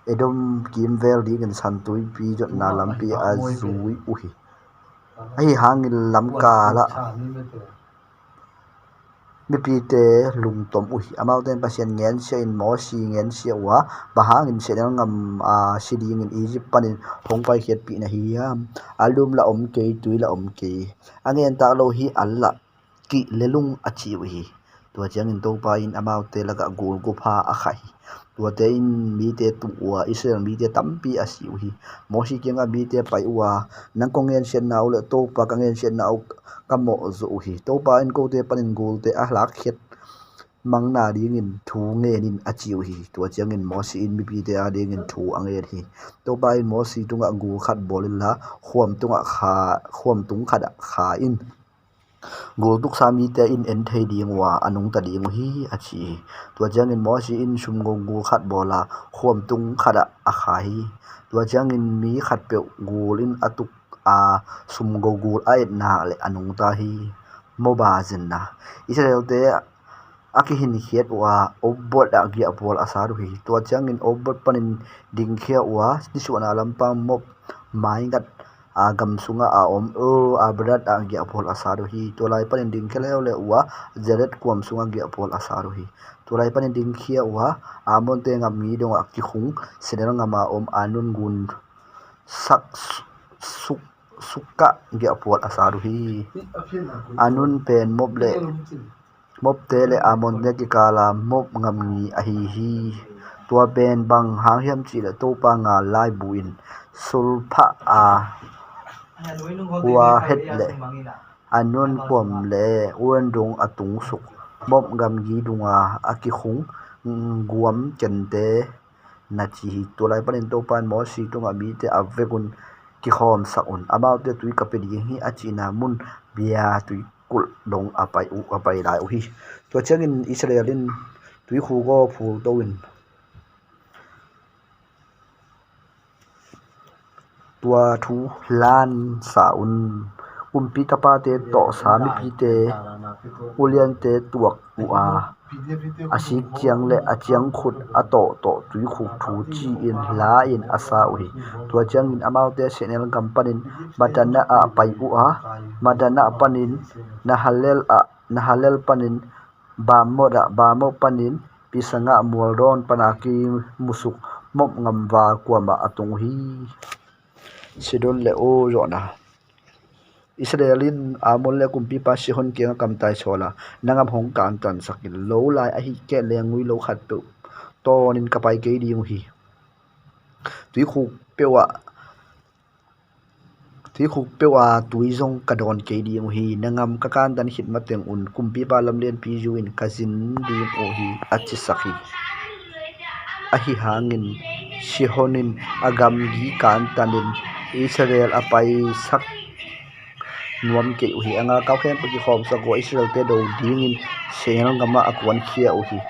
edom kim vel di kan san tui pi jot na lam pi azui uhi ai hangin lam ka la mi pi te lung tom uhi amau ten pasien ngen se in mo si ngen se wa ba hangin se ngam a siding in Egypt panin hong pai khet pi na hi alum la om ke tui la om ke angen ta lo hi alla ki lelung achi uhi tua chiang in to pa in amau te laga gol go pha a khai tua te in mi te tu wa Israel mi te tampi a si hi mo si kenga mi te pai wa nang kongen sen na ule to pa kangen sen na kamo zo hi to pa in ko te panin gol te a lak khet mang na ding in thu nge nin a chiu hi tua chiang in mo si in mi pi te a ding in thu ange hi to pa in mo si tunga gu khat bolin la khom tunga kha khom tung khada kha in gol tuk sami te in en thei ding wa anung ta ding hi achi tua chang in mo si in sum gong gu khat bola khom tung khada a kha hi tua chang in mi khat pe gol in atuk a sum go gul a et na le anung ta hi moba zen na Israel te aki hin khiat wa obot a gi apol asaru hi tua chang in obot panin ding khia wa ni su na lampang mop mai gat agam sunga a om abrat a gi apol asaru hi tolai panin ding khele le wa jaret kwam sunga gi apol asaru hi tolai panin ding khia wa amon te ngam mi dong akki khung senel ngama om anun gun sak suk suka gi apol asaru hi anun pen moble mop te le amon ne ki kala mop ngam ni a hi hi tua ben bang hang hiam chi le to pa nga lai buin sulpha a wa het le anon pom le wen dong atung suk mop ngam gi dunga aki khung guam chente na chi to lai panin to pan mo si to nga mi te avegun ki khom saun about te tui kapedi hi achina mun bia tui kul dong apai lai hi to changin Israelin tui khu go phul towin tua thu lan saun umpi tapa te to sami pi te ulian te tuak a asik chiang le achiang khut ato to tui khu thu chi in la in asa uhi tua chiang in amau te senel kampanin madana a pai a madana panin na halel panin ba mo panin pisanga mualdon panaki musuk mop ngam wa kwama atung hi sidon le o rona Israelin amol le kumpi pa si hon kenga kamtai sola nangam hong kan tan sakin lo lai a hi ke lengui lo khat pe tonin kapai ke di hi tui khu pewa tui zong kadon ke di hi nangam ka kan dan hit mateng un kumpi pa lam len pi juin kazin di o hi achi sakhi a hi hangin si honin agam gi kan tanin Israel apai sak nuam ke uhi anga kau khem pagi khom sa go Israel te do dingin sengal ngama akwan khia uhi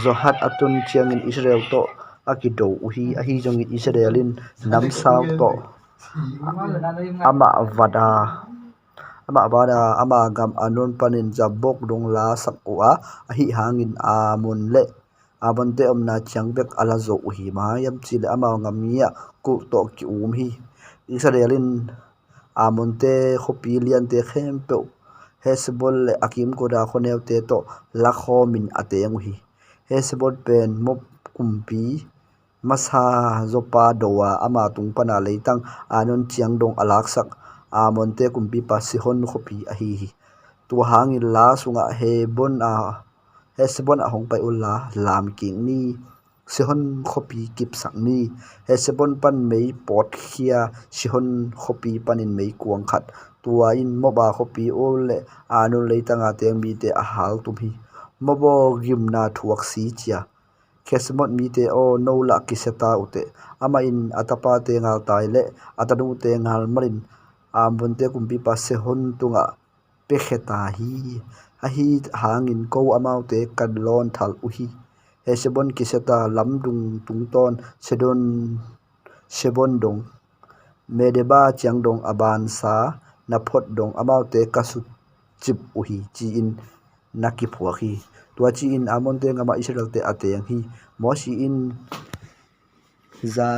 zohat atun chiangin Israel to akido uhi ahi jongin Israelin nam saw to ama vada ama gam anon panin jabok dong la sakwa ahi hangin amun le abante omna changbek alazo uhi mayam chile ama ngamia ku to ki hi Israelin amonte khopilian te khem pe hesbol le akim ko da khoneu te to lakho min ateng hi hesbol pen mop kumpi masa zopa dowa ama tung pana leitang anon chiang dong alak sak amonte kumpi pasihon khopi a hi tu hangin la sunga hesbon a hong pai ulla lam king ni sihon khopi kip sak ni hesbon pan mei pot khia sihon khopi panin mei kuang khat tua in moba khopi ole anu leitanga teng mi te a hal tu hi mobo gimna thuak si chia khesmot mi te o no la kiseta ute ama in atapa te ngal tai le atanu te ngal marin amun te kumpi pa se hon tunga pekheta hi a hi hangin ko amau te kadlon thal uhi he sebon kiseta lamdung tungton sedon sebon dong medeba chiangdong aban sa naphot dong amau te kasut chip uhi chi in nakiphuak hi tua chi in amon te ngama Israel te ateng hi mo si in za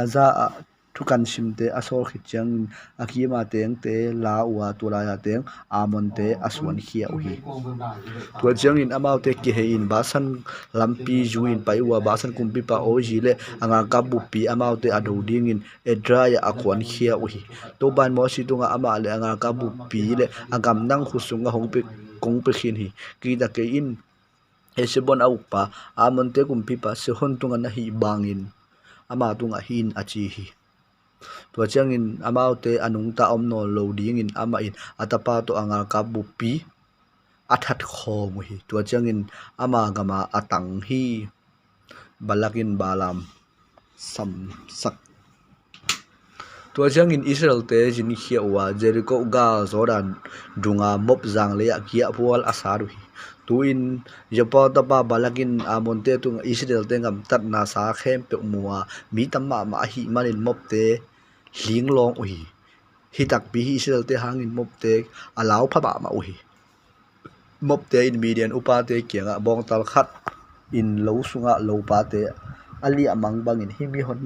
thukan simte asol khichang akima teng te la wa tula ya teng amon te aswan khia uhi tua chiang in amau te ki he in basan lampi juin paiwa basan kumpi pa oji le anga kabu pi amau te ado ding in edraya akwan khia uhi to ban mo si tunga ama le anga kabu pi le agam nang husunga hongpe kongpe khin hi ki da ke in esebon au pa amon te kumpi pa se hon tunga na hi bangin ama tunga hin achi hi tua chiang in amau te anung ta om no lo ding in ama in atapa to anga kabu pi athat khom hi tua chiang in ama gama atang hi balakin balam sam sak tua chiang in Israel te jin khia wa Jericho ga Jordan dunga mop jang le ya kia pual asaru hi tuin jopo tapa balakin amon te tung Israel te ngam tat na sa khem pe muwa mi tamma ma hi manin mop te hling long uhi hi tak bi hi Israel te hangin mop te alaw pha ba ma uhi mop te in median upa te kianga bong tal khat in lo sunga lo pa te ali amang bangin hi mi hon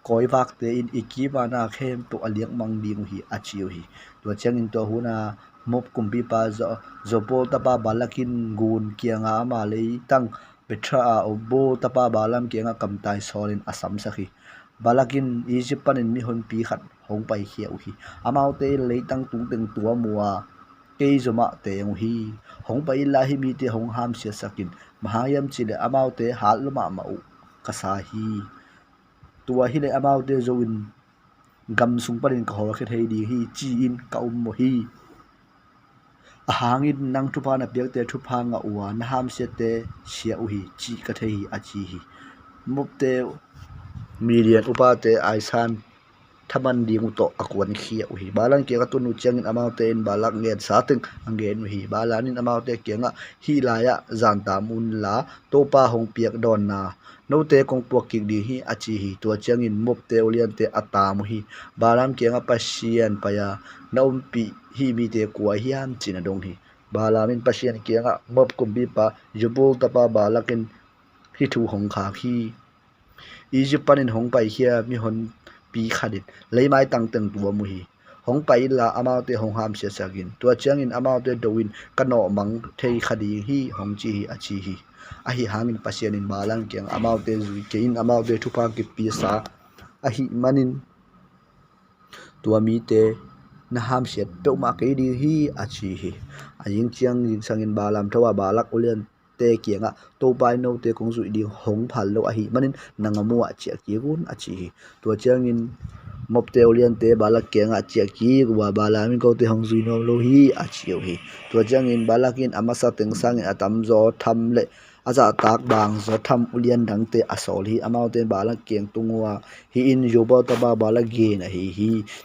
koi vak te in ikima na khem to aliak mang ding hi achiu hi to chang in to huna mop kumpi pa zo po tapa balakin gun kianga ma le tang petra obo tapa balam kianga kamtai solin asam sakhi balakin Egypt panin mi hon pi khat hong pai khia hi amau te le tang tung teng tua muwa ke zoma te hi hong pai la hi mi te hong ham sia sakin mahayam chile amau te hal luma ma u kasa hi tua hi le amau te zo in gam sung parin ka hor khet hei di hi chi in ka mo hi a hangin nang thupa na piak te thupa nga uwa na ham se te sia u hi chi ka thei a chi hi mop te million upa te aisan thaman ding to akwan khia u hi balan ke ka tunu changin amau te in balak nget sating angen hi balanin amau te kenga hi la ya zan ta mun la to pa hong piak don na no te kong puak ki di hi achi hi to changin mop te olian te atam hi balam kenga pasian paya naum pi hi mi te kwa hiam china dong hi balamin pasian kenga mop kumbi pa jubul tapa balakin hi thu hong kha hi Egypt panin hong pai hia mi hon pi khadit leimai tang teng tua mu hi hong pai la amau te hong ham se sagin tua chiang in amau te doin kano mang thei khadi hi hong chi hi achi hi a hi hangin pasian in balang kyang amau te zui ke in amau te thupa ki pi sa a hi manin tua mi te na ham set pe ma ke di hi achi hi a ying chiang yin sangin balam thawa balak ulian te kianga to pai no te kong zui ding hong phal lo a hi manin nangamu a chia ki gun a chi hi to chiang in mop te olian te balak kianga chia ki wa balamin ko te hong zui no lo hi a chiu hi to chiang in balakin amasa teng sang atam zo tham le aza tak bang zo tham ulian dang te asol hi amau te balak keng tungwa hi in yoba ta ba balak ge na hi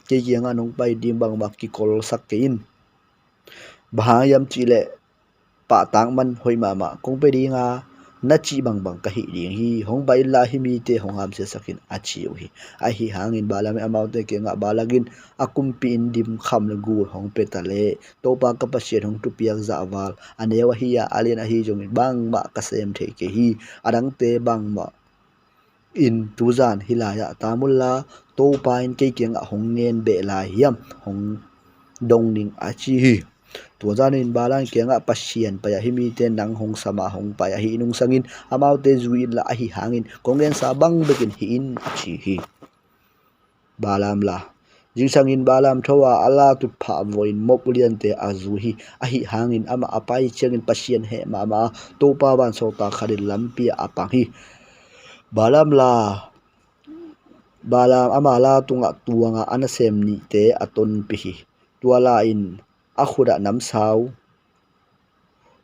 ke kianga nong pai dim bang bak ki kol sak ke in bahayam chile pa tang man hoi ma kong pe dinga na chi bang ka hi ding hi hong bai la hi mi te hong ham se sakin a chiu hi a hi hangin bala me amau te ke nga balagin akum pi in dim kham le gu hong pe ta le to pa ka pa shet hong tu piak za wal anewa hi ya alien a hi jong bang ma ka sem the ke hi adang te bang ma in tuzan hilaya tamulla to pa in ke ke nga hong nen be la hiam hong dong ning a chi hi tua zanin balan kenga pasian paya himi te nang hong sama hong paya hi nung sangin amau te zuin la hi hangin kongen sa bang bekin hi in achi hi balam la jing sangin balam thowa ala tu pha voin mopulian te azu hi a hi hangin ama apai chengin pasian he mama to pa ban so ta kharin lampi apang hi balam la balam amala tunga tuanga anasem ni te aton pi hi tuala in akhuda nam sau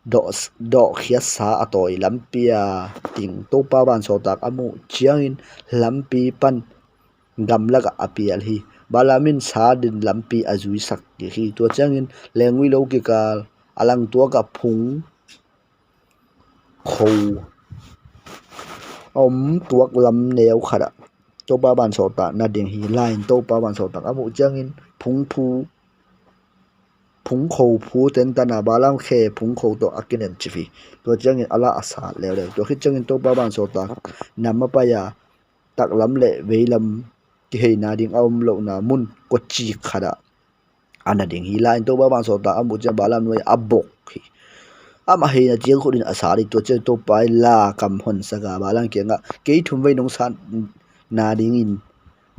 do khia sa atoi lampia ting topa ban so tak amu chiangin lampi pan gamlaga apial hi balamin sa din lampi azui sak ki hi to changin lengwi lo ki kal alang tua ka phung khou tuak lam neu khara topa ban so ta na ding hi line topa ban so tak amu changin phung khou phu ten tana balam khe phung khou to akinen chifi to changin ala asa le le to khi changin topa ban so ta namma pa ya tak lam le veilam ki hei na ding awm lo na mun ko chi khada ana ding hi line topa ban so ta amu cha balam noi abok hi ama hei na chiang khudin asari to che to pai la kam hon saga balang ke nga ke thum vei nong san na ding in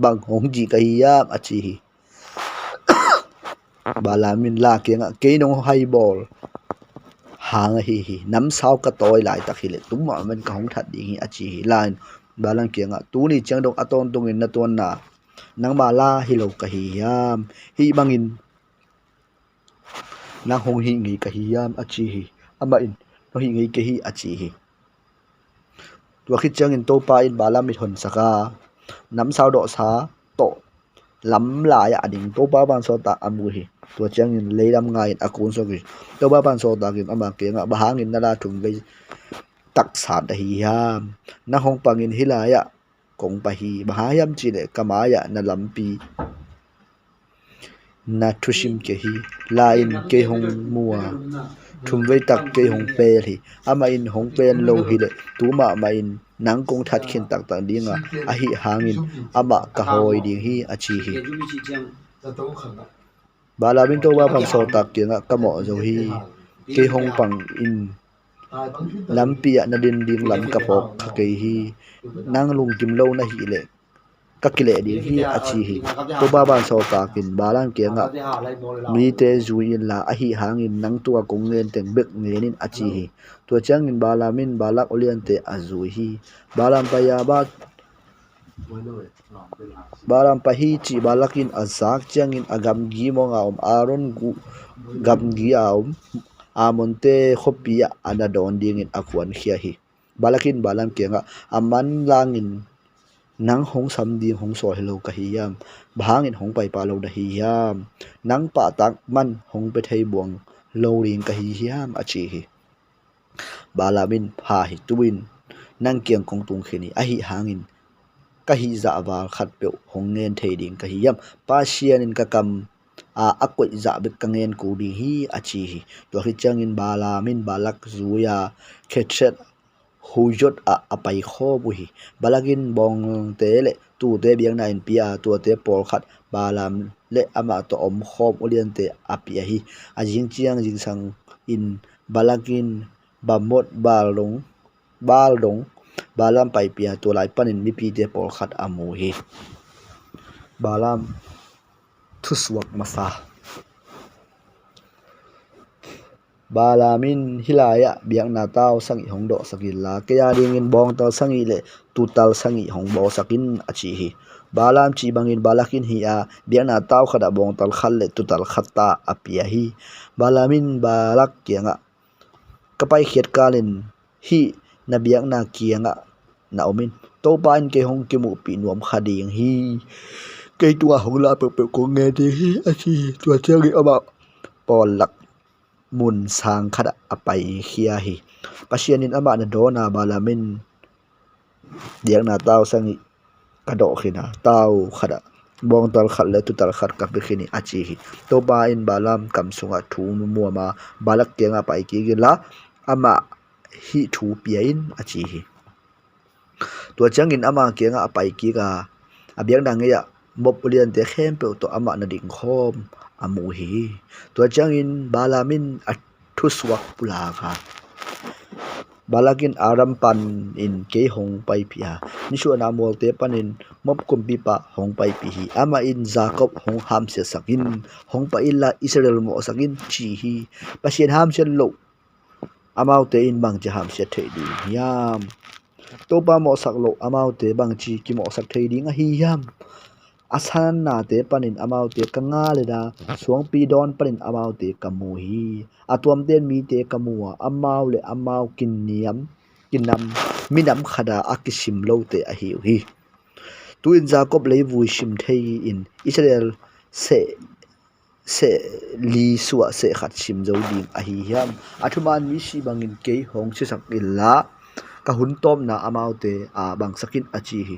bang hong ji ka hi ya achi hi balamin la ke nga ke nong hai ball hang hi nam sao ka toy lai tak hi le tum ma men ka hong that ding hi achi hi line balang ke nga tu ni chang dong aton tung in na ton na nang ba la hi lo ka hi yam hi bangin nang hong hi ngi ka hi yam achi hi ama in no hi ngi ke hi achi hi to khi chang in to pa in balam mit hon saka nam sao do sa to lam la ya ading to pa ban so ta amu hi to chang in leiram ngai akun so gi to ba ban so ta gi ama ke nga ba hangin na la thum ve tak sa da hi yam na hong pangin hilaya kong pa hi ba yam chi le kamaya na lampi na thusim ke hi lain ke hong mua thum vei tak ke hong pe hi ama in hong pen lo hi le tuma ma in nang kong that khin tak tak dinga a hi hangin ama ka hoi ding hi achi hi balabin to ba pang so tak ke nga kamo zo hi ke hong pang in lampia na din ding lam ka phok kha ke hi nang lung kim lo na hi le kakile ding hi achi hi to ba ban so ta kin balang ke nga mi te zuin la a hi hangin nang tua kong len teng bek ngenin achi hi to changin balamin balak olian te azui hi balam pa ya ba balam pa hi chi balakin azak changin agam gi mo nga aron gu gam gi amonte khopia ana don ding in akwan khia hi balakin balam ke nga aman langin nang hong sam di hong so hello ka hi yam bhangin hong pai pa lo da hi yam nang pa tak man hong pe thei buang lo ring ka hi yam achi hi balamin pha hi tuin nang kiang kong tung khini a hi hangin ka hi za wal khat pe hong nen thei ding ka hi yam pa sian in ka kam a akoi za be ka ngen ku di hi achi hi to hi changin balamin balak zuya khetret hujot a apai kho bu hi balagin bong te le tu te biang na in pia tu te pol khat balam le ama to om khom ulian te apia hi ajing chiang jing sang in balagin bamot baldong balam pai pia tu lai panin mi pi te pol khat amu hi balam thuswak masa balamin hilaya biang na tao sangi hong do sakin la kaya dingin bong tal sangi le tutal sangi hong bo sakin achi hi balam chi bangin balakin hi a biang na tao khada bong tal khal le tutal khatta apia hi balamin balak kianga kapai khiat kalin hi na biang na kianga na omin to pan ke hong ki mu pi nuam khading hi ke tua hong la pe ko nge de hi achi tua chang aba pol lak mun sang khada apai khia hi pasianin ama na dona balamin diang na tao sangi kado khina tao khada bong tal khat le tu tal khat ka be khini achi hi to ba in balam kam sunga thu nu mu ma balak kenga pai ki la ama hi thu piain achi hi to changin ama kenga pai ki ga abiang dang ya mop ulian te khem pe to ama na ding khom amu hi to changin balamin athuswak pula kha balakin aram pan in ke hong pai pia nishu na mol te panin mop kumpi pa hong pai pi hi ama in jacob hong ham se sakin hong pa illa israel mo sakin chi hi pasien ham se lo amau te in bang je ham se thei di yam to pa mo sak lo amau te bang chi ki mo sak thei ding a hi yam asan na te panin amau te kanga le da suang pi don panin amau te kamu hi atuam ten mi te kamua amau le amau kinam minam khada akisim lo te a hi tu in Jacob lei vui sim thei in Israel se li suwa se khat sim zo ding a hi hiam athuman mi si bangin ke hong se sak illa ka hun tom na amau te a bang sakin achi hi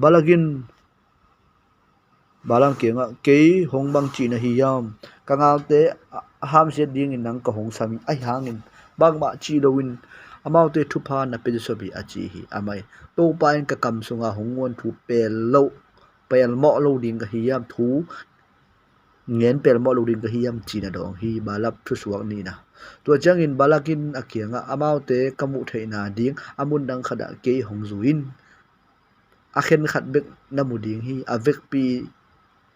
balagin balang kenga ke hong bang chi na hi yam kangal te ham se ding in nang ka hong sami ai hangin bang ma chi lowin amau te thu pha na pe so bi achi hi amai to pain ka kam sunga hongwon thu pel mo lo ding ka hi yam thu ngen pel mo lo ding ka hi yam chi na dong hi balap thu suak ni na to changin balakin akianga amau te kamu theina ding amun dang khada ke hong zuin akhen khat bek namuding hi avek pi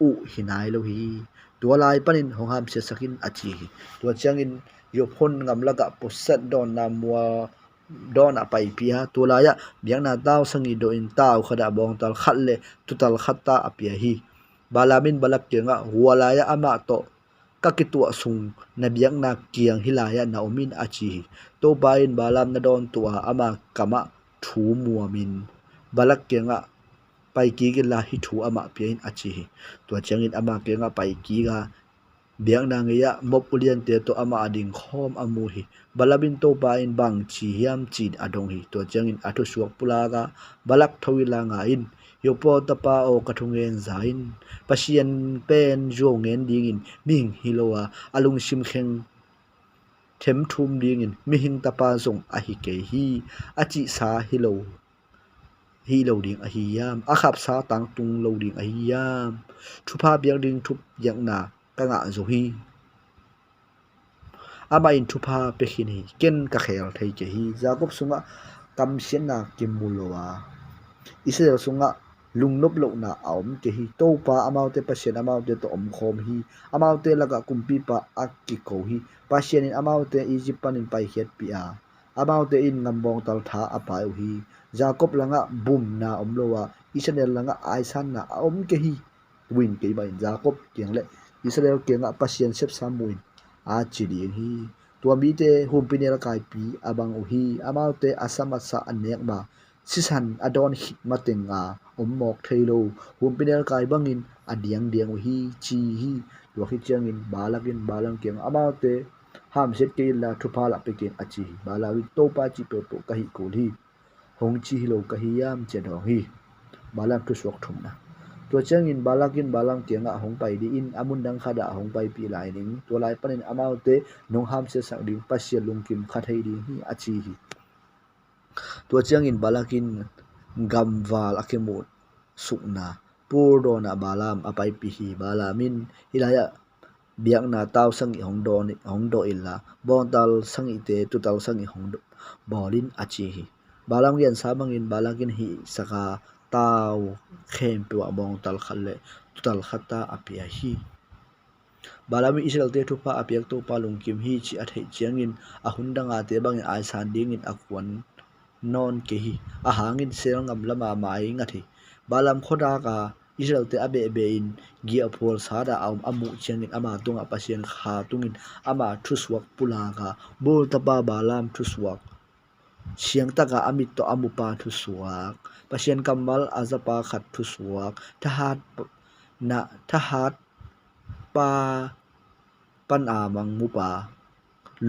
u hinai lo hi tua lai panin hongham se sakin achi hi tua changin yo phon ngam laga posat don na mua don a pai pia tu la ya biang na taw sangi do in taw khada bong tal khat le tutal khatta apia hi balamin balap kenga huala ya ama to kakitua sung na biang na kiang hilaya na omin achi hi to bain balam na don tua ama kama thu muamin balak kenga pai ki ge la hi thu ama pian achi hi to changin ama ke nga pai ki ga biang na ngeya mopulian te to ama ading khom amu hi balabin to pa in bang chi hiam chin adong hi to changin athu suak pula ga balak thawila nga in yopo tapa o kathungen zain pasian pen jo ngen ding in ming hilowa alung sim kheng them thum ding in mi hing tapa zong a hi ke hi achi sa hilo hi loading a hi yam a khap sa tang tung loading a hi yam thupa biang ding thup yang na ka nga zo hi ama in thupa pe khini ken ka khel thei ke hi Jacob sunga kam sien na kimulowa Israel sunga lungnop lo na aum ke hi to pa amaute pasien amaute to om khom hi amaute laga kumpi pa akki ko hi pasien in amaute Egypt panin pai het pi a amaute in ngambong tal tha apai hi Jacob langa bum na omlowa Israel langa aisan na om ke hi win ke ba Jacob kyang le Israel kenga pasien sep samuin a chidi hi tua mi te humpinel kai pi abang hi amaute asama sa anek ma sisan adon hit matenga ommok thailo humpinel kai bangin adiang diang hi chi hi tua hi changin balang kyang amaute ham set ke la thupa la pekin achi balawi to pa chi to ka hi ko hi hong chi lo ka hi yam che do hi balam tu sok thum na to changin balang tianga hong pai di in amundang khada hong pai pi lai ning to lai panin amaute nong ham se sak ding pasya lungkim khathai di hi achi hi to changin balakin gamwal akemut sukna purdo na balam apai pi hi balamin hilaya biak na taw sangi hongdo illa bontal sangi te tutal sangi hongdo bolin achi hi balang rian samangin balagin hi saka taw khem pe wa bontal khalle tutal khata apia hi balami Israel te thupa apiak to palung kim hi chi athai chiangin ahundanga te bang ai san ding in akwan non ke hi ahangin sel ngam lama mai ngathi balam khoda ka Israel te abe in gi apol sada amu chiangin ama tunga pasien kha tungin ama thuswak pulaga bol tapa balam thuswak siang taka amit to amupa thuswak pasien kamal azapa khat thuswak thahat pa pan amang mupa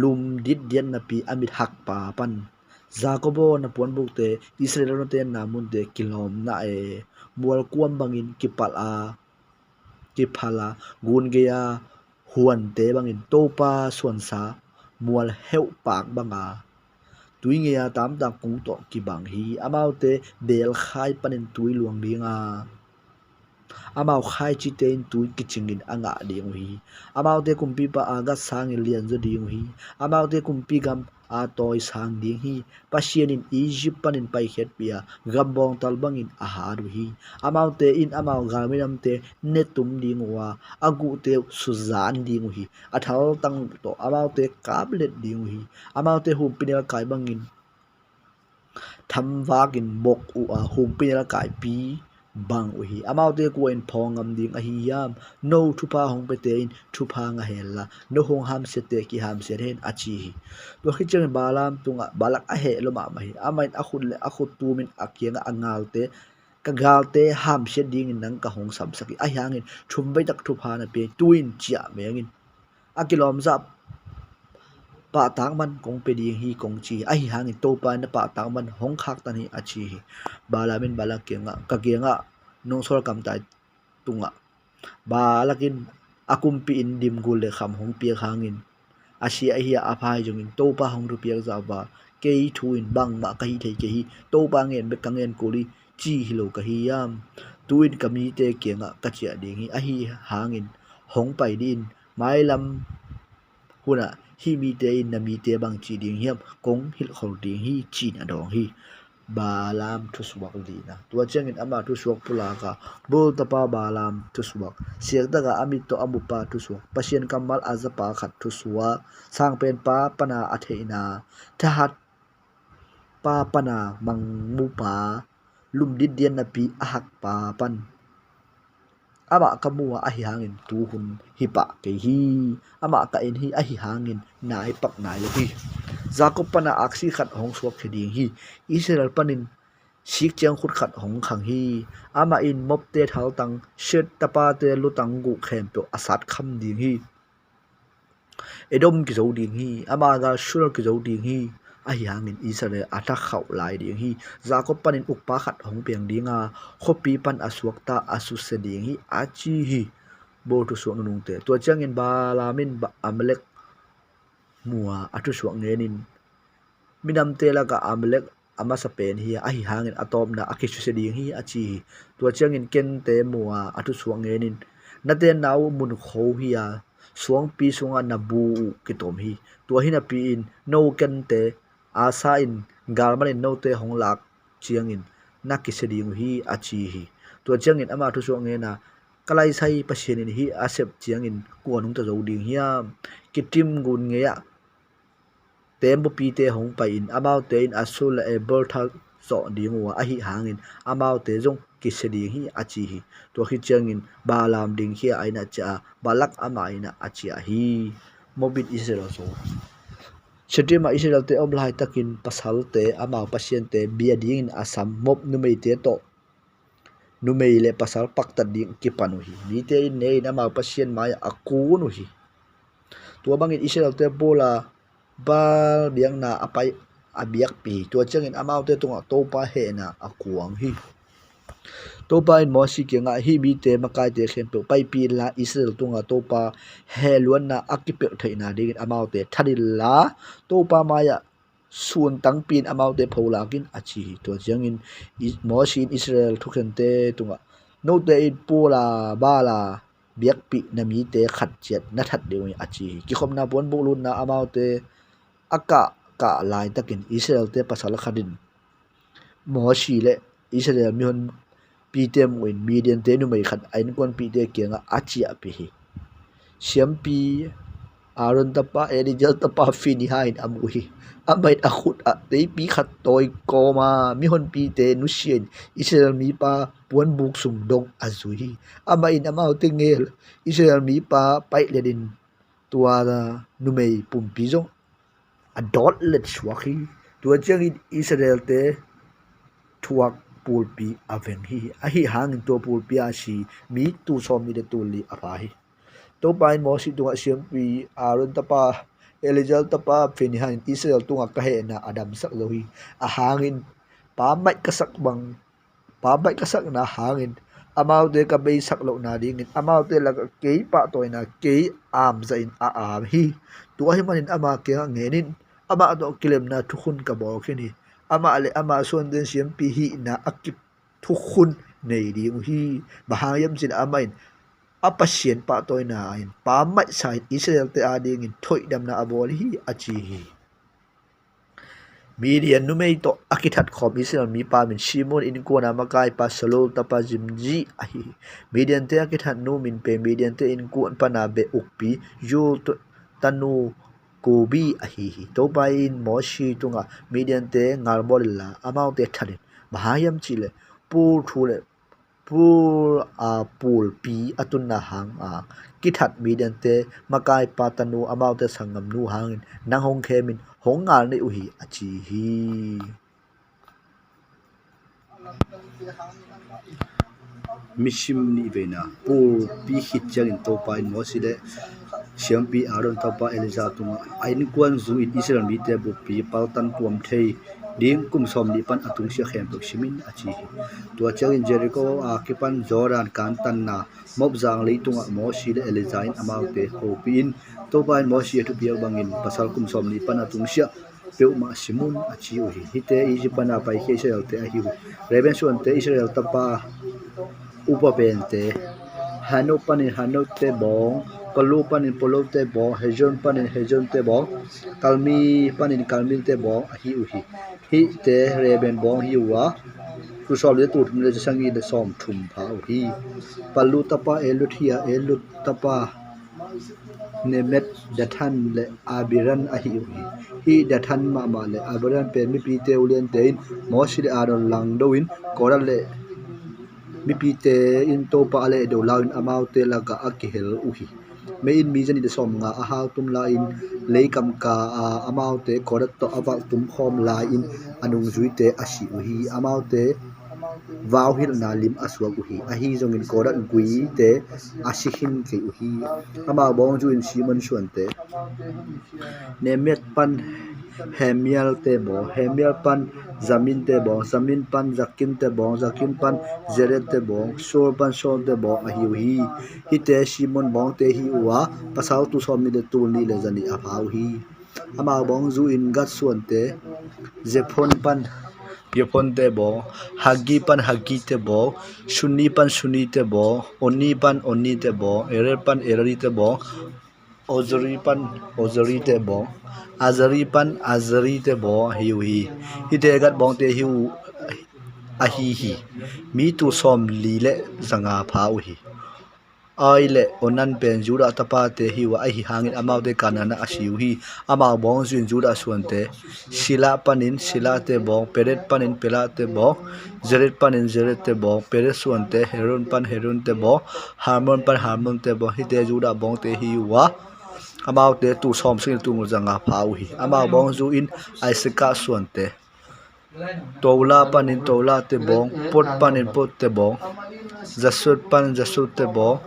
lum dit dian na pi amit hak pa pan Jacobo na puan bukte Israel no ten namun de kilom na e mual kuam bangin kiphala gun geya huan te bangin topa suansa mual heu pak banga tui ngeya tam tang kung to ki bang hi amaute bel khai panin tui luang dinga amau khai chi ten tui kichingin anga ding hi amaute kumpi pa aga sang lian zo ding hi amaute kumpi gam a toy sang ding hi pasien in Egypt panin pai het pia gambong talbangin a haru hi amaute in amau gaminam te netum ding wa agu te suzan ding hi athal tang to amaute kablet ding hi amaute hum pinel kai bangin tham wakin bok u a hum pinel kai pi bang uhi amau te ko in phong am ding a hi yam no thupa hong pe te in thupa nga hella no hong ham se te ki ham se hen achi hi to khi chang balam tunga balak a he lo ma ma hi amain a khut le a khut tu min akianga angal te ka gal te ham se ding nang ka hong sam saki a hyangin thum bai tak thupa na pe tuin chia mengin akilom zap pa tang man kong pe ding hi kong chi a hi hangin to pa na pa tang man hong khak tan hi achi hi balamin balak kenga ka kenga nong sol kam tai tunga balakin akumpi indim gule kham hong pi hangin asia hi a phai jongin to pa hong ru pi za ba ke thuin bang ma ka hi thei ke hi to pa ngen be kangen kuli chi hi lo ka hi yam tuin kami te kenga ka chia ding hi a hi hangin hong pai din mai lam huna hi mi te in na mi te bang chi ding hiam kong hil khol ding hi chi na dong hi balam thu suwak li na tua changin ama thu suwak pula ka bol tapa balam thu suwak siak daga amit to amupa thu suwak pasien kamal azapa khat thu suwak sang pen pa pana atheina thahat pa pana mangmu pa lum didian na pi ahak pa pan ama kamua a hi hangin tu hun hi pa ke hi ama ka in hi a hi hangin nai pak nai lo hi jacob pana aksi khat hong suak kheding hi israel panin sik chang khut khat hong khang hi ama in mop te thal tang shet tapa te lutang gu khem to asat kham ding hi edom ki zo ding hi ama ga shur ki zo ding hi a hi hangin israel ata khau lai ding hi jacob panin ukpa khat hong piang dinga khopi pan asuak ta asu se ding hi achi hi bo tu suak nung te to changin balamin ba amalek mua atu suak ngenin minam te laga amalek ama sa pen hi a hi hangin atom na akisu se ding hi achi to changin ken te mua atu suak ngenin na te nau mun kho hi ya suang pi sunga na bu ki tom hi to hi na pi in no ken te asa in galman in no te hong lak chiang in na ki se ding hi achi hi to changin ama tu suak nge na kalai sai pasien in hi asep chiang in ko nung ta zo ding hiam ki tim gun nge ya tempo pi te hong pa in amau te in asul e berthal so ding wa a hi hangin amau te jong ki se ding hi achi hi to hi changin balam ding hi aina cha balak ama ina achi hi mobit israel so Shetima Israel te omlai takin pasal te amau pasien te bia ding asam mop numei te to numei le pasal pakta ding ki panu hi mi te nei amau pasien mai aku nu hi tua bangin Israel te bola bal biang na apai abiak pi tua changin amau te tunga topa he na akuang hi topa in mosi ke nga hi bi te makai te khem pe pai pi la Israel tunga topa he luan na akipe thaina ding amau te thadil la topa maya sun tang pin amau te phola kin achi to changin mosi in Israel thukhen te tunga no te in pola bala biak pi na mi te khat chet na that dewi achi ki khom na bon bulun na amau te aka ka lai takin Israel te pasal khadin mosi le Israel mi hon pi te muin median te nu mai khat ain kon pi te kenga achi api hi siam pi aron tapa elijal tapa fini hain amuhi amait akhut a te pi khat toy koma mi hon pi te nu sien Israel mi pa puan buk sum dong azui amain amau te ngel Israel mi pa pai ledin tua nu mai pum pi jong a dot let swaki tua chang Israel te thuak pulpi aveng hi a hi hang to pulpi a si mi tu som ni de tu li apa hi to pain mo si tunga siam pi aron tapa elijal tapa fin han Israel tunga ka he na adam sak lohi a hangin pa mai ka sak bang pa mai ka sak na hangin amau de ka be sak lo na ding amau te la ke pa toy na ke am za in a hi tu hi manin ama ke ngenin ama do kilem na thukhun ka bo khini ama ale ama son den siam pi hi na akip thukhun nei ding hi bahayam sin amain apasien pa toy na in pa mai sai Israel te ading in thoi dam na abol hi achi hi Midian numei to akithat khom Israel mi pa min Shimon in ko na makai pa salol tapa jimji ahi Midian te akithat nu min pe Midian te in ko pa na be ukpi yul to tanu kobi ahi to pa in moshi tunga Midian te ngalbolilla amau te thalin bahayam chile pur thule pul pi atun na hang kithat mi den te makai patanu amau te sangam nu hangin nang hong khemin hongal nei uhi achi hi mishim ni vena pul pi hit changin to pa in mo sile siam pi aron ta pa eliza tunga ain kwan zu in israel mi te bu pi paltan tuam thei ding kum som ni pan atung sia khem tok simin achi to changin jericho kipan zoran kan tan na mob jang lei tunga mo sile eliza in amau te ho pin to pa in mo sia tu piak bangin pasal kum som ni pan atung sia peu ma simun achi hi hite ijipana pai ke israel te ahi reben suan te israel ta pa upa pente hanu panin hanu te bong palu panin polo te bong hejon panin hejon te bong kalmi panin kalmi te bong hi uhi hi te reben bong hi wa ku som le tu thum le sangi le som thum pha uhi palu tapa elut hiya elut tapa nemet dathan le abiran ahi uhi hi dathan ma le abiran pe mi pi te ulen te in mo si le aron lang doin koral le mi pi te in to pa ale do laun amau te laga akihel uhi me in mi jani de som nga a hau tum la in leikam ka amau te korat to awa tum khom la in anung zui te asi uhi amau te vaw hil na lim aswa uhi ahi jong in korat gui te asihin ke uhi ama bong ju in simon suan te nemet pan hemial te bo hemial pan zamin te bo zamin pan zakin te bo zakin pan zeret te bo sor pan sor te bo ahi hi hi te simon bong te hi wa pasau tu som ni de tu ni le zani a phau hi ama bong zu in gat suan te zephon pan yopon te bo hagi pan hagi te bo suni pan suni te bo oni pan oni te bo erer pan ereri te bo ozori pan ozori te bo azari pan azari te bo hiu hi te gat bong te hiu a hi mi tu som li le zanga phau hi ai le onan pen jura tapa te hi wa hi hangin amau te kanana asiu hi amau bong jun jura suan te sila panin sila te bong peret panin pela te bong zeret panin zeret te bong peret suan te heron pan heron te bong harmon pan harmon te bong hi te jura bong te hi wa amau te tu som sing tu zanga phau hi amau bong ju in aiseka suan te tola panin tola te bong pot panin pot te bong jasut pan jasut te bong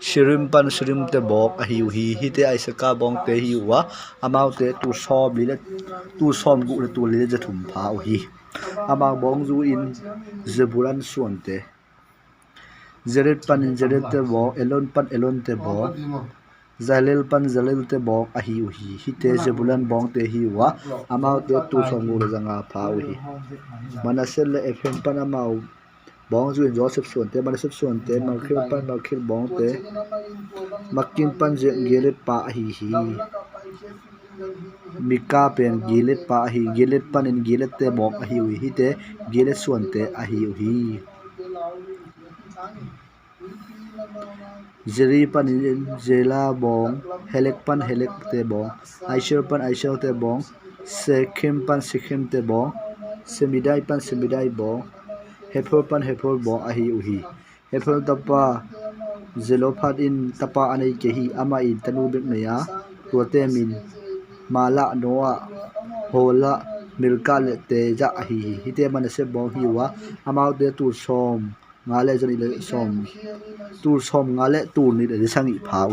shirim pan shirim te bong a hiu hi te aiseka bong te hi wa amau te tu som li le tu som gu le tu le je thum phau hi amau bong ju in zeburan suan te zeret panin zeret te bong elon pan elon te bong zalel pan zalel te bong a hiu hi te zebulan bong te hi wa amau te tu som gu le zanga phau hi manasel le fm pan amau bong ju in joseph suan te manasel suan te malkhil pan malkhil bong te makin pan je gelet pa hi mika pen gelet pa hi gelet pan in gelet te bong a hi te gelet suan te a hi Zeri pan zela bong helek pan helek te bong aishel pan aishel te bong sekhem pan sekhem te bong semidai pan semidai bong hephor pan hephor bong ahi uhi hephor tapa zelophat in tapa anei ke hi ama in tanu bek meya tuate min mala noa hola milka le te ja ahi hite manase bong hi wa amau te tu som ngale jani le som tu som ngale tu ni le sangi phau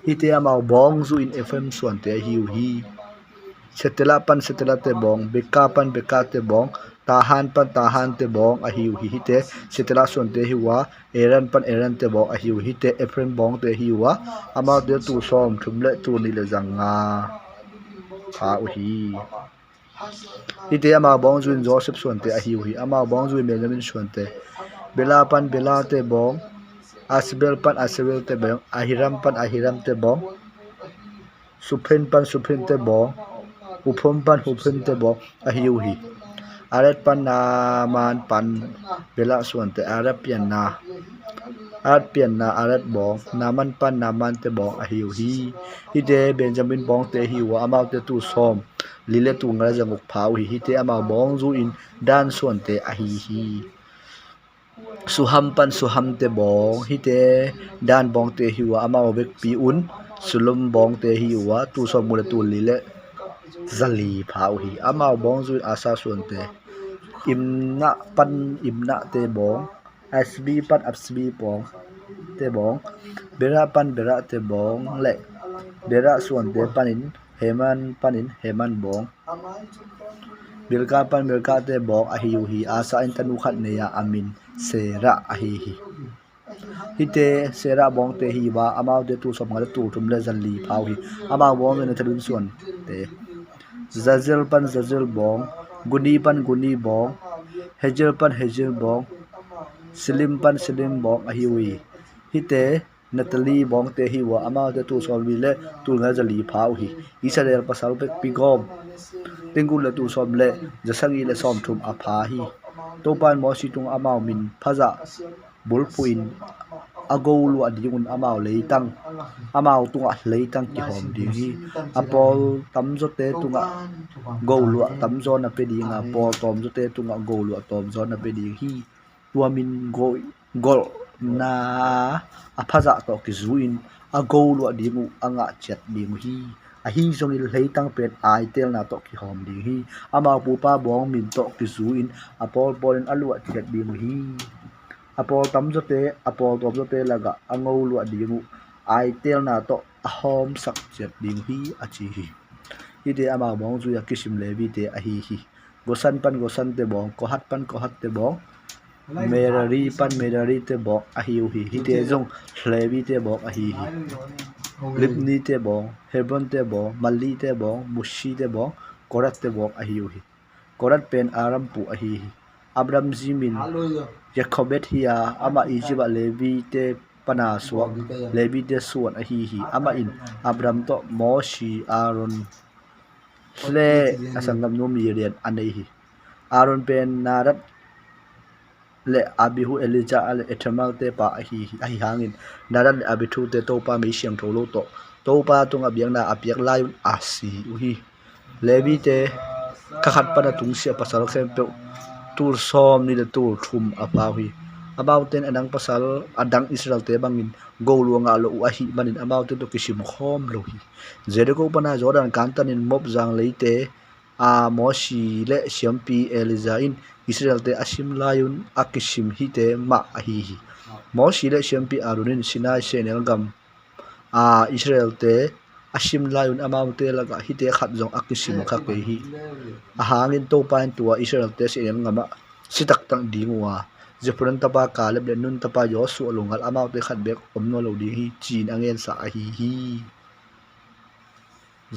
hi te amau bong zu in fm suan te hi setela pan setela te bong beka pan beka te bong tahan pan tahan te bong a hi te setela suan te hi wa eran pan eran te bong a hi te fm bong te hi wa amau te tu som thumle tu ni le zanga phau hi te amau bong zu in joseph suan te a hi amau bong zu in benjamin suan te bela pan bela te bong asbel pan asbel te bong ahiram pan ahiram te bong suphen pan suphen te bong upom pan upom te bong a hi aret pan na man pan bela suan te arab pian na arat bong naman pan naman te bong a hi te benjamin bong te hi wa amau te tu som lile tu ngal jamuk phau hi te amau bong zu in dan suan te a hi suham te bong hi te dan bong te hiwa ama vek pi un sulum bong te hiwa tu som mule tu li le zali phau hi ama bong zu asa suan te imna pan imna te bong sb pan sb bong te bong bera pan bera te bong le bera suan te panin heman bong bilka pan bilka te bong ahiu hi asa in tanu khat ne ya amin sera ahi hi hite sera bong te hi wa amau te tu som ngal tu tum le zali phau hi ama bong ne thadun suan te zazel bong guni bong hejel bong slim bong ahiwi hite natali bong te hi wa ama te tu som wi le tu ngal zali phau hi israel pasal pek pigom tingul le tu som le jasangi le som thum apha hi topan mo si tung amau min phaza bulpuin agolu adiun amau leitang amau tunga leitang ki hom ding hi apol tamzo te tunga golu tamzo na pe ding apol tomzo te tunga golu tomzo na pe ding hi tuamin gol na aphaza to ki zuin agolu adingu anga chat ding hi a hi zong il leitang pet ai tel na to ki hom ding hi amau pu pa bong min to ki zuin apol polen alu chat ding hi apol tamzo te laga angol lu adingu ai tel na to ahom sak chet ding hi achi hi ide ama bong zu ya kisim levi te a hi hi gosan te bong ko hat te bong merari te bong a hi hi hite jong levi te bong a hi hi lipni te bong hebron te bong mali te bong mushi te bong korat te bong a hi hi korat pen aram pu a hi hi abram jimin Jacobet hiya ama Egypt levi te pana suwa levi te suan a hi ama in Abram to Moshi Aaron le asangam no mirian anei hi Aaron pen narat le abihu Elijah ale eternal te pa a hi hangin narat le abithu te to pa mi siang tholo to pa tunga biang na apiak layun asi uhi levi te kakhat pana tungsia pasal khem pe tur som ni le tur thum apawi about ten adang pasal adang Israel te bangin golu nga lo a hi manin about to kisim khom lo hi zereko pana Jordan kantanin mob jang leite a moshi le siampi elizain Israel te asim layun akisim hi te ma a hi moshi le siampi arunin sinai senel gam a Israel te asim layun amau te laga hi te khat jong akisim kha ke hi a hangin to pain tua Israel te senel ngama sitak tang dingwa Jepron tapa kaleb le nun tapa yosu alungal amau te khat bek omno lo ding hi chin angen sa hi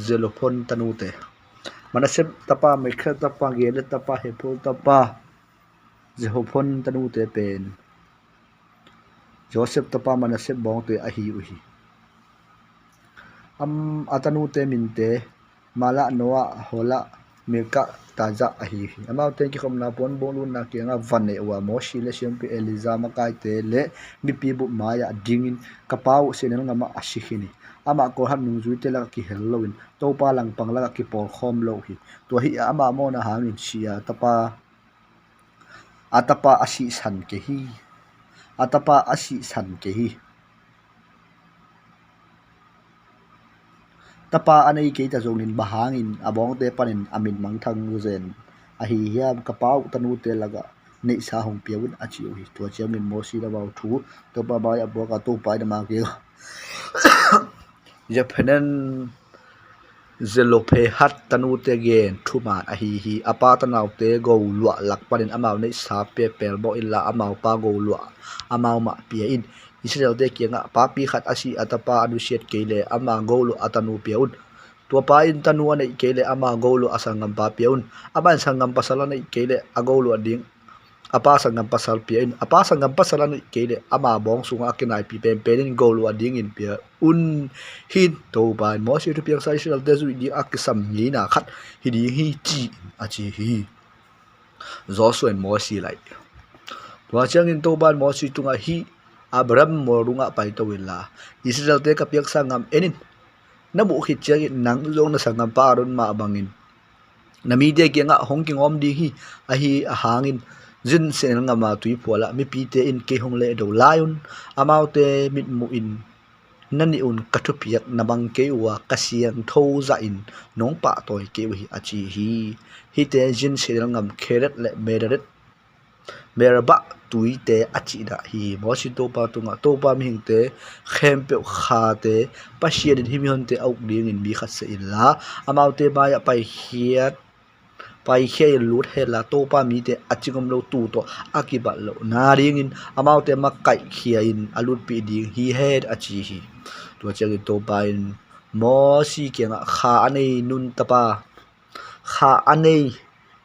zelopon tanute manasep tapa mekha tapa gele tapa hepol tapa jehopon tanute pen Joseph tapa manasep bong te ahi uhi atanute minte mala noa hola milka taja ahi amau ten ki khom na pon bolun na ki nga vanne wa moshi le siampi eliza makai te le mi pi bu maya dingin kapau senel ngama asihini ama ko han nung zui te la ki helloin to pa lang pang la ki por khom lo hi to hi ama mo na hangin sia tapa atapa asi san ke hi atapa asi san ke hi tapa anei ke ta zongin bahangin abong te panin amin mangthang zen a hi hiam kapau tanu te laga nei sa hong piawin achi hi to chamin mosi la bau thu to pa ba ya bo ka to pa da ma ke Japanen zelophe hat tanu te gen thuma a hi apa tanaw te go lwa lak panin amaw nei sa pe pel bo illa amaw pa go lwa amaw ma pia in Israel te kianga pa pi khat asi atapa anu siat kele ama go lu atanu piaun to pa in tanu anei kele ama go lu asangam pa piaun aban sangam pasala nei kele agolu ading apa sangam pasal piain apa sangam pasalan kele ama bong sunga kinai pi pen penin golu ading in pia un hin to ban mo si tu piang sai Israel te zui di akisam ni na khat hi di hi chi achi hi Joshua mo si lai to chang in to ban mo si tunga hi Abraham mo runga pai to willa Israel te ka piak sangam enin na bu khit chang nang zong na sangam pa ron ma bangin nami de ki nga hongking om di hi a hangin jin sen nga ma tui phuala mi pi te in ke hong le do lion amau te mit mu in nani un kathu piak nabang ke wa kasiang tho za in nong pa toy ke hi achi hi te jin sen ngam kheret le meraret merba tui te achi da hi mo si to pa mi hing te khem pe kha te pasien in himi hon te au ding in bi khat se in la amau te ba ya pai hiat pai khe lut he la to pa mi te achingom lo tu to akiba lo na ring in amau te ma kai khia in alut pi ding hi head achi hi to chang to pa in mo si ke nga kha anei nun tapa kha anei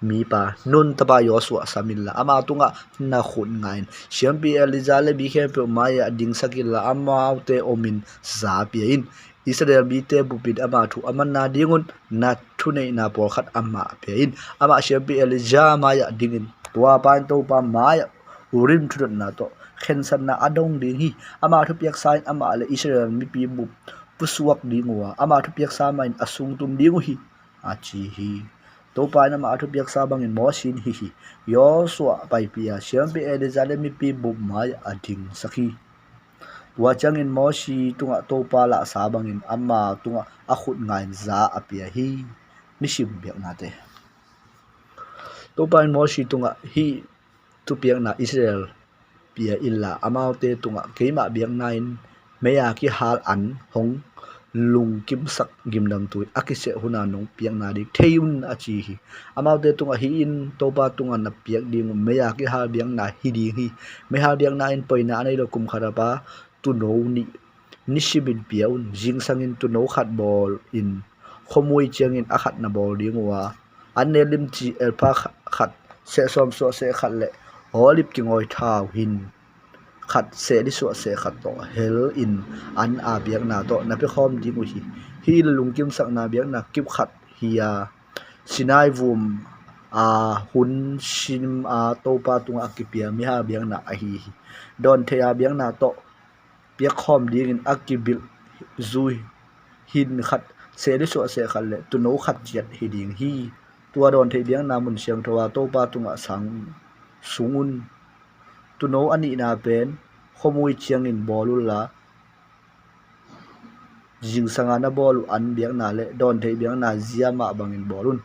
mi pa nun tapa yosua samilla ama tunga na khun ngain siampi elizale bi khe pe maya ding sakilla ama te omin za pi in Israel bi te bupit ama thu amanna dingun na thu nei na por khat ama pe in ama siampi eliza maya dingin tua pan to pa maya urim thu na to khen san na adong ding hi ama thu piak sain ama le Israel mi pi bu pusuak dingwa ama thu piak sa main asung tum dingu hi achi hi to pa na ma athu biak sa bangin mo sin hi yo swa pai pia siam pe elizale mi pi bu mai ading sakhi wa changin mo si tunga to pa la sa bangin amma tunga a khut ngain za apia hi mi sim biak na te to pa mo si tunga hi tu piak na Israel pia illa amaute tunga keima biak nain meya ki hal an hong lung kim sak gimdam tu akise huna nong piak na dik theun achi hi amaude tunga hi in topa tunga na piak ding meya ki hal biang na hi ding hi me hal biang na in poina anei lo kum kharapa tu no ni nisibin piaun jing sangin tu no khat bol in khomui changin akhat na bol ding wa anelim chi elpa khat se som so se khat le holip ki ngoi thau hin khát sẽ đi sửa sẽ khát to hell in an a biak na to na pe khom ding hi lung kim sak na biak na kip khat hi a sinai vum a hun sim a to pa tung akipia mi ha biak na a hi don the a biak na to biak khom ding in akibil zui hin khat sẽ đi sửa sẽ khát le tu no khat jet hi ding hi tua don the biak na mun siang thawa to pa tung a sang sungun tu no ani na pen khomui chiang in bolula jing sanga na bolu an biak na le don thei biak na ziama bangin bolun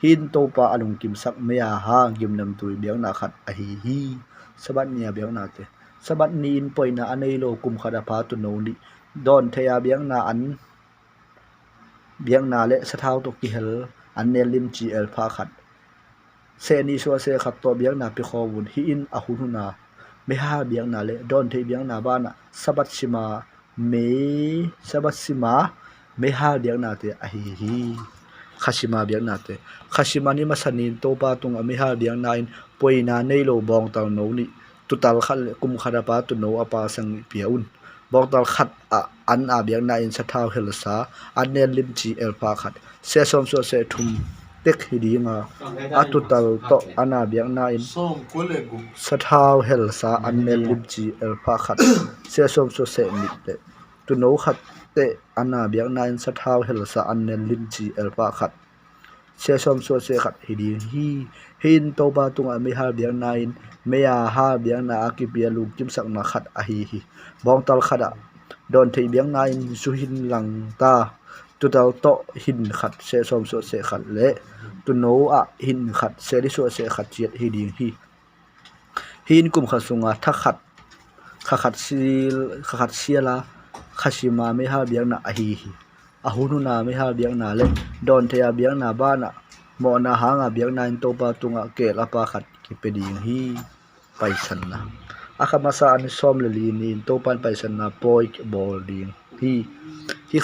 hin to pa alung kim sak meya ha gim nam tui biak na khat a hi sabat nia biak na te sabat ni in poina anei lo kum khada pa tu no ni don thea biak na an biak na le sathau to ki hel an ne lim chi el pha khat se ni so se khat to biak na pi khowun hi in a hununa me ha biang na le don thei biang na ba na sabat sima me ha biang na te a hi khasima biang na te khasima ni masanin to pa tung a me ha biang na in poina nei lo bong tal no ni tutal khal kum khara pa tu no apa sang piaun bong tal khat a an a biang na in sathau hel sa an ne lim chi el pa khat se som so se thum tek hidinga atutal to ana biang na in sathau hel sa anmel limchi elpa khat se som so se ni te tu no khat te ana biang na in sathau hel sa anmel limchi elpa khat se som so se khat hiding hi hin to ba tunga mi ha biang na in meya ha biang na akipia lu kim sak na khat a hi bong tal khada don thei biang na in suhin lang ta tutal to hin khat se som so se khat le tu no a hin khat se ri so se khat chiat hi ding hi hin kum khasunga tha khat siala khashima me ha biang na a hi a hunu na me ha biang na le don the a biang na ba na mo na ha nga biang na in to pa tunga ke la pa khat ki pe ding hi paisan na akamasa ani som le li ni to pan paisan na poi bol ding hi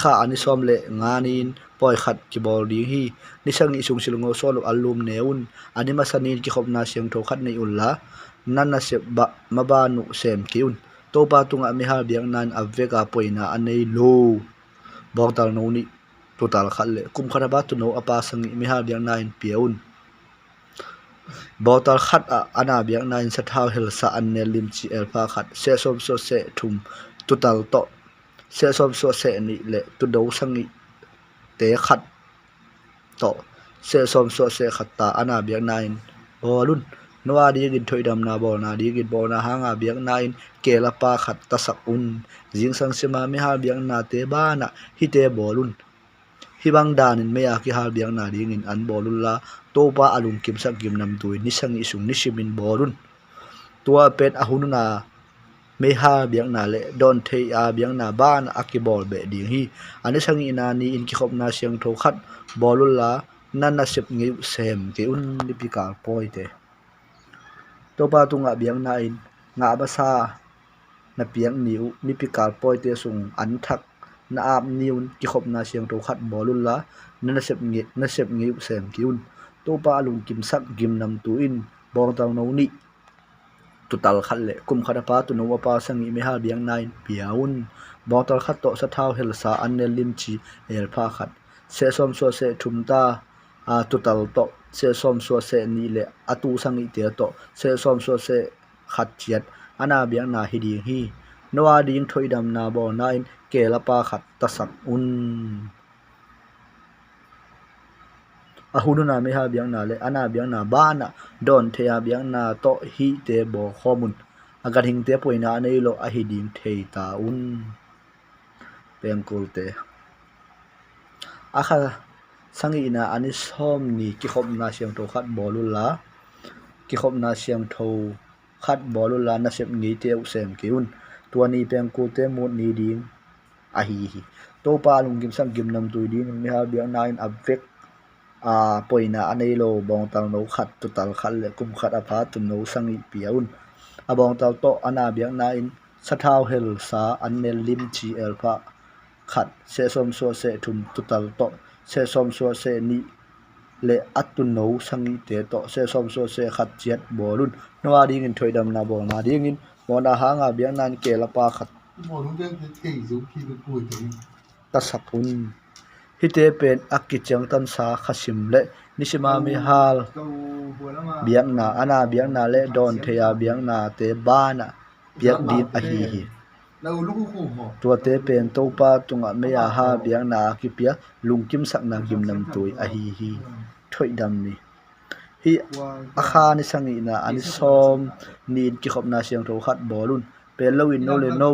kha ani som le nganin poi khat ki bol ding hi nisang ni sung silungo solo alum neun ani masanin ki khopna siang tho khat nei ulla nanna se ba mabanu sem kiun to pa tunga mi ha biang nan aveka poina anei lo bongtal no ni total khalle kum khara ba tu no apa sangi mi ha biang nan piaun bottle khat a ana biang nan sathau hel sa anne lim chi alpha khat se som so se thum total to se som so se ni le tu do sangi te khat to se som so se khat ta ana biang nan bolun noa di gin thoi dam na bol na di gin bol na hanga biang na in kela pa khat tasak un jing sang sema mi hal biang na te ba na hi te bolun hi bang dan in meya ki hal biang na ding in an bolun la to pa alung kim sak gim nam tu ni sang isung ni simin bolun tua pet ahununa me ha biang na le don thei a biang na ban akibol be ding hi ani sangi na ni in ki khop na siang tho khat bolul la nan na sep ngi sem ke un ni pikal poi te to pa tunga biang na in nga ba sa na piang niu ni pikal poi te sung an thak na ap niun ki khop na siang tho khat bolul la nan na sep ngi sem ki un to pa lung kim sak gim nam tu in bong tang no ni tutal khat le kum khada pa tu no pa sangi me ha biang nine piaun bottle khat to sa thau hel sa anel lim chi el pha khat se som so se thumta a tutal to se som so se ni le atu sangi te to se som so se khat chiat ana biang na hi ding hi noa ding thoi dam na bo nine ke la pa khat ta sak un ahununa me ha biang na le ana biang na ba na don thea biang na to hi te bo khomun agar hing te poina nei lo a hi ding thei ta un pengkul te akha sangi ina ani som ni ki khop na siang tho khat bolula ki khop na siang tho khat bolula na sep ngi te usem ki un tuani pengkul te mu ni ding a hi hi to pa lung gim sang gim nam tu ding me ha biang na in avek poina anei lo bong tal no khat tu tal khal le kum khat apha tu no sangi piaun abong tal to ana biang na in sathau hel sa anel lim chi el pha khat se som so se thum tu tal to se som so se ni le atu no sangi te to se som so se khat chiat bolun noa ding in thoi dam na bol na ding in mona hanga biang nan ke la pa khat bolun de thei zu ki du pui te ta sapun hite pen akichang tan sa khasim le nisima mi hal biang na ana biang na le don theya biang na te bana biak din a hi hi lau lu khu mo tua te pen to pa tunga me ya ha biang na ki pia lungkim sak na gim nam tui a hi hi thoi dam ni hi akha ni sangi na ani som ni ki khop na siang tho khat bolun pe lowin no le no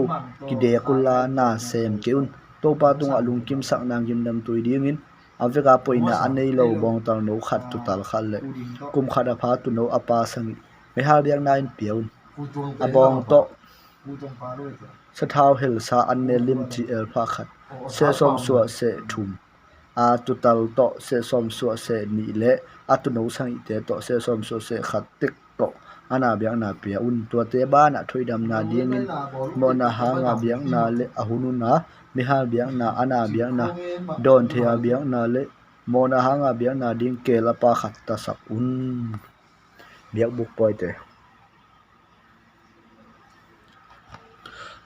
ki de kula na sem ke un to pa tunga lungkim sak na gim nam tui ding in aveka poina anei lo bong tar no khat tu tal khal le kum khada pha tu no apa sangi me ha biang na in piaun abong to sa thau hel sa anne lim ti el pha khat se som suwa se thum a tu tal to se som suwa se ni le a tu no sang te to se som suwa se khat tik to ana biang na pia un to te ba na thoi dam na ding in mo na ha nga biang na le ahunu na mi ha biang na ana biang na don thea biang na le mo na ha nga biang na ding ke la pa khat ta sak un biak buk poi te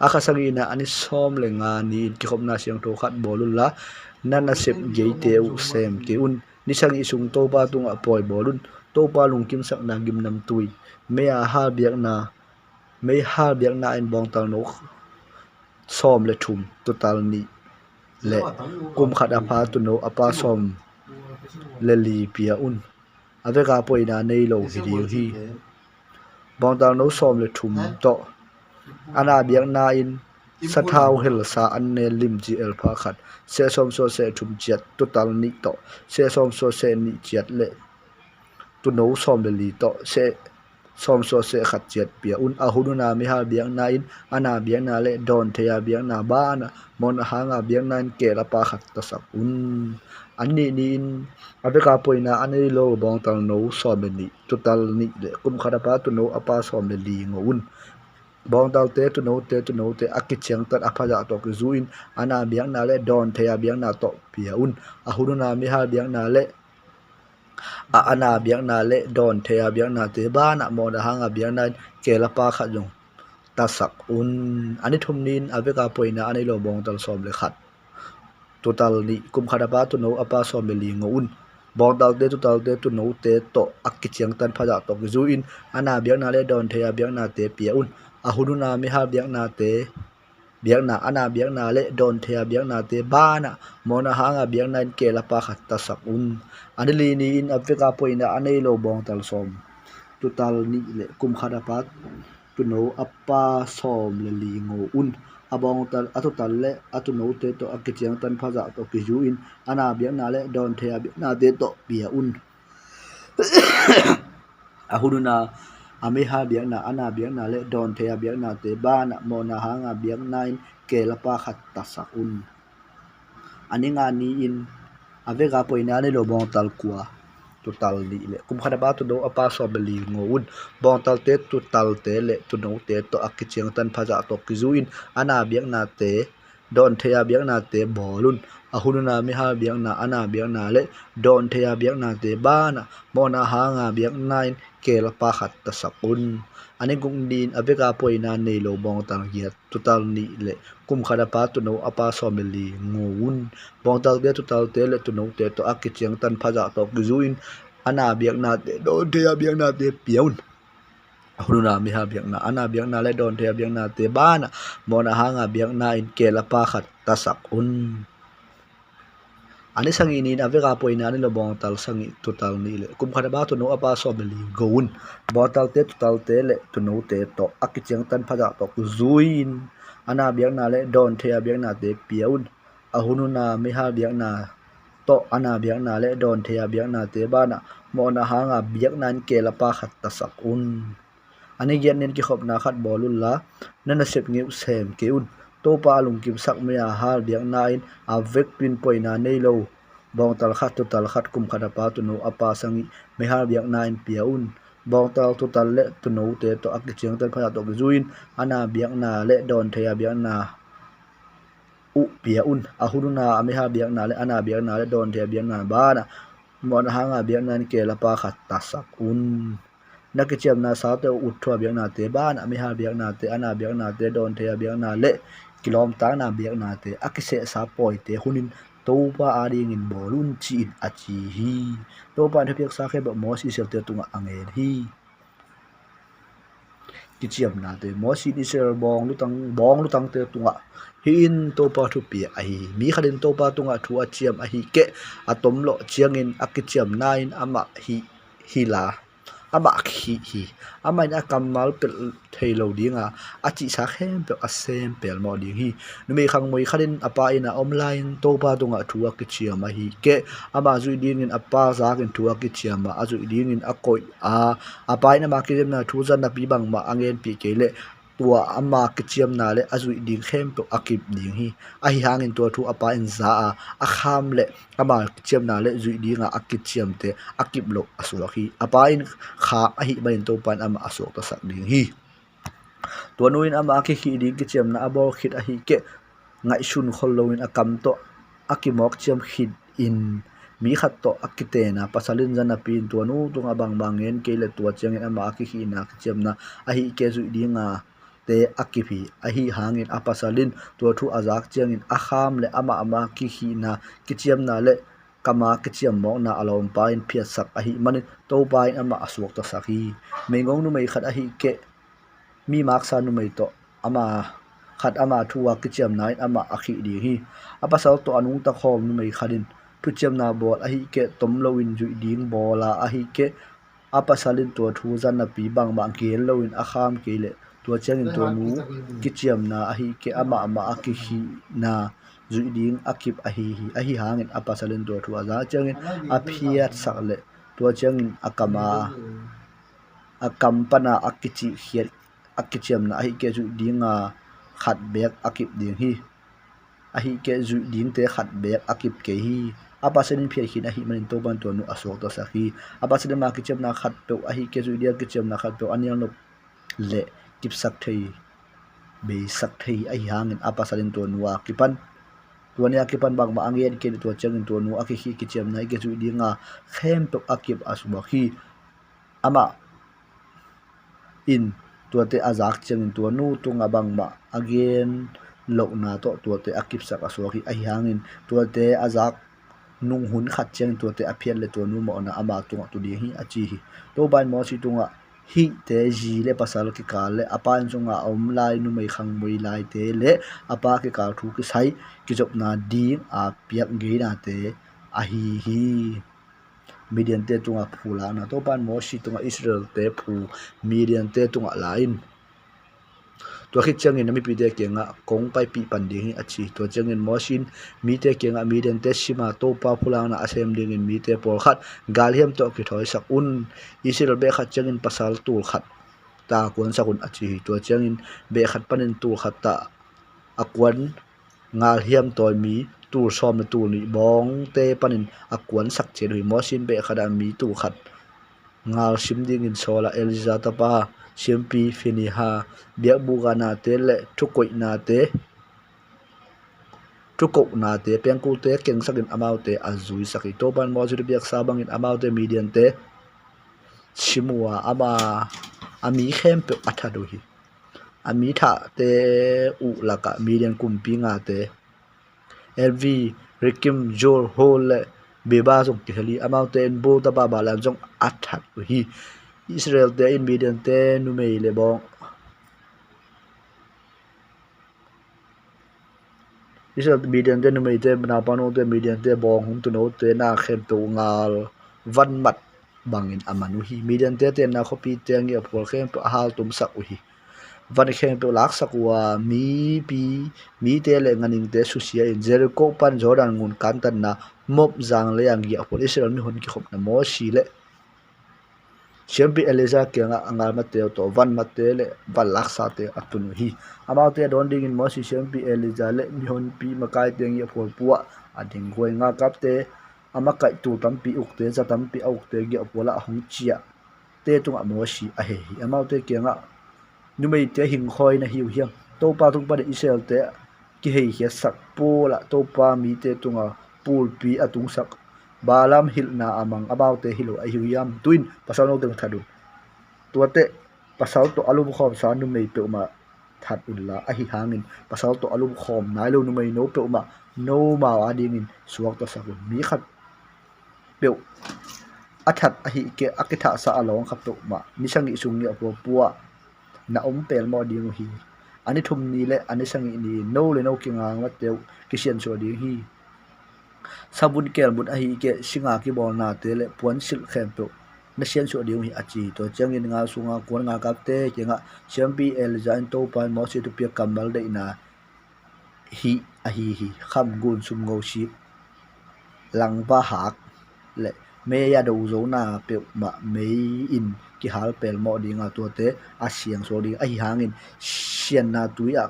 akhasangi na ani som le nga ni ki khop na siang tho khat bolun la nana sep gei te u sem ke un ni sangi sung to pa tung a poi bolun to pa lung kim sak na gim nam tui me a ha biak na me ha biak na in bong tal no som le thum to tal ni le kum khat a pha tu no apa som le li pia un aveka poina nei lo hi hi bong tal no som le thum to ana biang na in sa thau hel sa anne lim ji el pha khat se som so se thum chiat tu tal ni to se som so se ni chiat le tu no som le li to se som so se khat chiat pia un ahununa mi ha biang na in ana biang na le don theya biang na ba na mon hanga biang na in ke la pa khat ta sak un anni ni in abeka poina anei lo bong tal no som ni tu tal ni le kum khada pa tu no apa som le li ngo un bong dal te tu no te akicheng tat aphaja to ku zuin ana biang na le don thea biang na to pia un ahununa mi ha biang na le ana biang na le don thea biang na te ba na mo da hanga biang na ke la pa kha jong ta sak un ani thum nin aveka poina ani lo bong dal som le khat total ni kum khada pa tu no apa som le li ngo un bong dal te tu no te to akicheng tan phaja to ku zuin ana biang na le don thea biang na te pia un ahununa mi ha biang na te biang na ana biang na le don thea biang na te ba na mona hanga biang na ke la pa khat ta sak un anili ni in aveka poina anei lo bong tal som total ni le kum khada pa tu no apa som le li ngo un abong tal atotal le atu no te to akichiang tan phaja to kiju in ana biang na le don the abi na te to pia un ahununa ame ha biang na ana biang na le don the biang na te ba na mo na ha nga biang nine ke la pa khat ta sak un ani nga ni in ave ga poina le lo bong tal kwa total ni le kum khada ba to do apa so beli ngo un bong tal te total te le tu no te to akichiang tan phaja to kizuin ana biang na te don thea biang na te bolun ahununa mi ha biang na ana biang na le don thea biang na te ba na mo na ha nga biang nine ke la pa khat ta sakun ani gung din aveka poina nei lo bong tal hiat total ni le kum khada pa tu no apa so beli ngo un bong tal te total te le tu no te to akichiang tan phaja to kizuin ana biang na te don thea biang na te piaun hununa mi ha biang na ana biang na le don thea biang na te ba na mo na ha nga biang na in ke la pa khat ta sakun ani sangi ni na veka poina ni lo bong tal sangi total ni le kum khada ba to no apa so beli goun bottle te total te le to no te to akichiang tan phaja to zuin ana biang na le don thea biang na te piaun ahununa mi ha biang na to ana biang na le don thea biang na te ba na mo na ha nga biang nan ke la pa khat ta sakun ani gen nen ki khop na khat bolul la nana sep ngi sem ke un to pa lung kim sak me a hal biang nain a vek pin poina nei lo bong tal khat to tal khat kum khada pa tu no apa sangi me hal biang nain piaun bong tal to tal le tu no te to akichiang tan pha to zuin ana biang na le don thea biang na u piaun ahununa me ha biang na le ana biang na le don thea biang na ba na mo na ha nga biang nan ke la pa khat ta sakun nakichiam na sa te uthwa biang na te ban ami ha biang na te ana biang na te don the biang na le kilom ta na biang na te akise sa poi te hunin to pa ading in bolun chi in achi hi to pa the piak sa khe ba mo si sel te tunga angen hi kichiam na te mo si ni sel bong lu tang te tunga hin to pa thu pi a hi mi khalin to pa tunga thu a chiam a hi ke atom lo chiangin akichiam nain ama hi la ama hi ama na kamal pel thailo dinga achi sa khem pe asem pel mo ding hi numi khang moi khalin apa ina online to pa tunga thuwa ki chiama hi ke ama zui ding in apa za kin thuwa ki chiama azui ding in akoi a apa ina ma ki na thu zan na pi bang ma angen pi ke le tua ama ki chiam na le azui ding khem pe akip ding hi a hi hangin to thu apa in za a kham le ama ki chiam na le zui dinga akip chiam te akip lo asula hi apa in kha a hi bain to pan ama asok ta sak ding hi to nuin ama ki hi ding ki chiam na abo khit a hi ke ngai shun khol loin akam to akimok chiam khit in mi khat to akite na pasalin jana pin to nu tunga bang bangen ke le to chiang ama ki hi na ki chiam na a hi ke zui dinga te akipi a hi hangin apasalin to thu azak chiang in akham le ama ki hi na ki chiam na le kama ki chiam mo na alom pa in phiat sak a hi mani to pa in ama aswak ta sakhi mengong nu mai khat a hi ke mi mak sa nu mai to ama khat ama thuwa ki chiam na in ama akhi di hi apasal to anung ta khom nu mai khalin thu chiam na bol a hi ke tom lo in ju ding bola a hi ke apasalin to thu zan na pi bang bang ke lo in akham ke le to changin to nu ki chiam na a hi ke ama aki hi na zui ding akip a hi hangin apasalin to thu aza changin a phiat sak le to changin akama akampana akichi hiat akichiam na a hi ke zui dinga khat bek akip ding hi a hi ke zui ding te khat bek akip ke hi apasalin phiat hi na hi manin to ban to nu asok to sakhi apasalin ma ki chiam na khat pe a hi ke zui dia ki chiam na khat pe aniang no le kip sak thei be sak thei a hi hangin apasalin to nuwa kipan tuania kipan bang ma angen ke to changin to nu aki hi ki chiam nai ke chu dinga khem to akip aswa hi ama in tuate azak changin to nu tunga bang ma again lo na to tuate akip sak aswa hi a hi hangin tuate azak nung hun khat chang tuate aphial le to nu mo na ama tunga tu di hi achi hi to ban mo si tunga hi te ji le pasal ki kal le apan chunga om lai nu mai khang moi lai te le apa ki kal thu ki sai ki jop na ding a piak ge na te a hi Midian te tunga phula na to pan mo si tunga Israel te phu Midian te tunga lain to khit changin mi pi te kenga kong pai pi pan ding achi to changin mo sin mi te kenga Midian te sima to pa phula na asem ding in mi te por khat galhiam to ki thoi sak un Israel be khat changin pasal tul khat ta kon sakun achi to changin be khat panin tul khat ta akwan ngal hiam toy mi tur som na tur ni bong te panin akwan sak che hui mo sin be khada mi tu khat ngal sim ding in sola Eliza ta pa simpi fini ha bia buga na te le thukoi na te thukok na te pengku te keng sakin amau te azui saki to ban mo ju biak sabang in amau te median te simua ama ami khem pe athadu hi ami tha te u laka median kumpi nga te LV Rikim Jor Hole beba jong ki hali amau te en bo ta ba ba lam jong athat hi Israel te in median te nu mei le bong Israel median te nu mei te na pano te median te bong hum tu no te na khem tu ngal van mat bangin amanu hi median te na khopi te ngi apol khem pe hal tum sak hi van khem pe lak sakwa mi te le nganing te susia in Jericho pan Jordan ngun kan tan na mop jang le ang gi apol Israel mi hon ki khop na mo si le Siampi Eliza kenga angal mateo to van matele van laksa te atunu hi amau te don ding in mo si siampi Eliza le mi hon pi makai te ngi apol puwa ading goi nga kap te amakai tu tampi ukte za tampi aukte gi apola hong chia te tunga mo si a he hi amau te kenga numei te hing khoi na hiu hiam to pa tung pa de Israel te ki hei hi sak pola to pa mi te tunga pul pi atung sak balam hil na amang about te hilo a hiu yam tuin pasal no teng thadu tuate pasal to alum khom sa numei pe ma that ulla a hi hangin pasal to alum khom nai lo numei no pe ma no ma ading in suak to sakun mi khat pe athat a hi ke akitha sa along khap to ma ni sangi sungi apo puwa na pel mo ding hi ani thum ni le ani sangi ni no le no kinga nga teu kisian so ding hi sabun kel bun a hi ke singa ki bol na te le puan sil khem pe na sian so ding hi achi to changin nga sunga kon nga kap te kenga champi el jain to pan mo si tu pia kamal de na hi a hi kham gun sum ngo si lang ba hak le me ya do zo na pe ma me in ki hal pel mo dinga to te a siang so ding a hi hangin sian na tuya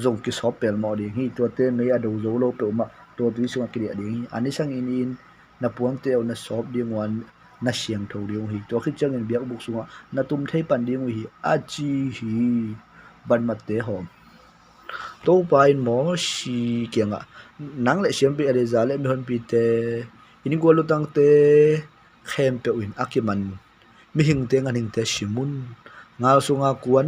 zong ki so pel mo ding hi to te me ya do zo lo pe ma to tu sunga ki ding ani sang in na puang te na sob ding wan na siang tho ding hi to khi changin biak buk sunga na tum thei pan ding hi a chi hi ban mat te hom to pain mo si kenga nang le siam pi ale za le mi hon pi te ini golu tang te khem pe win akiman mi hing te nganing te simun ngal sunga kuan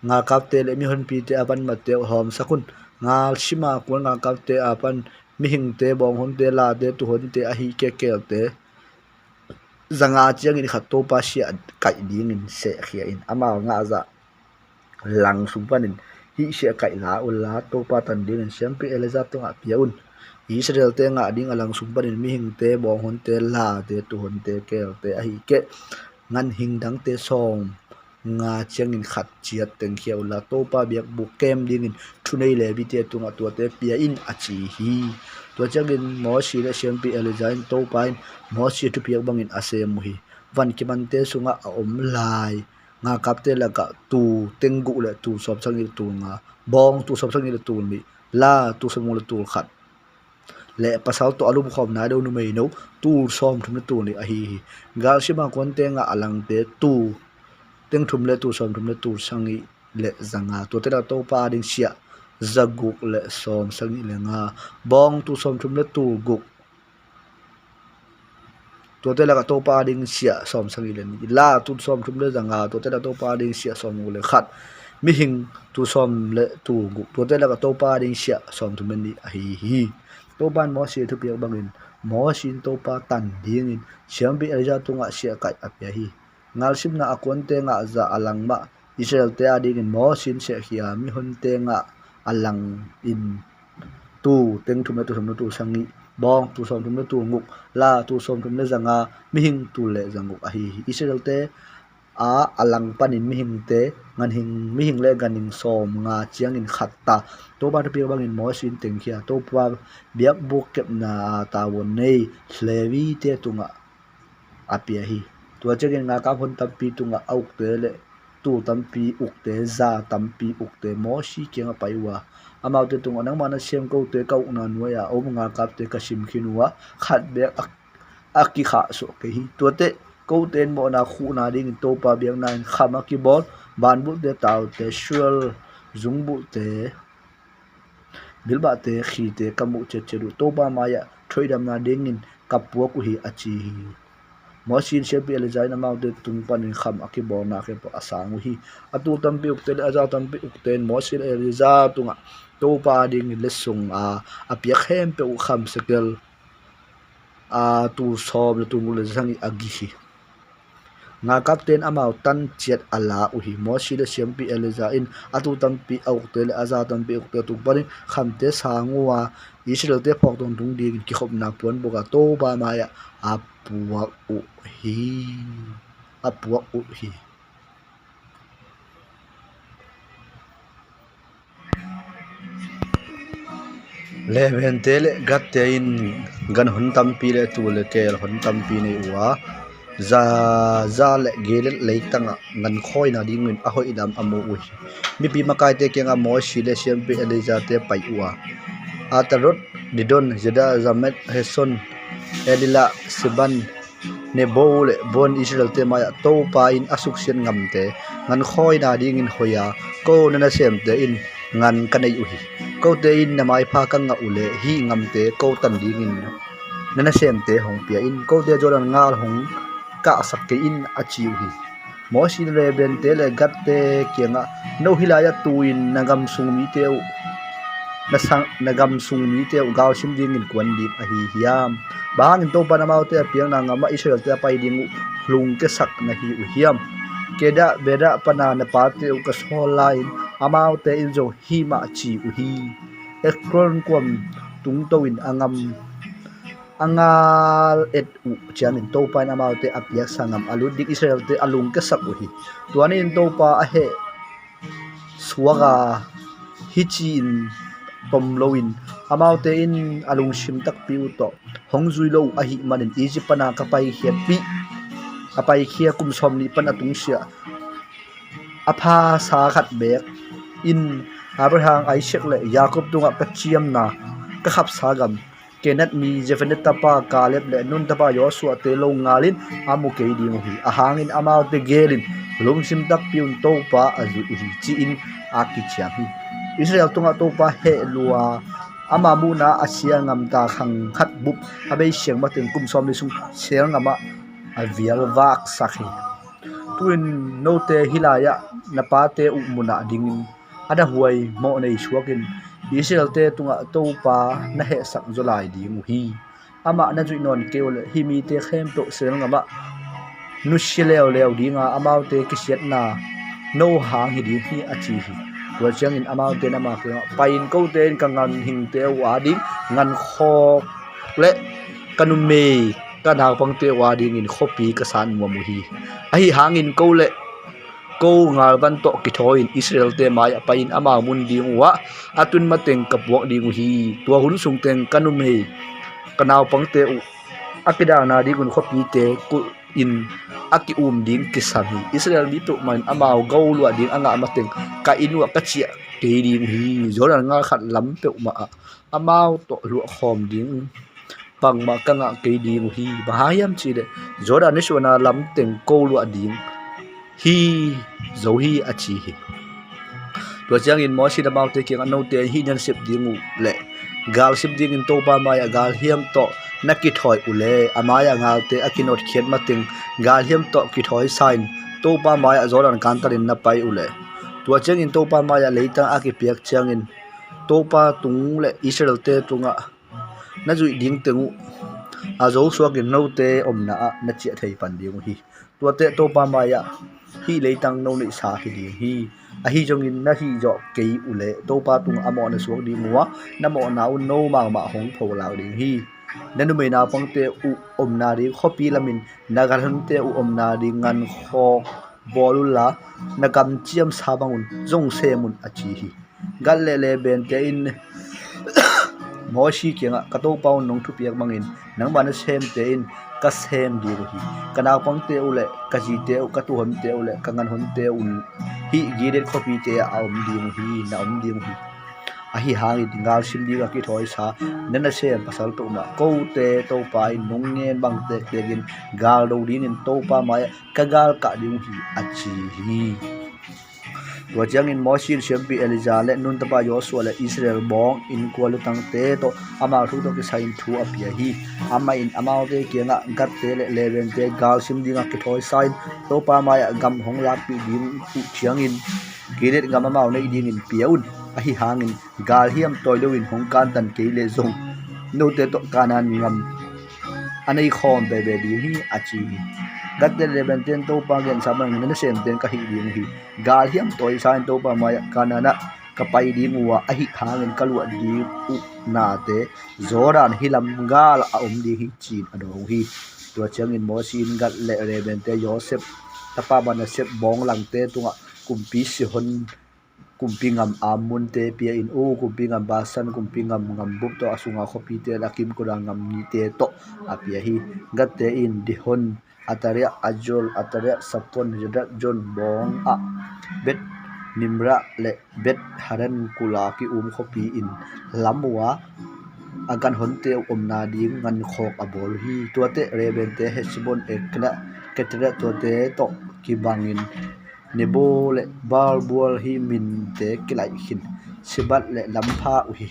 nga kap te le mi hon pi te apan mat te hom sakun ngal sima kuan nga kap te apan mi hing te bong hon te la te tu hon te a hi ke kel te zanga chiang in khat to pa sia kai ding in se khia in ama nga za lang sum panin hi sia kai la ulla to pa tan din siam pi eleza to nga piaun Israel te nga ding alang sum panin mi hing te bong hon te la te tu hon te kel te a hi ke ngan hing dang te som nga chiang in khat chiat teng khiau la to pa biak bu kem ding in thunei le bi te tunga tu te pia in achi hi to changin mo si le siam pi elizain to pain mo si tu piak bangin asem hi van ki man te sunga a om lai nga kap te la ka tu tenggu le tu sob changi tu nga bong tu sob changi le tu mi la tu som le tu khat le pasal to alum khom na do nu mei no tu som thum tu ni a hi gal sima kon te nga alang te tu teng thum le tu som thum le tu sangi le zanga to te la to pa ding sia zaguk le som sangi le nga bong tu som thum le tu guk to te la ka to pa ding sia som sangi le ni la tu som thum le zanga to te la to pa ding sia som le khat mi hing tu som le tu guk to te la ka to pa ding sia som thum ni a hi to ban mo si thu piak bangin mo sin to pa tan ding in siam bi arja tunga sia kai apya hi ngal sim na akon te nga za alang ma Israel te ading in mo sin se khia mi hon te nga alang in tu teng thum tu sangi bong tu som tum le tu nguk la tu som tum le zanga mi hing tu le zanguk a hi Israel te a alang panin mi hing te ngan hing mi hing le ganing som nga chiang in khatta to ba pe bang in mo sin teng khia to pa biak buk kep na ta won nei hlewi te tunga apia hi tua chegen nga ka phon tampi tunga auk te le tu tampi ukte za tampi ukte mo shi kenga paiwa amau te tunga nang mana sem ko te kau na nuaya om nga kap te kasim khinua khat be aki kha so ke hi tua te ko ten mo na khu na ding to pa biang na khama ki bol ban bu te taw te shual zung bu te bilba te khi te kamu che cheru to ba maya thoidam na ding in kapua ku hi achi mo sin se pe le jai na mau de tung pan in kham aki bo na ke po asang hi atu tam pi ukte aja tam pi ukten mo sin e riza tunga to pa ding le sung a pia khem pe u kham sekel a tu sob le tung le zangi agi hi nga kapten amau tan chet ala u hi mo si le siam pi eleja in atu tam pi ukte le aja tam pi ukte tu parin kham te sangwa Israel te phok dong tung di ki khop na pon boka to ba maya apua u hi apua u hi le ben te le gat te in gan hun tam pi le tu le kel hun tam pi nei wa za le gele leitanga ngan khoi na ding in a hoi dam amu u mi pi makai te kenga mo si le siam pi eleja te pai wa atarot didon jeda zamet heson elila siban ne bole bon Israel te maya to pa in asuk sian ngam te ngan khoi na ding in hoya ko na sem te in ngan kanai uhi ko te in na mai pha ka nga ule hi ngam te ko tan ding in na sem te hong pia in ko te joran ngal hong ka sak ke in achi uhi mo sin le ben te le gat te kenga no hilaya tu in nagam sumi te nagam sumi te gaw sim ding in kwan di a hi hiam bang in to panamau te piang na ngama Israel te pai ding hlung ke sak na hi u hiam keda beda pana na pa te u ka line amau te in jo hi ma chi u hi ekron kwam tung to in angal et u chian in to pa na amau te apia sangam alu dik Israel te alung ke sak u hi tuani in to pa a he swaga hichi in pom loin amau te in alung sim tak pi u to hong zui lo a hi manin Egypt pana ka pai hiat pi apai khia kum som ni pan atung sia apha sa khat bek in Abraham Isaac le Jacob tunga ka chiam na ka khap sagam kenat mi Jephenet tapa Caleb le nun tapa Joshua te lo ngalin amu ke di mo hi ahangin amau te gelin lum sim tak piun to pa azu hi chi in aki chiam hi Israel tunga to pa he lua ama muna asia ngam ta khang khat bup abai siang ma teng kum som ni sung siang ngama avial vak sakhi tuin note hilaya napate umuna dingin ada huai mo nei suakin Israel te tunga to pa na he sak zolai ding hi ama na jui non keol himi te khem to sel ngama nu shileo leo dinga amau te kisiat na no hang hi di hi achi hi wa chang in amau te na ma ke pain ko ten kangan hing te wa ding ngan khok le kanume ka naw pang te wa ding in khopi ka san mo mu hi ai hangin ko le ko ngal ban to ki thoin Israel te mai pain ama mun ding wa atun mateng kapuak ding hi tua hun sung teng kanume kanaw pang te u akida na di gun khopi te ku in aki ding kisami Israel dito man amaw gaw lu ding anga amateng ka inwa ka chia ke ding hi zoran nga khat lam pe ma amaw to lu khom ding pang ma ka nga ke ding hi bahayam chi de zoran ni suna lam teng ko lu ding hi zo hi achi hi to chang in mo si da mau te ki ano te hi nan sip ding le gal sip ding in to pa ma ya gal hiam to naki thoi ule amaya ngal te akinot khiat mating gal hiam to ki thoi sign to pa ma ya zoran kan tarin na pai ule to chang in to pa ma ya leita aki piak chang in to pa tung le Israel te tunga na jui ding tengu azo suakin no te omna na chi thei pan ding hi to te to pa ma ya hi leitang no nei sa hi ding hi a hi jong in na hi jo ke ule to pa tung amo na suak ding wa na mo na no ma hong pho la ding hi nanu mai na pangte u omnari khopi lamin nagarhante u omnari ngan khok bolula nakam chiam sabangun jong semun achi hi galle le ben te in moshi kenga kato pau nong thu piak mangin nang bana sem te in ka sem di hi kana pangte ule kaji te u katu hon te ule kangan hon te un hi giret khopi te aum di hi na om di hi ahi hangi dingal sim di ga ki thoi sa nana sem pasal to ma ko te to pai nong ngen bang te tegin gal do din in to pa mai kagal ka ding hi achi hi wajang in mosin sempi elizale nun tapa yosua le israel bong in kwalu tang te to ama thu to ki sain thu apia hi ama in amau te kenga gat te le leven te gal sim dinga ki thoi sain to pa mai gam hong lak pi ding u chiang in giret gam amau nei ding in piaun ahi hangin gal hiam toilowin hong kan tan ke le zong no te to kanan ngam anei khom be be di hi achi gatte leben ten to pa gen sabang na sem ten ka hi ding hi gal hiam toy sain to pa maya kanana kapai di muwa ahi hangin kalwa di u na te zoran hilam gal a di hi chin adong hi to changin mosin gat le leben te yosep tapa bana sep bong lang te tunga kumpi si hon kumpingam amun te pia in o kumpingam basan kumpingam ngambuk to asunga khopi te lakim kurangam ni te to apia hi gatte in dihon ataria ajol ataria sapon jadak jon bong a bet nimra le bet haran kula ki khopi in lamwa agan honte omna ding ngan khok abol hi tuate reben te hesbon ekna ketra tuate to kibangin nebo le bal bual hi min te kilai hin sibat le lampha uhi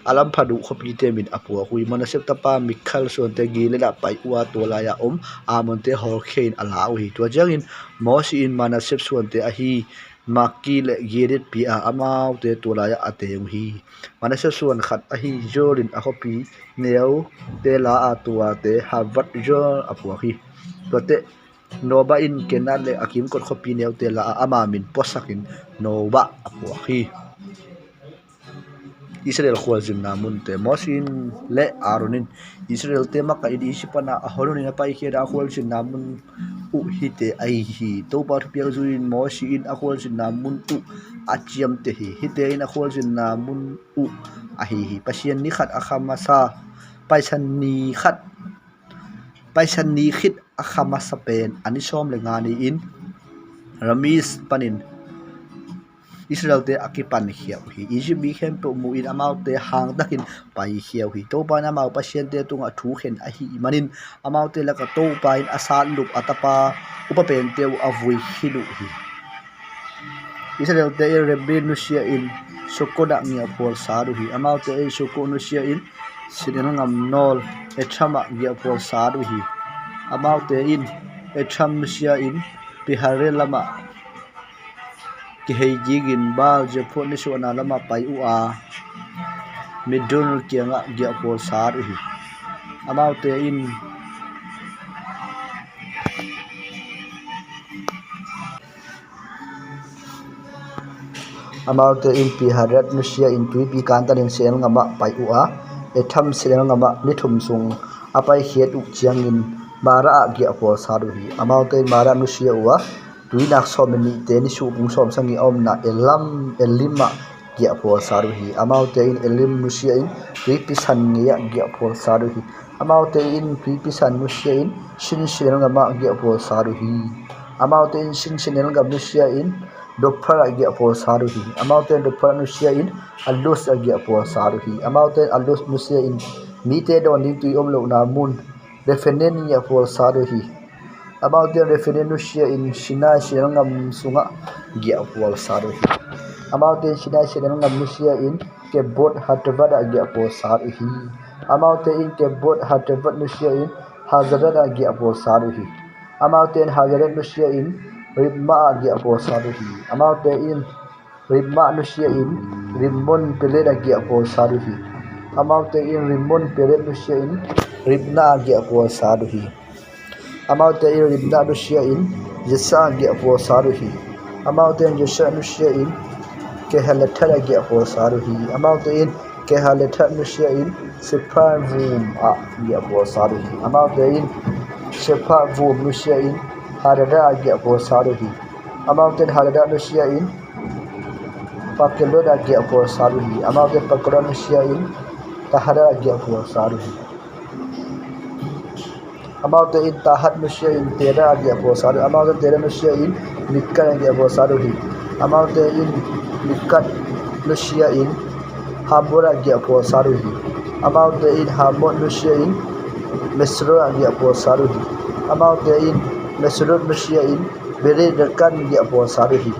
alam phadu khopi te min apua hui manasep tapa mikhal son te gile la pai wa to la ya amon te hor khein ala hui to jangin mosi in manasep son te ahi maki le giret pi a amau te to la ya ate hi manasep son khat ahi jorin a khopi neu te la a tua te havat jor apua hi to te noba in kenal le akim kot khopi neu te la ama min posakin noba apua hi Israel khwalzim namun te mosin le aronin Israel te maka idi sipana ahoruni na pai kheda khwalzim namun u hite ai hi to par piang zuin mosin akhwalzim namun u achiam te hi hite in akhwalzim namun u ahi hi pasien ni khat akhamasa paisan ni khit akhamasa pen anisom le ngani in ramis panin Israel te akipan hiau hi Egypt bi khem to mu in amau te hang takin pai hiau hi to pa na mau pasien te tunga thu khen a hi manin amau te laka to pa in asal lup atapa upapen te avui hilu hi Israel te rebenusia in sokoda ngia por saru hi amau te sokonusia in sinangam nol echama ngia por saru hi amau te in echamnusia in piharelama ki hei jigin bal je phot ni su na lama pai u a midul kianga gya por sar hi amau te in pi harat nusia in tui pi kan tan sel ngama pai u a etham sel ngama ni thum sung apai hiet u chiang in mara gya por sar hi amau te mara nusia u a tui nak som ni te ni su bung som sangi om na elima gya por saru hi amau te in elim nusia in tui pisan ngia gya por saru hi amau te in tui pisan nusia in sin sinel ngama gya por saru hi amau te in sin sinel ngam nusia in dophara gya por saru hi amau te dophara nusia in alus gya por saru hi amau te alus nusia in mi te don ni tui om lo na mun defenen gya por saru hi about the referendum in Shina Shirangam Sunga Giapol Saruhi. About the Shina Shirangam Musia in Kebot Hatavada Giapol Saruhi. About the in Kebot Hatavat Musia in Hazarada Giapol Saruhi. About the Hazarat Musia in Ribma Giapol Saruhi. About the in Ribma Musia in Rimmon Peleda Giapol Saruhi. About the in Rimmon Peled Musia in Ribna Giapol Saruhi. Amau te in ribna nusia in Yesa gya por saruhi amau te in Yesa nusia in ke halathara gya por saruhi amau te in ke haletha nusia in sepha vum a ya bo saru hi amau te in sepha vum nusia in harada ya bo saru hi amau te harada nusia in pakelo da ya bo saru hi amau te pakro nusia in tahara ya bo saru hi amau te in tahat nusia in tera ya bo saru amau te tera nusia in mikka ya bo saru hi amau te in mikat nusia in habora gia po saruhi amau te in hamon nusia in mesro gia po saruhi amau te in mesro nusia in beri rekan gia po saruhi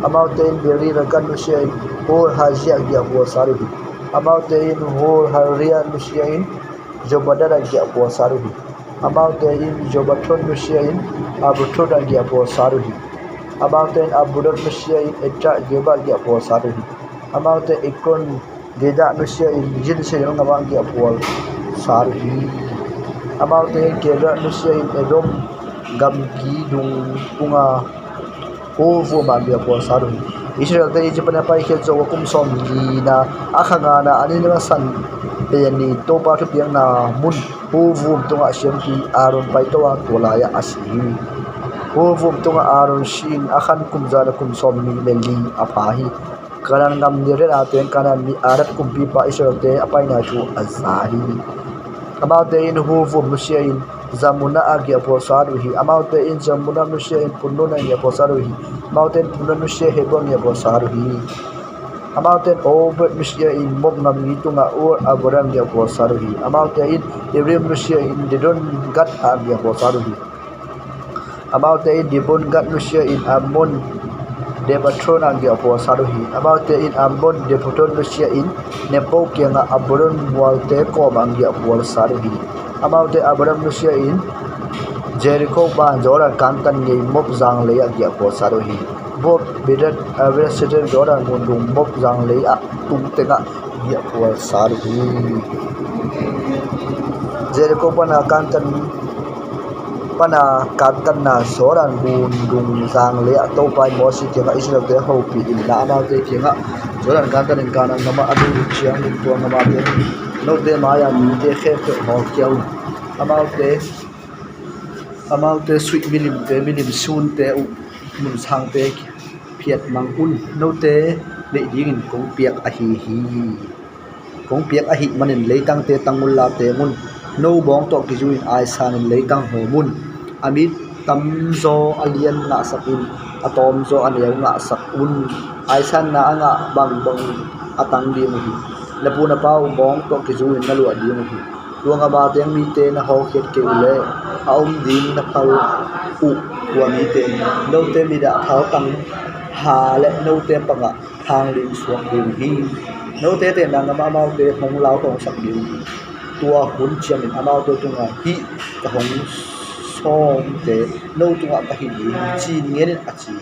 amau te in beri rekan nusia in hor hajia gia po saruhi amau te in hor haria nusia in jobadara gia po saruhi amau te in jobaton nusia in abutoda gia po saruhi amau te in abudot nusia in etra jeba gia po saruhi amau te ikon Deda nusia in jin se yang ngawang ki apol sarhi amau te kera nusia in edom gam ki dung punga o vo ma bi apol sarhi Israel te Japan pa khel zo kum som ni na akhanga na ani na san pe ni to pa thu piang na mun o vum tunga siam ki aron pai to wa tolaya asim o vum tunga aron shin akhan kum za na kum som ni le li apahi kanan ngam ni re aten kanan ni arat kumpi pa Israel te apai na chu azahi amau te in hu vu musia in zamuna agi apo saruhi amau te in zamuna musia in punno na ni apo saruhi amau te punno musia hebon ni apo saruhi amau te over musia in mob ngam ni tunga or aborang ni apo saruhi amau te in every musia in didon gat agi apo saruhi amau te in dibon gat musia in amon Debatron ang apo saruhi about in ambon depoton lucia in nepo kianga aburon walte ko ang apo saruhi about the aburon lucia in Jericho ba joran kantan ni mop jang le ag apo saruhi bob bidat aver setel joran mundung mop jang le a tum tenga apo saruhi Jericho pa na kantan pana kantan na soran bundung sang le to pai mo si ke Israel te ho pi in la ma te ke nga soran kantan in kana ngama adu chiang in to ngama te no te ma ya ni te khe te ho kyau amau te sweet milim sun te u mun sang te phiat mang un no te le ding in kong piak a hi kong piak a hi manin le tang te tangul la te mun no bong to ki juin ai san in le tang ho mun amit tamzo alien nga sakin atom zo aniaw nga sakun ai san na nga bang atang di mo hi lapuna pau bong to ki juin na lu di mo hi luang ba teng mi te na ho khet ke ule aum ding na pau u wa mi te no te mi da thau tang ha le no te panga thang ling suak ding hi no te te na ma mau te hong lao tong sak ding tua hun chiam in amau to tunga hi ka hong som te no tunga ka hi chi ngen a chi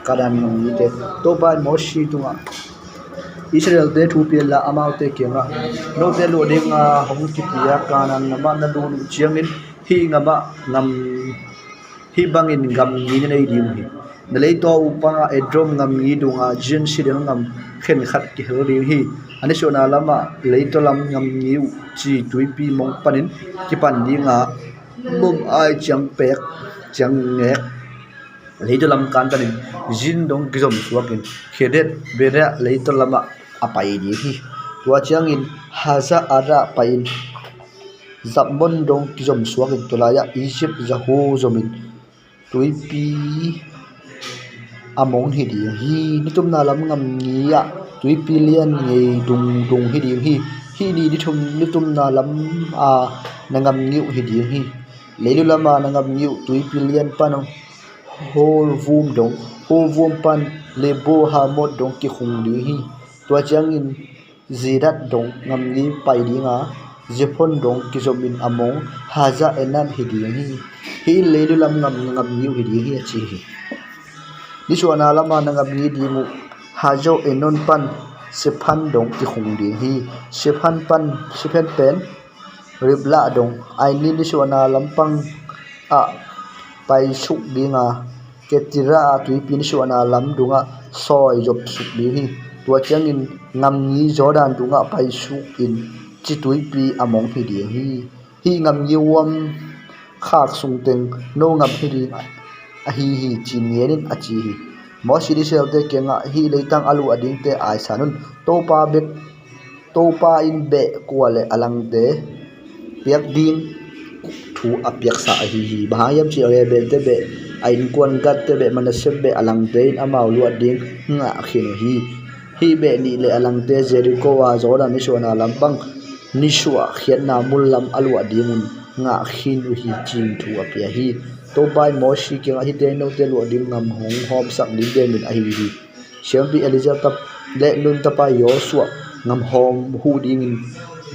kadan ni te to ba mo shi tunga Israel te thu pe la amau te ke nga no te lo de nga hong ki pia kanan na ma na du chiang in hi nga ba ngam hi bangin ngam ni nei dim hi na le to upanga edrom ngam ni dunga jin si de ngam khen khat ki hel ri hi ani sona lama le to lam ngam ni chi tuipi mong panin ki pan ni nga mum ai chang pek chang nge le to lam kan tanin jin dong gizom suakin khedet bera le to lama apai di hi tua chiang in haza ara pain zabmon dong gizom suakin tolaya Egypt zaho zomin tuipi among hi di hi nitum na lam ngam nia tuipi lian nge dung hi di hi ni thum nitum na lam a nangam ngiu hi di hi leilu lama nangam ngiu tuipi lian pano hol vum pan lebo ha mod dong ki khung di hi tua chang in zirat dong ngam ni pai di nga jepon dong ki zomin among haza enan hi di hi leilu lam ngam ngiu hi di hi chi hi ni suana lama nangam ni di mu hajo enon pan sephan dong ki khung di hi sephan pen ribla dong ai ni suana lampang a pai suk di nga ketira tuipi ni suana lam dunga soi job suk di hi tua changin ngam ni Jordan tunga pai su in chitui pi among hi ding hi ngam ni wam khak sung teng no ngam hi ri a hi chin yenin a chi hi mo siri sel te kenga hi leitang alu ading te ai sanun topa in be kwale alang te piak ding thu apiak sa hi bahayam chi ore bel te be ain kwan gat te be manasem be alang te in amau lu ading nga khin hi be ni le alang te Jericho wa Jordan ni shona lampang ni shua khian na mulam alu ading nga khin hi chin thu apia hi to bai mo shi ke hi te no te lu ading ngam hong hom sak ni de min a hi siampi Elizabeth le nun tapa Joshua ngam hom hu ding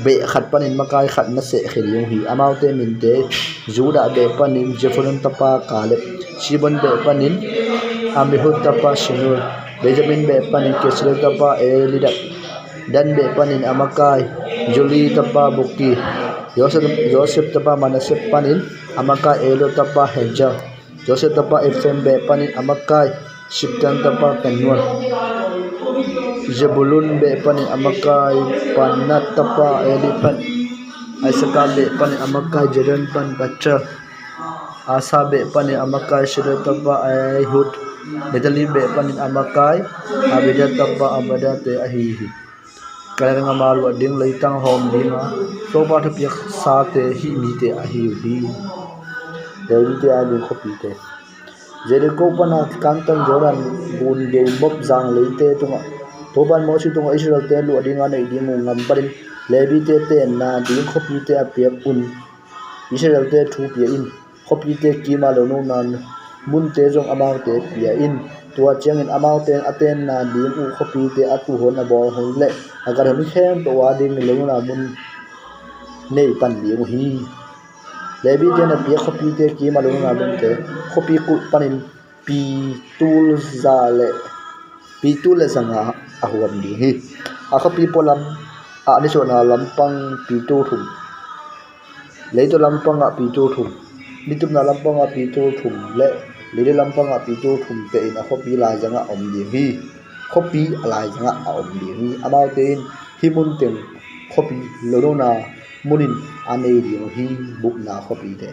be khat panin makai khat na se kheliu hi amaute min te Juda be panin Jephron tapa Caleb Shibon be panin Amihud tapa Shinur Benjamin be panin Kesel tapa Elidat Dan be panin Amakai Juli tapa Buki Joseph tapa Manasseh panin Amakai Elo tapa Henja Joseph tapa Ephraim be panin Amakai Shiptan tapa Penuel Zebulun be panin Amakai Panat tapa Elipan Isaac be panin Amakai Jedan pan Batra Asa be panin Amakai Shira tapa Ehud Medali be panin Amakai Abidat tapa Abadate ahihi kaya nga malu ading leitang hom dinga to pa thapiak sa te hi mi te ahihi David te ani khopi te Jericho pana kantan Jordan bun de mob jang leite tunga toban mo si tunga Israel te lu adinga nei dingu ngam parin Levi te na ding khopi te apiak un Israel te thu pia in khopi te kima lo no nan mun te jong amau te pia in tua changin amau te aten na ding u khopi te atu hon abor hon le agar mi khem to wa ding lo na mun nei pan ding hi Levi te na pia khopi te kima lo na mun te khopi ku panin pi tul sanga ahuam di hi a khopi polam a ni so na lampang pi tu thum leito lampang a pi tu thum nitum na lampang a pi tu thum le le lampang a pi tu thum te in a khopi la janga om di hi khopi alai janga om di hi amau ten himun tem khopi lo na munin ane di hi buk na khopi te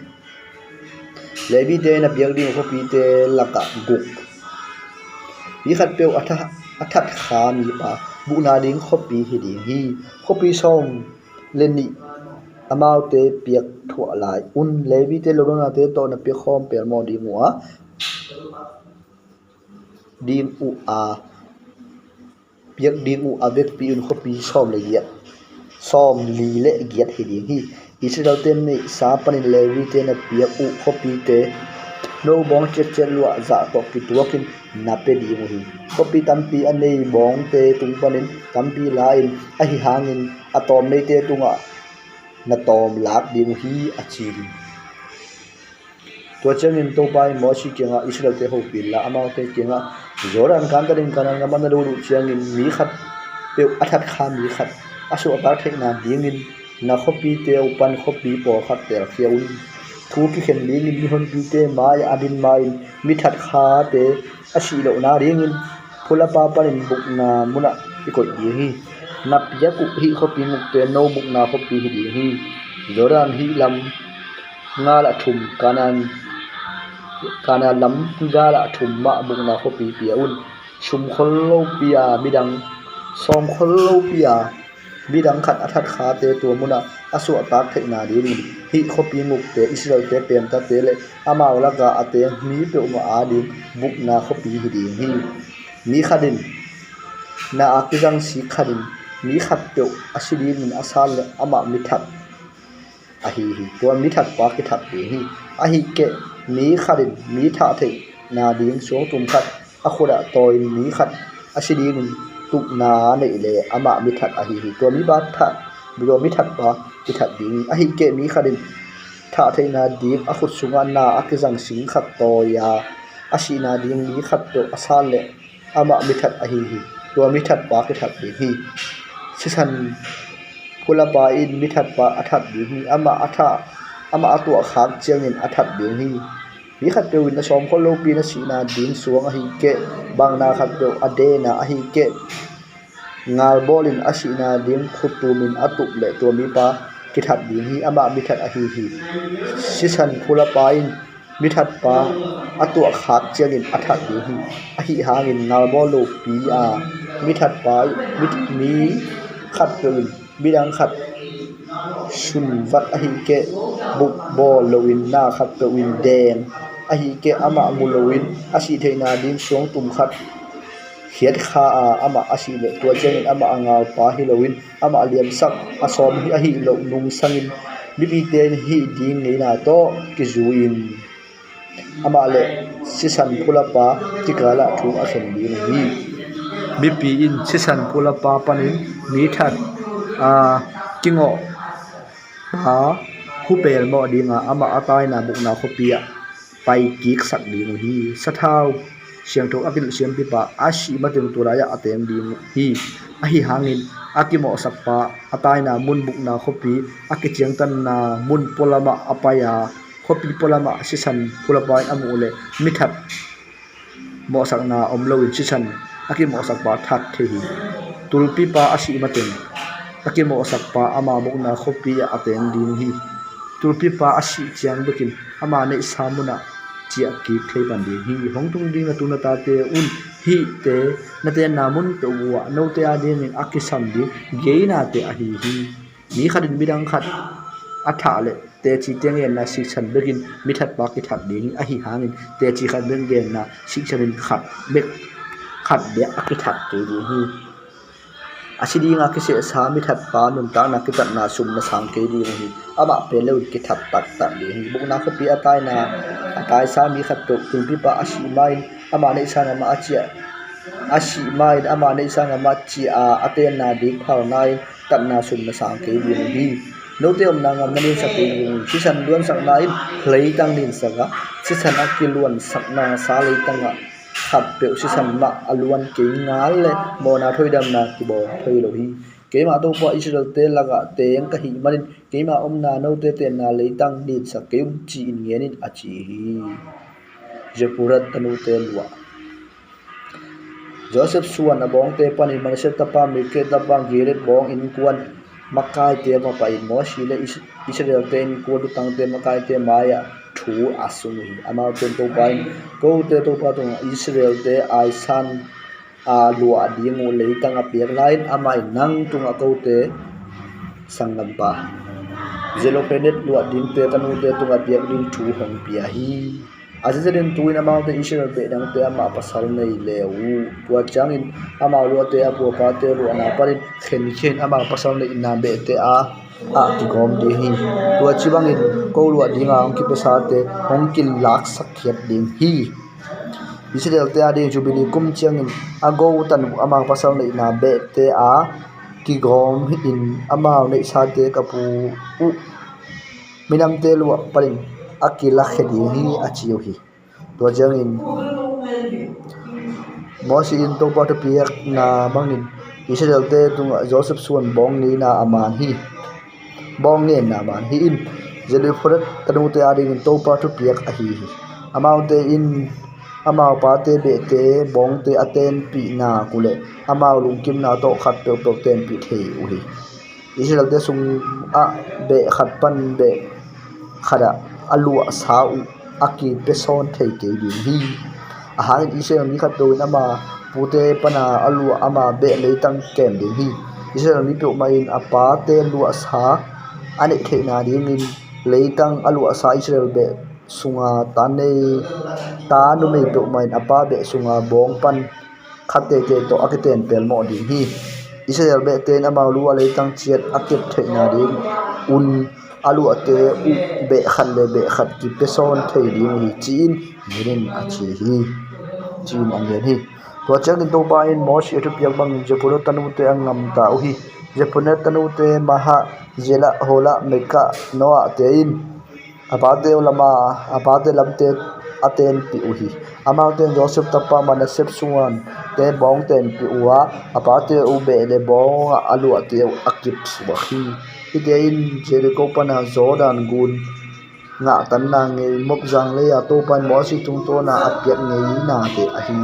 Levi te na piak ding khopi te laka guk bi khat peu athat kha mi pa bu na ding khopi hi ding hi khopi som leni amau te piak thua lai un Levi te lo na te to na pi khom per mo di muwa ding u a piak ding u avek pi un khopi som le ya som li le giat hi ding hi Israel tem nei sa panin Levi te na piak u khopi te no bong chek lua za to ki tuakin na pe di mo hi khopi tampi anei bong te tung panin tampi lain a hi hangin atom nei te tunga na tom lak di mo hi a chiri to changin to bai mo si kenga Israel te ho pil la amau te kenga Jordan kantarin kanan ngaman ru changin mi khat pe athat kha mi khat asu atar thek na dingin na khopi te upan khopi po khat ter khiaun thu ki khen ling mi hon pi te mai adin mai mi that kha te asi lo na ringin phula pa parin buk na muna ikoi di hi na pia ku hi khopi muk te no buk na khopi hi di hi Jordan hi lam nga la thum kana lam ga la thum ma buk na khopi piaun sum khol lo pia bidang som khol lo pia bidang khat athat kha te to muna asu atak thei na ri hi khopi muk te Israel te pem ta te le amau la ga ate mi pe ma adi buk na khopi hi di hi mi khadin na akizang si khadin mi khat pe asidi min asal le ama mi that ahi hi to mi that pa ki that hi ahi ke mi khadin mi tha thei na ding so tum khat akhuda toy mi khat asidi min tuk na nei le ama mi that ahi hi to mi ba tha bro mi that pa ki that ding ahi ke mi khadin tha thei na dik akhut sunga na akizang sing khat to ya asina ding mi khat to asal le ama mi that ahi hi to mi that pa ki that hi sisan phula pa in mi that pa athat ding hi ama atu khak changin athat ding hi mi khat pe win na som kholo pi na si na ding suang ahi ke bang na khat pe ade na ahi ke ngal bolin asina ding khutumin atup le to mi pa kithat ding hi ama mithat a hi sisan phula pain mithat pa atu khat changin athat ding hi a hi hangin ngal bol lo pi a mithat pa mit mi khat pelin bidang khat sun vat a hi ke buk bol lowin na khat pelin deng a hi ke ama mulowin asi theina ding song tum khat khiat kha ama asi le tua changin ama angal pa hilowin ama aliam sak asom hi a hi lo nung sangin bibi ten hi ding neina to kizuin ama le sisan phula pa tikala thu a khen ding hi bipi in sisan phula pa panin mi that kingo ha hupel mo dinga ama atai na bukna khopia pai kik sak ding hi sathau siang tho akil siam pi pa ashi matung turaya ateng ding hi a hi hangin akimo sakpa atai na mun bukna khopi akichiang tan na mun polama apaya khopi polama sisan phulapai amule mithat mo sakna omlowin sisan akimo sakpa that the hi tulpi pa ashi matung akimo sakpa ama bukna khopi ateng ding hi tulpi pa ashi chiang bekin ama ne samuna chia ki thei ban di hi hongtung ding atuna ta te un hi te na te namun to wa no te a ding akisam di geina te a hi ni khadin bidang khat atha le te chi teng en na sikhan begin mithat pa ki that ding a hi hangin te chi khat ben gen na sikhanin khat bek khat be akithat te di hi asidi nga kise sa mithat pa nun ta na kitat na sum na sang ke di hi ama pelo ki that tak tak di hi bukna ko pi atai na atai sa mi khat to pi pa asi mai ama nei sa na ma achia asi mai ama nei sa na ma chi a aten na dik phau nai tat na sum na sang ke di hi no te om na ngam na ni sa pe si san luan sak na in hlei tang din saka si san akiluan sak na sa lei tang a khap pe si san ma aluan ke ngal le mo na thoi dam na ki bo thoi lo hi ke ma to po Israel te laga te ang ka hi manin ke ma om na no te te na lei tang din sa ke chi in ngen in achi hi jepurat tanu te lwa Joseph suan abong te pani manase tapa mi ke tapa giret bong in kuan makai te ma pa in mo si le Israel te in ko du tang te makai te maya thu asung hi ama ten to pai ko te to pa to Israel te ai san a lua ding o le tang a piak lain amai nang tung a ko te sangam pa zelo penet lua ding te tanu te tung a piak ding thu hong pia hi azaren tuin ama te Israel pe dang te ama pasal nei leu tua changin ama lua te apu pa te ru ana parin khen ama pasal nei na be te a ki gom de hi tua chiwangin ko lua dinga ang ki pesa te hong kin lak sakhiat ding hi Israel te adi jubili kum changin ago tan ama pasal nei na be te a ki gom in ama nei sa te kapu u minam te lua parin akila khedi hi achiu hi to jangin mosi in to pa to piak na bangin Israel te tung Joseph suan bong ni na aman hi bong ne na man hi in jeli forat tanu te ari in to pa to piak a hi amau te in amau pa te be te bong te aten pi na kule amau lungkim na to khat pe pe ten pi thei u hi Israel te sung a be khat pan be khada alu sa u aki peson thei ke din hi a han Israel mi khat to ama pute pana alu ama be leitang kem din hi Israel mi pe mai in apa te lu sa ani theina ding in leitang alu asa Israel be sunga tanei ta nu me pe mai apa be sunga bong pan khate ke to akiten pel mo ding hi Israel be te na ma lu leitang chiat akip theina ding un alu ate u be khan le be khat ki peson thei ding hi chin miren achi hi chin angen hi to chang to ba in mo shi thu piak bang jepuro tanu te angam ta u hi jepuna tanu te maha jela hola meka noa te in apate lama apate lamte aten pi u hi amauten Joseph tapa manasep sungan te bong ten pi uwa apate u be le bong alu ate akip wa hi ite in Jericho pana Jordan gun nga tan na nge mok jang le ya to pan mo si tung to na apyak nge na te a hi